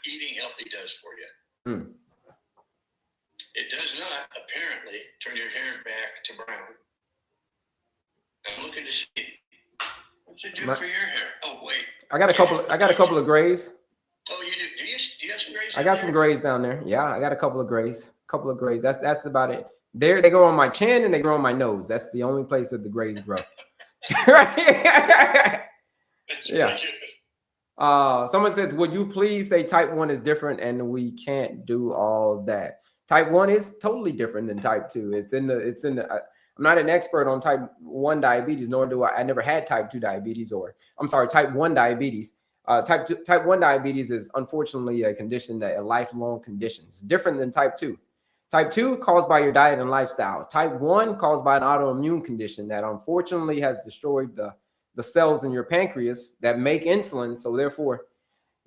eating healthy does for you. Mm. It does not, apparently, turn your hair back to brown. I'm looking to see. What's it do for your hair? Oh, wait. I got a couple of grays. Oh, you do? Do you have some grays? I got some grays down there. Yeah, I got a couple of grays. That's about it. They grow on my chin and they grow on my nose. That's the only place that the grays grow. Right? Yeah. Someone says, would you please say type 1 is different and we can't do all that? Type 1 is totally different than type 2. I'm not an expert on type 1 diabetes, nor do I never had type 2 diabetes, type 1 diabetes. Type 1 diabetes is unfortunately a lifelong condition. It's different than type 2. Type 2 caused by your diet and lifestyle. Type 1 caused by an autoimmune condition that unfortunately has destroyed the cells in your pancreas that make insulin. So therefore,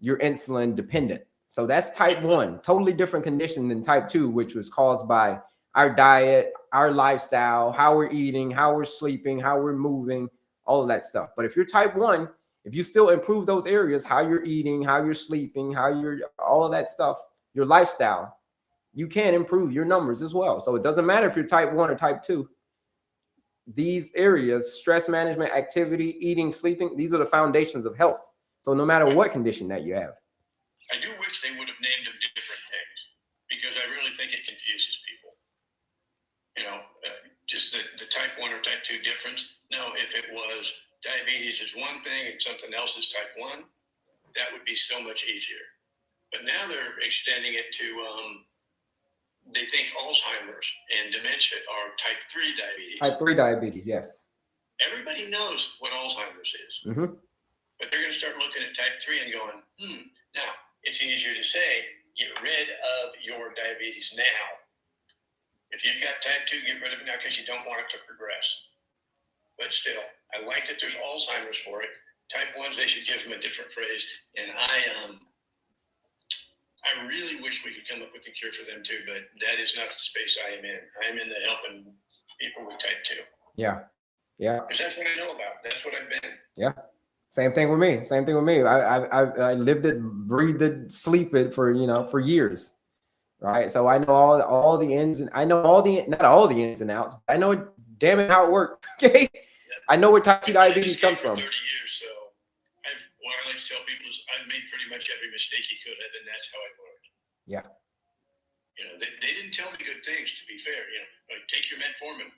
you're insulin dependent. So that's type 1, totally different condition than type 2, which was caused by our diet, our lifestyle, how we're eating, how we're sleeping, how we're moving, all of that stuff. But if you're type 1, if you still improve those areas, how you're eating, how you're sleeping, all of that stuff, your lifestyle, you can improve your numbers as well. So it doesn't matter if you're type 1 or type 2. These areas, stress management, activity, eating, sleeping, these are the foundations of health. So no matter what condition that you have. I do wish they would have named them different things because I really think it confuses people. You know, just the type 1 or type 2 difference. No, if it was diabetes is one thing and something else is type 1, that would be so much easier. But now they're extending it to, they think Alzheimer's and dementia are type 3 diabetes. Type 3 diabetes, yes. Everybody knows what Alzheimer's is. Mm-hmm. But they're going to start looking at type 3 and going, now, it's easier to say, get rid of your diabetes now. If you've got type 2, get rid of it now because you don't want it to progress. But still, I like that there's Alzheimer's for it. Type 1s, they should give them a different phrase. And I really wish we could come up with a cure for them too, but that is not the space I am in. I am in the helping people with type 2. Yeah. Yeah. Because that's what I know about. That's what I've been. Yeah. Same thing with me. I lived it, breathed it, sleep it for years. Right. So I know all the ins and not all the ins and outs, but I know damn it how it works. Okay. Yeah. I know where type 2 diabetes comes from. 30 years, so what I like to tell people is I've made pretty much every mistake you could have, and that's how I learned. Yeah. You know, they didn't tell me good things, to be fair. You know, like take your metformin.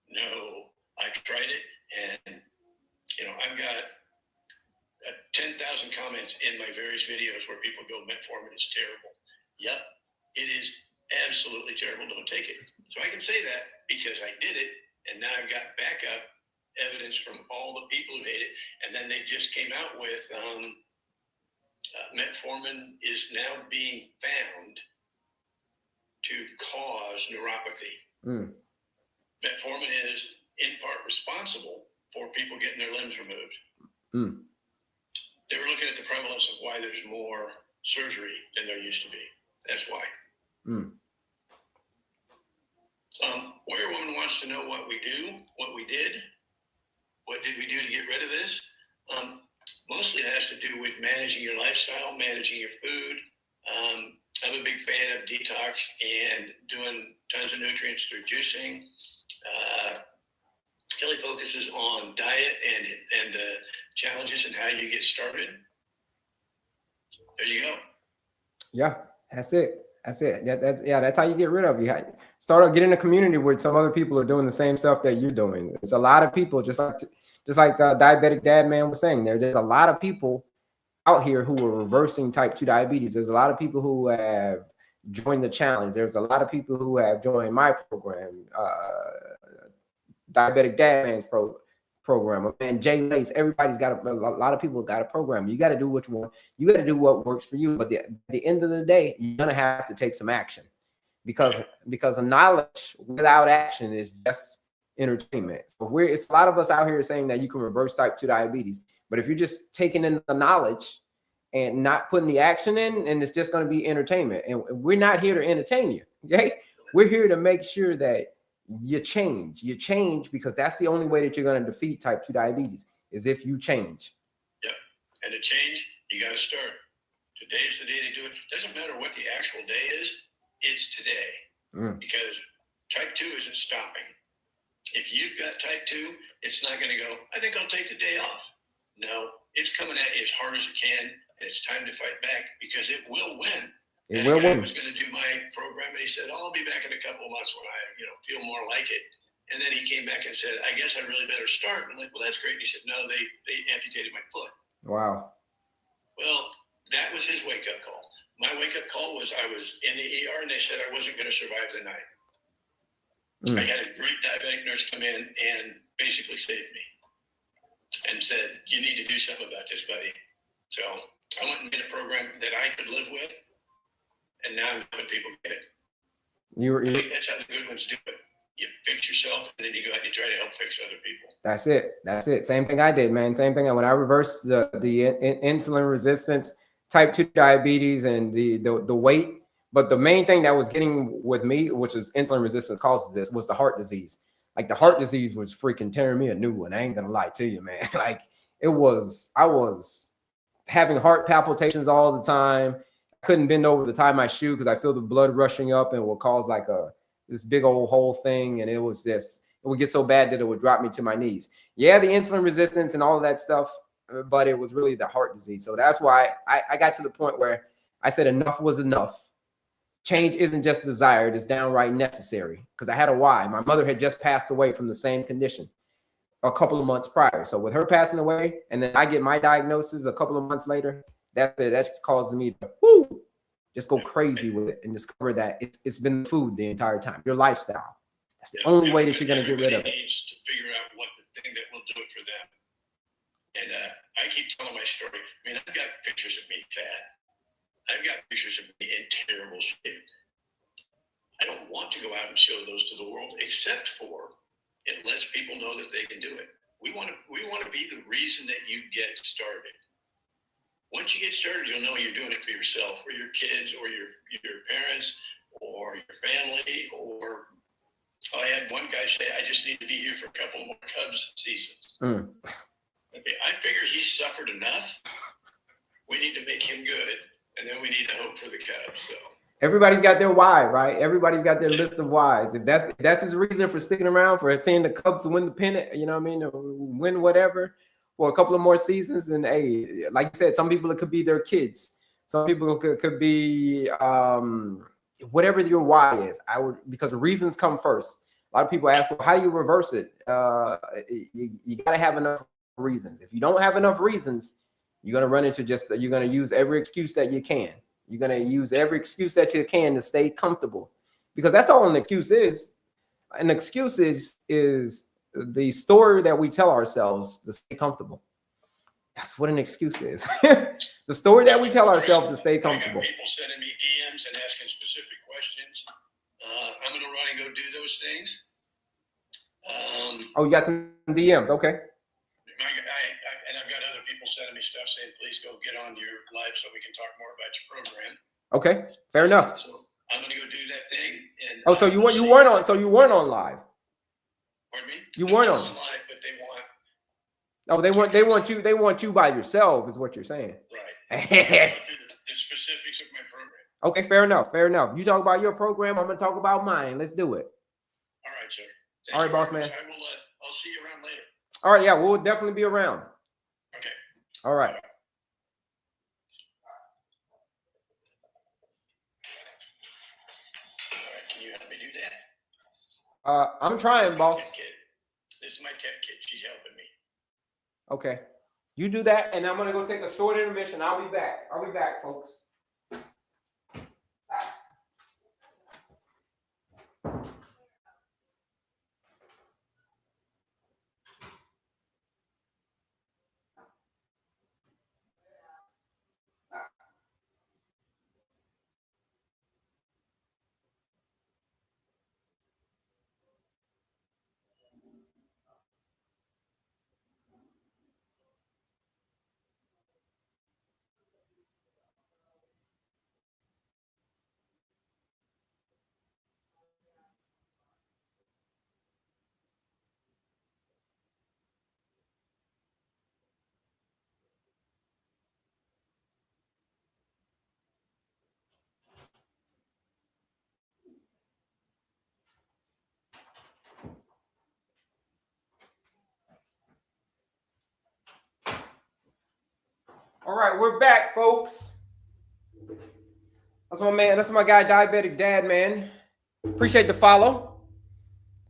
No, I tried it, and you know, I've got 10,000 comments in my various videos where people go, metformin is terrible. Yep, it is absolutely terrible. Don't take it. So I can say that because I did it, and now I've got backup evidence from all the people who hate it. And then they just came out with metformin is now being found to cause neuropathy. Metformin is in part responsible for people getting their limbs removed. They were looking at the prevalence of why there's more surgery than there used to be. That's why. Warrior Woman wants to know what we do, what we did. What did we do to get rid of this? Mostly it has to do with managing your lifestyle, managing your food. I'm a big fan of detox and doing tons of nutrients through juicing. Kelley focuses on diet and challenges and how you get started. There you go. Yeah, that's it. That's it. That's how you get rid of it. Start getting a community where some other people are doing the same stuff that you're doing. There's a lot of people, just like diabetic dad man was saying. There's a lot of people out here who are reversing type 2 diabetes. There's a lot of people who have joined the challenge. There's a lot of people who have joined my program, diabetic dad man's program, and Jay Lace. Everybody's got a lot of people got a program. You got to do what you want. You got to do what works for you. But at the end of the day, you're gonna have to take some action, because the knowledge without action is just entertainment. So it's a lot of us out here saying that you can reverse type 2 diabetes, but if you're just taking in the knowledge and not putting the action in, and it's just going to be entertainment. And we're not here to entertain you. Okay, we're here to make sure that you change, because that's the only way that you're going to defeat type 2 diabetes, is if you change. Yeah. And to change, you got to start. Today's the day to do it. Doesn't matter what the actual day is, it's today. Because type 2 isn't stopping. If you've got type 2, it's not going to go, I think I'll take the day off. No, it's coming at you as hard as it can, and it's time to fight back, because it will win. And the guy was going to do my program, and he said, I'll be back in a couple of months when I, feel more like it. And then he came back and said, I guess I really better start. And I'm like, well, that's great. And he said, no, they amputated my foot. Wow. Well, that was his wake-up call. My wake-up call was I was in the ER, and they said I wasn't going to survive the night. I had a great diabetic nurse come in and basically saved me and said, you need to do something about this, buddy. So I went and did a program that I could live with. And now I'm helping people get it. I think that's how the good ones do it. You fix yourself, and then you go out and you try to help fix other people. That's it. Same thing I did, man. Same thing. When I reversed the insulin resistance, type 2 diabetes, and the weight. But the main thing that was getting with me, which is insulin resistance causes this, was the heart disease. Like the heart disease was freaking tearing me a new one. I ain't gonna lie to you, man. Like I was having heart palpitations all the time. Couldn't bend over to tie my shoe because I feel the blood rushing up and will cause like this big old whole thing. And it would get so bad that it would drop me to my knees. Yeah, the insulin resistance and all of that stuff, but it was really the heart disease. So that's why I got to the point where I said enough was enough. Change isn't just desired, it's downright necessary. Because I had a why. My mother had just passed away from the same condition a couple of months prior. So with her passing away, and then I get my diagnosis a couple of months later, that causes me to just go crazy with it and discover that it's been food the entire time, your lifestyle. That's the only way that you're going to get rid of it. Needs to figure out what the thing that will do it for them. And I keep telling my story. I mean, I've got pictures of me fat. I've got pictures of me in terrible shape. I don't want to go out and show those to the world, except for it lets people know that they can do it. We want to be the reason that you get started. Once you get started, you'll know you're doing it for yourself, or your kids, or your parents, or your family. Or I had one guy say, I just need to be here for a couple more Cubs seasons. Okay, I figure he's suffered enough. We need to make him good, and then we need to hope for the Cubs. So everybody's got their why, right? Everybody's got their list of whys. If that's his reason for sticking around, for seeing the Cubs win the pennant, you know what I mean, or win whatever, for a couple of more seasons. And hey, like you said, some people, it could be their kids. Some people could be whatever your why is. Because reasons come first. A lot of people ask, well, how do you reverse it? You got to have enough reasons. If you don't have enough reasons, you're going to run into you're going to use every excuse that you can. You're going to use every excuse that you can to stay comfortable, because that's all an excuse is. An excuse is the story that we tell ourselves to stay comfortable. That's what an excuse is. The story that we tell ourselves to stay comfortable. I got people sending me DMs and asking specific questions. I'm going to run and go do those things. You got some DMs. Okay. And I've got other people sending me stuff saying, please go get on your live so we can talk more about your program. Okay. Fair enough. So I'm going to go do that thing. And so you weren't on live. Pardon me? You weren't on live, but they want. Oh, they want you by yourself, is what you're saying. Right. The specifics of my program. Okay, fair enough. You talk about your program, I'm gonna talk about mine. Let's do it. All right, sir. All right, boss man. I'll see you around later. All right, yeah, we'll definitely be around. Okay. All right. I'm trying, boss. This is my tech kid. She's helping me. Okay. You do that, and I'm going to go take a short intermission. I'll be back. I'll be back, folks. All right, we're back, folks. That's my man. That's my guy, Diabetic Dad, man. Appreciate the follow.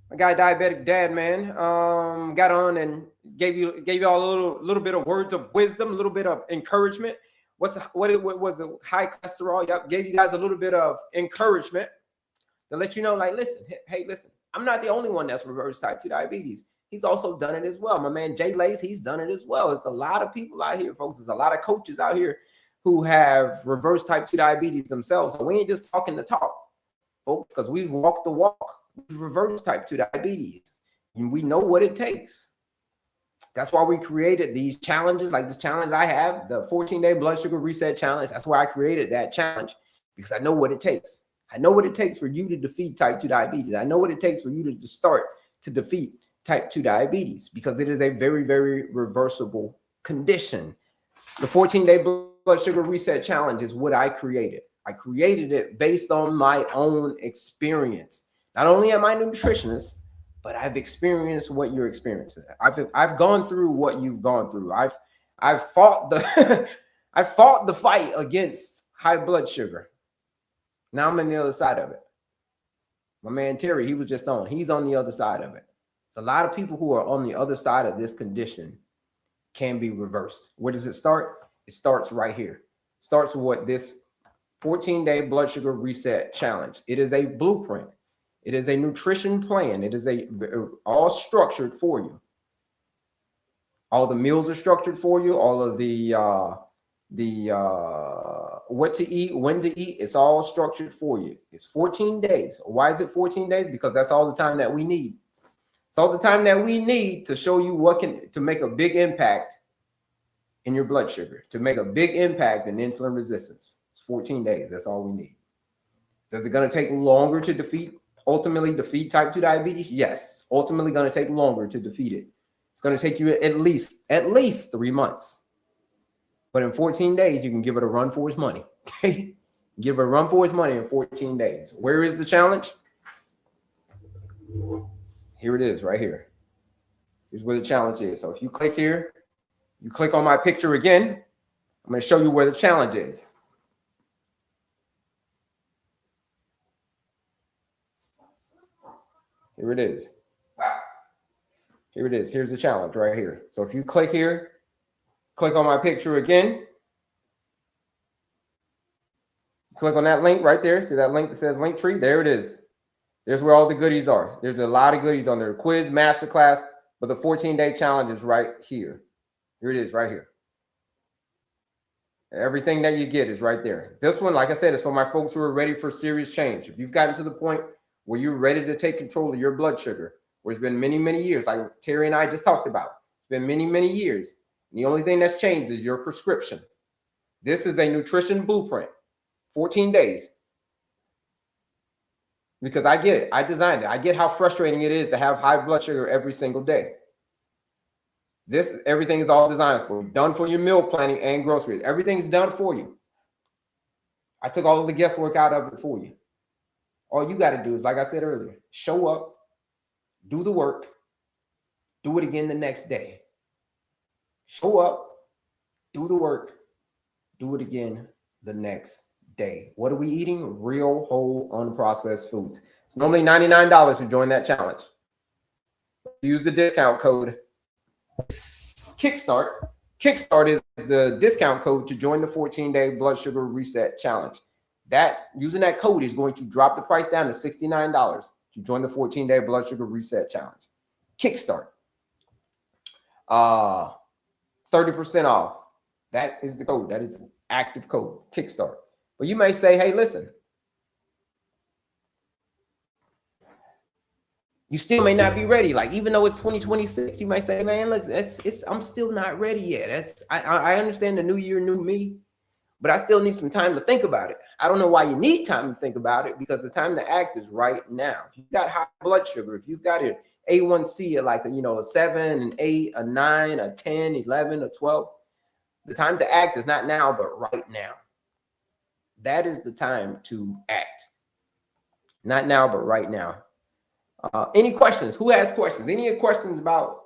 My guy, Diabetic Dad, man. Got on and gave you all a little bit of words of wisdom, a little bit of encouragement. What was the high cholesterol? Yep, gave you guys a little bit of encouragement to let you know, like, listen, hey, listen, I'm not the only one that's reversed type 2 diabetes. He's also done it as well. My man Jay Lace, he's done it as well. There's a lot of people out here, folks. There's a lot of coaches out here who have reversed type 2 diabetes themselves. So we ain't just talking the talk, folks, because we've walked the walk. We've reversed type 2 diabetes. And we know what it takes. That's why we created these challenges, like this challenge I have, the 14-day blood sugar reset challenge. That's why I created that challenge, because I know what it takes. I know what it takes for you to defeat type 2 diabetes. I know what it takes for you to start to defeat type 2 diabetes, because it is a very, very reversible condition. The 14-day blood sugar reset challenge is what I created. I created it based on my own experience. Not only am I a nutritionist, but I've experienced what you're experiencing. I've gone through what you've gone through. I've fought the I fought the fight against high blood sugar. Now I'm on the other side of it. My man Terry, he was just on. He's on the other side of it. So a lot of people who are on the other side of this condition can be reversed. Where does it start? It starts right here. It starts with what this 14-day blood sugar reset challenge. It is a blueprint. It is a nutrition plan. It is all structured for you. All the meals are structured for you. All of the what to eat, when to eat, it's all structured for you. It's 14 days. Why is it 14 days? Because that's all the time that we need. It's all the time that we need to show you to make a big impact in your blood sugar, to make a big impact in insulin resistance. It's 14 days. That's all we need. Is it going to take longer to ultimately defeat type 2 diabetes? Yes. It's ultimately going to take longer to defeat it. It's going to take you at least 3 months. But in 14 days, you can give it a run for its money. Okay? Give it a run for its money in 14 days. Where is the challenge? Here it is, right here. Here's where the challenge is. So if you click here, you click on my picture again, I'm going to show you where the challenge is. Here it is. Here it is. Here's the challenge right here. So if you click here, click on my picture again, click on that link right there. See that link that says link tree? There it is. There's where all the goodies are. There's a lot of goodies on there. Quiz, masterclass, but the 14-day challenge is right here. Here it is right here. Everything that you get is right there. This one, like I said, is for my folks who are ready for serious change. If you've gotten to the point where you're ready to take control of your blood sugar, where it's been many, many years, like Terry and I just talked about, it's been many, many years. And the only thing that's changed is your prescription. This is a nutrition blueprint, 14 days. Because I get it. I designed it. I get how frustrating it is to have high blood sugar every single day. Everything is all designed for you. Done for your meal planning and groceries. Everything's done for you. I took all of the guesswork out of it for you. All you got to do is, like I said earlier, show up, do the work, do it again the next day. Show up, do the work, do it again the next day. What are we eating? Real, whole, unprocessed foods. It's normally $99 to join that challenge. Use the discount code Kickstart. Kickstart is the discount code to join the 14-day blood sugar reset challenge. That using that code is going to drop the price down to $69 to join the 14-day blood sugar reset challenge. Kickstart. 30% off. That is the code. That is an active code. Kickstart. But you may say, hey, listen, you still may not be ready. Like, even though it's 2026, you might say, man, look, I'm still not ready yet. I understand the new year, new me, but I still need some time to think about it. I don't know why you need time to think about it, because the time to act is right now. If you've got high blood sugar, if you've got an A1C at like, a 7, an 8, a 9, a 10, 11, a 12, the time to act is not now, but right now. That is the time to act. Not now, but right now. Any questions? Who has questions? Any questions about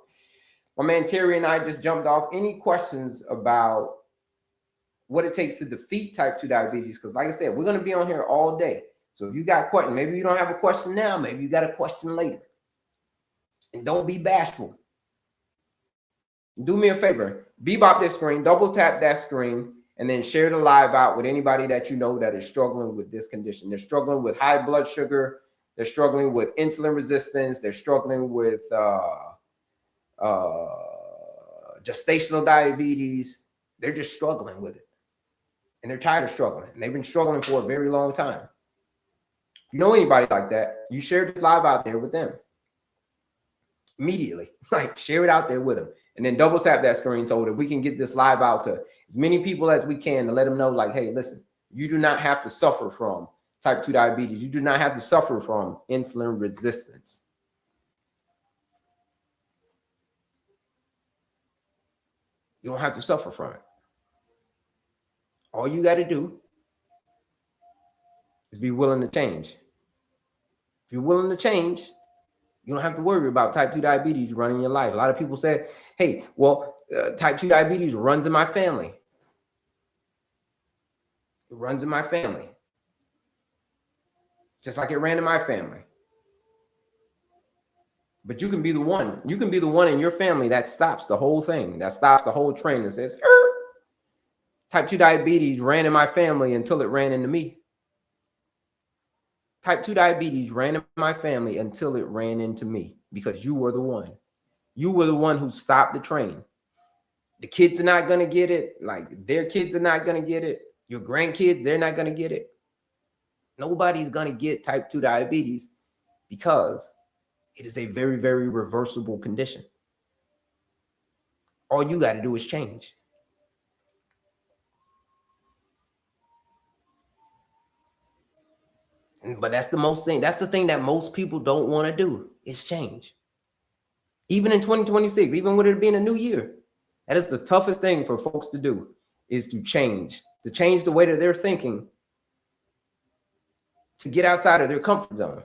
my man Terry and I just jumped off? Any questions about what it takes to defeat type 2 diabetes? Because like I said, we're going to be on here all day. So if you got questions, maybe you don't have a question now, maybe you got a question later. And don't be bashful. Do me a favor. Bebop this screen, double tap that screen, and then share the live out with anybody that you know that is struggling with this condition. They're struggling with high blood sugar. They're struggling with insulin resistance. They're struggling with gestational diabetes. They're just struggling with it. And they're tired of struggling. And they've been struggling for a very long time. If you know anybody like that, you share this live out there with them. Immediately. Like, share it out there with them. And then double tap that screen so that we can get this live out to as many people as we can to let them know, like, hey, listen, you do not have to suffer from type 2 diabetes. You do not have to suffer from insulin resistance. You don't have to suffer from it. All you got to do is be willing to change. If you're willing to change, you don't have to worry about type 2 diabetes running your life. A lot of people say, hey, well, type 2 diabetes runs in my family. It runs in my family. Just like it ran in my family. But you can be the one. You can be the one in your family that stops the whole thing, that stops the whole train and says, type 2 diabetes ran in my family until it ran into me. Type 2 diabetes ran in my family until it ran into me, because you were the one. You were the one who stopped the train. The kids are not going to get it. Like, their kids are not going to get it. Your grandkids, they're not going to get it. Nobody's going to get type 2 diabetes, because it is a very, very reversible condition. All you got to do is change. But that's the thing that most people don't want to do, is change. Even in 2026, even with it being a new year, that is the toughest thing for folks to do, is to change the way that they're thinking, to get outside of their comfort zone.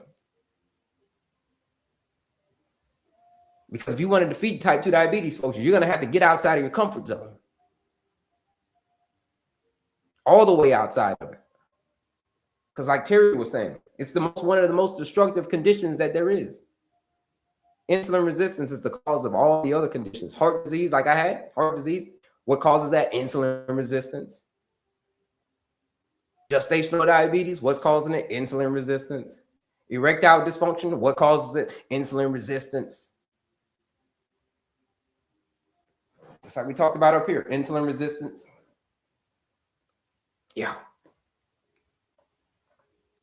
Because if you want to defeat type 2 diabetes, folks, you're going to have to get outside of your comfort zone. All the way outside of it. Because like Terry was saying, it's one of the most destructive conditions that there is. Insulin resistance is the cause of all the other conditions. Heart disease, like I had, heart disease. What causes that? Insulin resistance. Gestational diabetes, what's causing it? Insulin resistance. Erectile dysfunction, what causes it? Insulin resistance. Just like we talked about up here, insulin resistance. Yeah.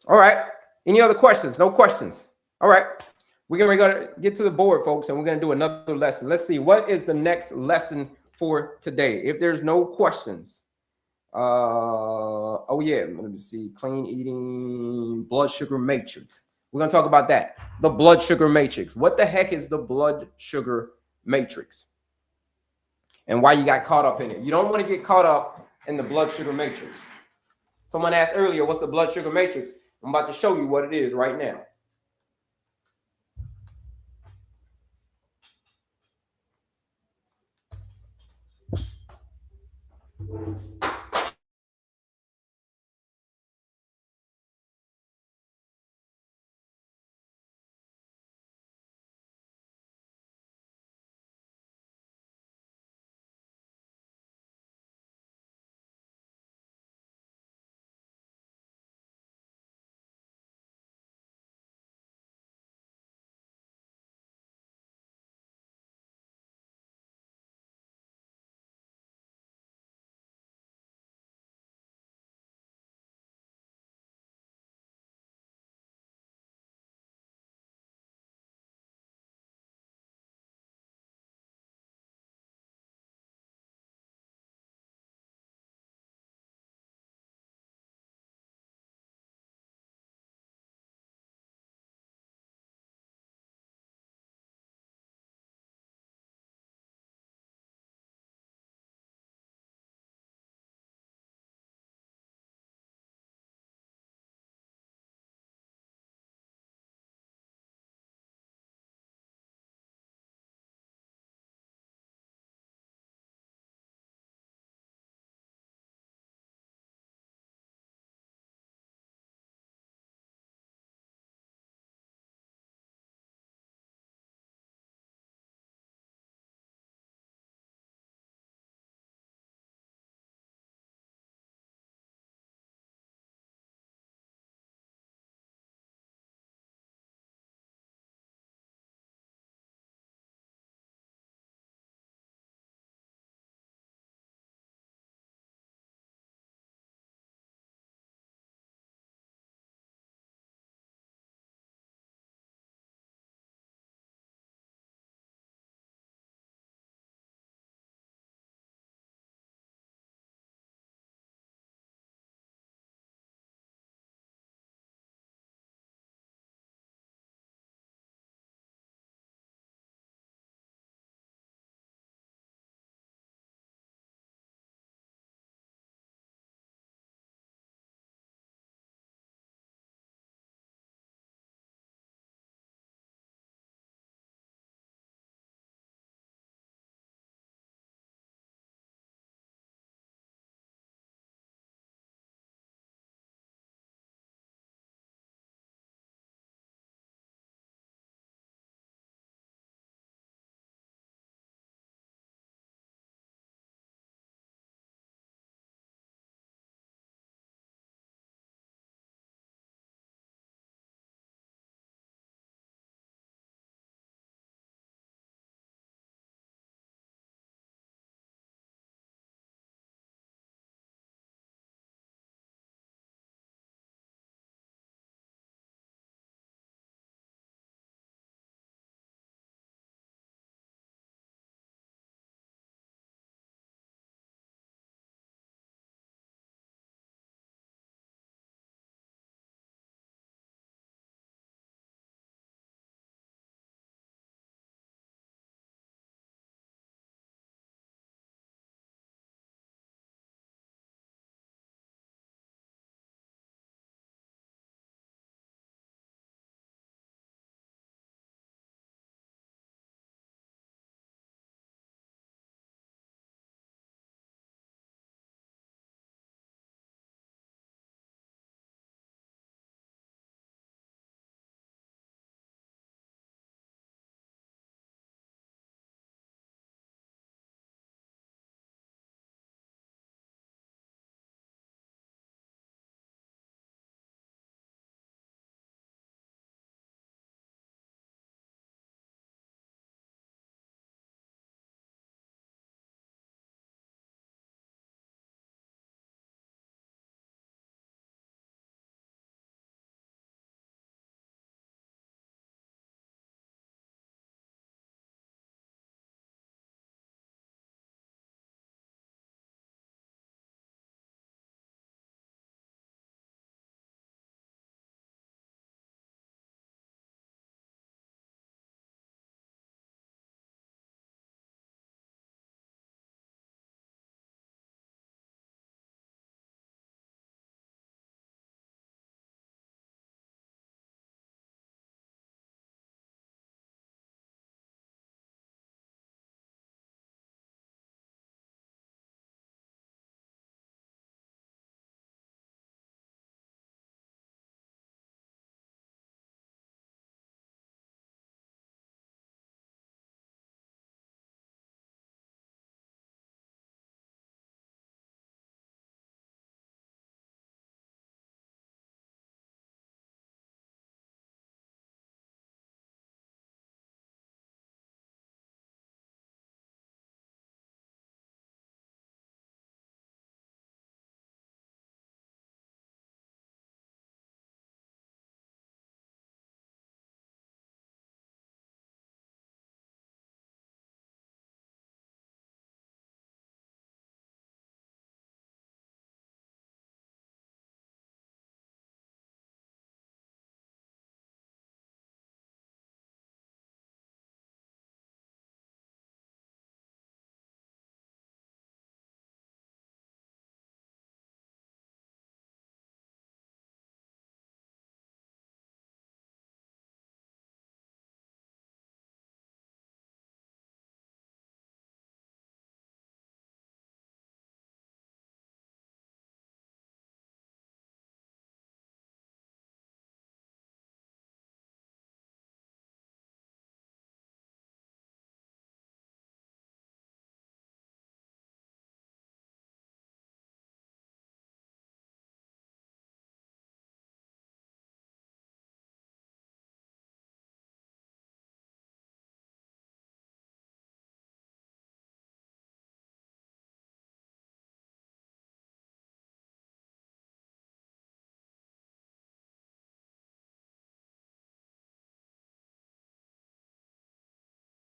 All right. Any other questions? No questions. All right. We're going to get to the board, folks, and we're going to do another lesson. Let's see. What is the next lesson for today? If there's no questions. Oh, yeah. Let me see. Clean eating, blood sugar matrix. We're going to talk about that. The blood sugar matrix. What the heck is the blood sugar matrix? And why you got caught up in it. You don't want to get caught up in the blood sugar matrix. Someone asked earlier, what's the blood sugar matrix? I'm about to show you what it is right now.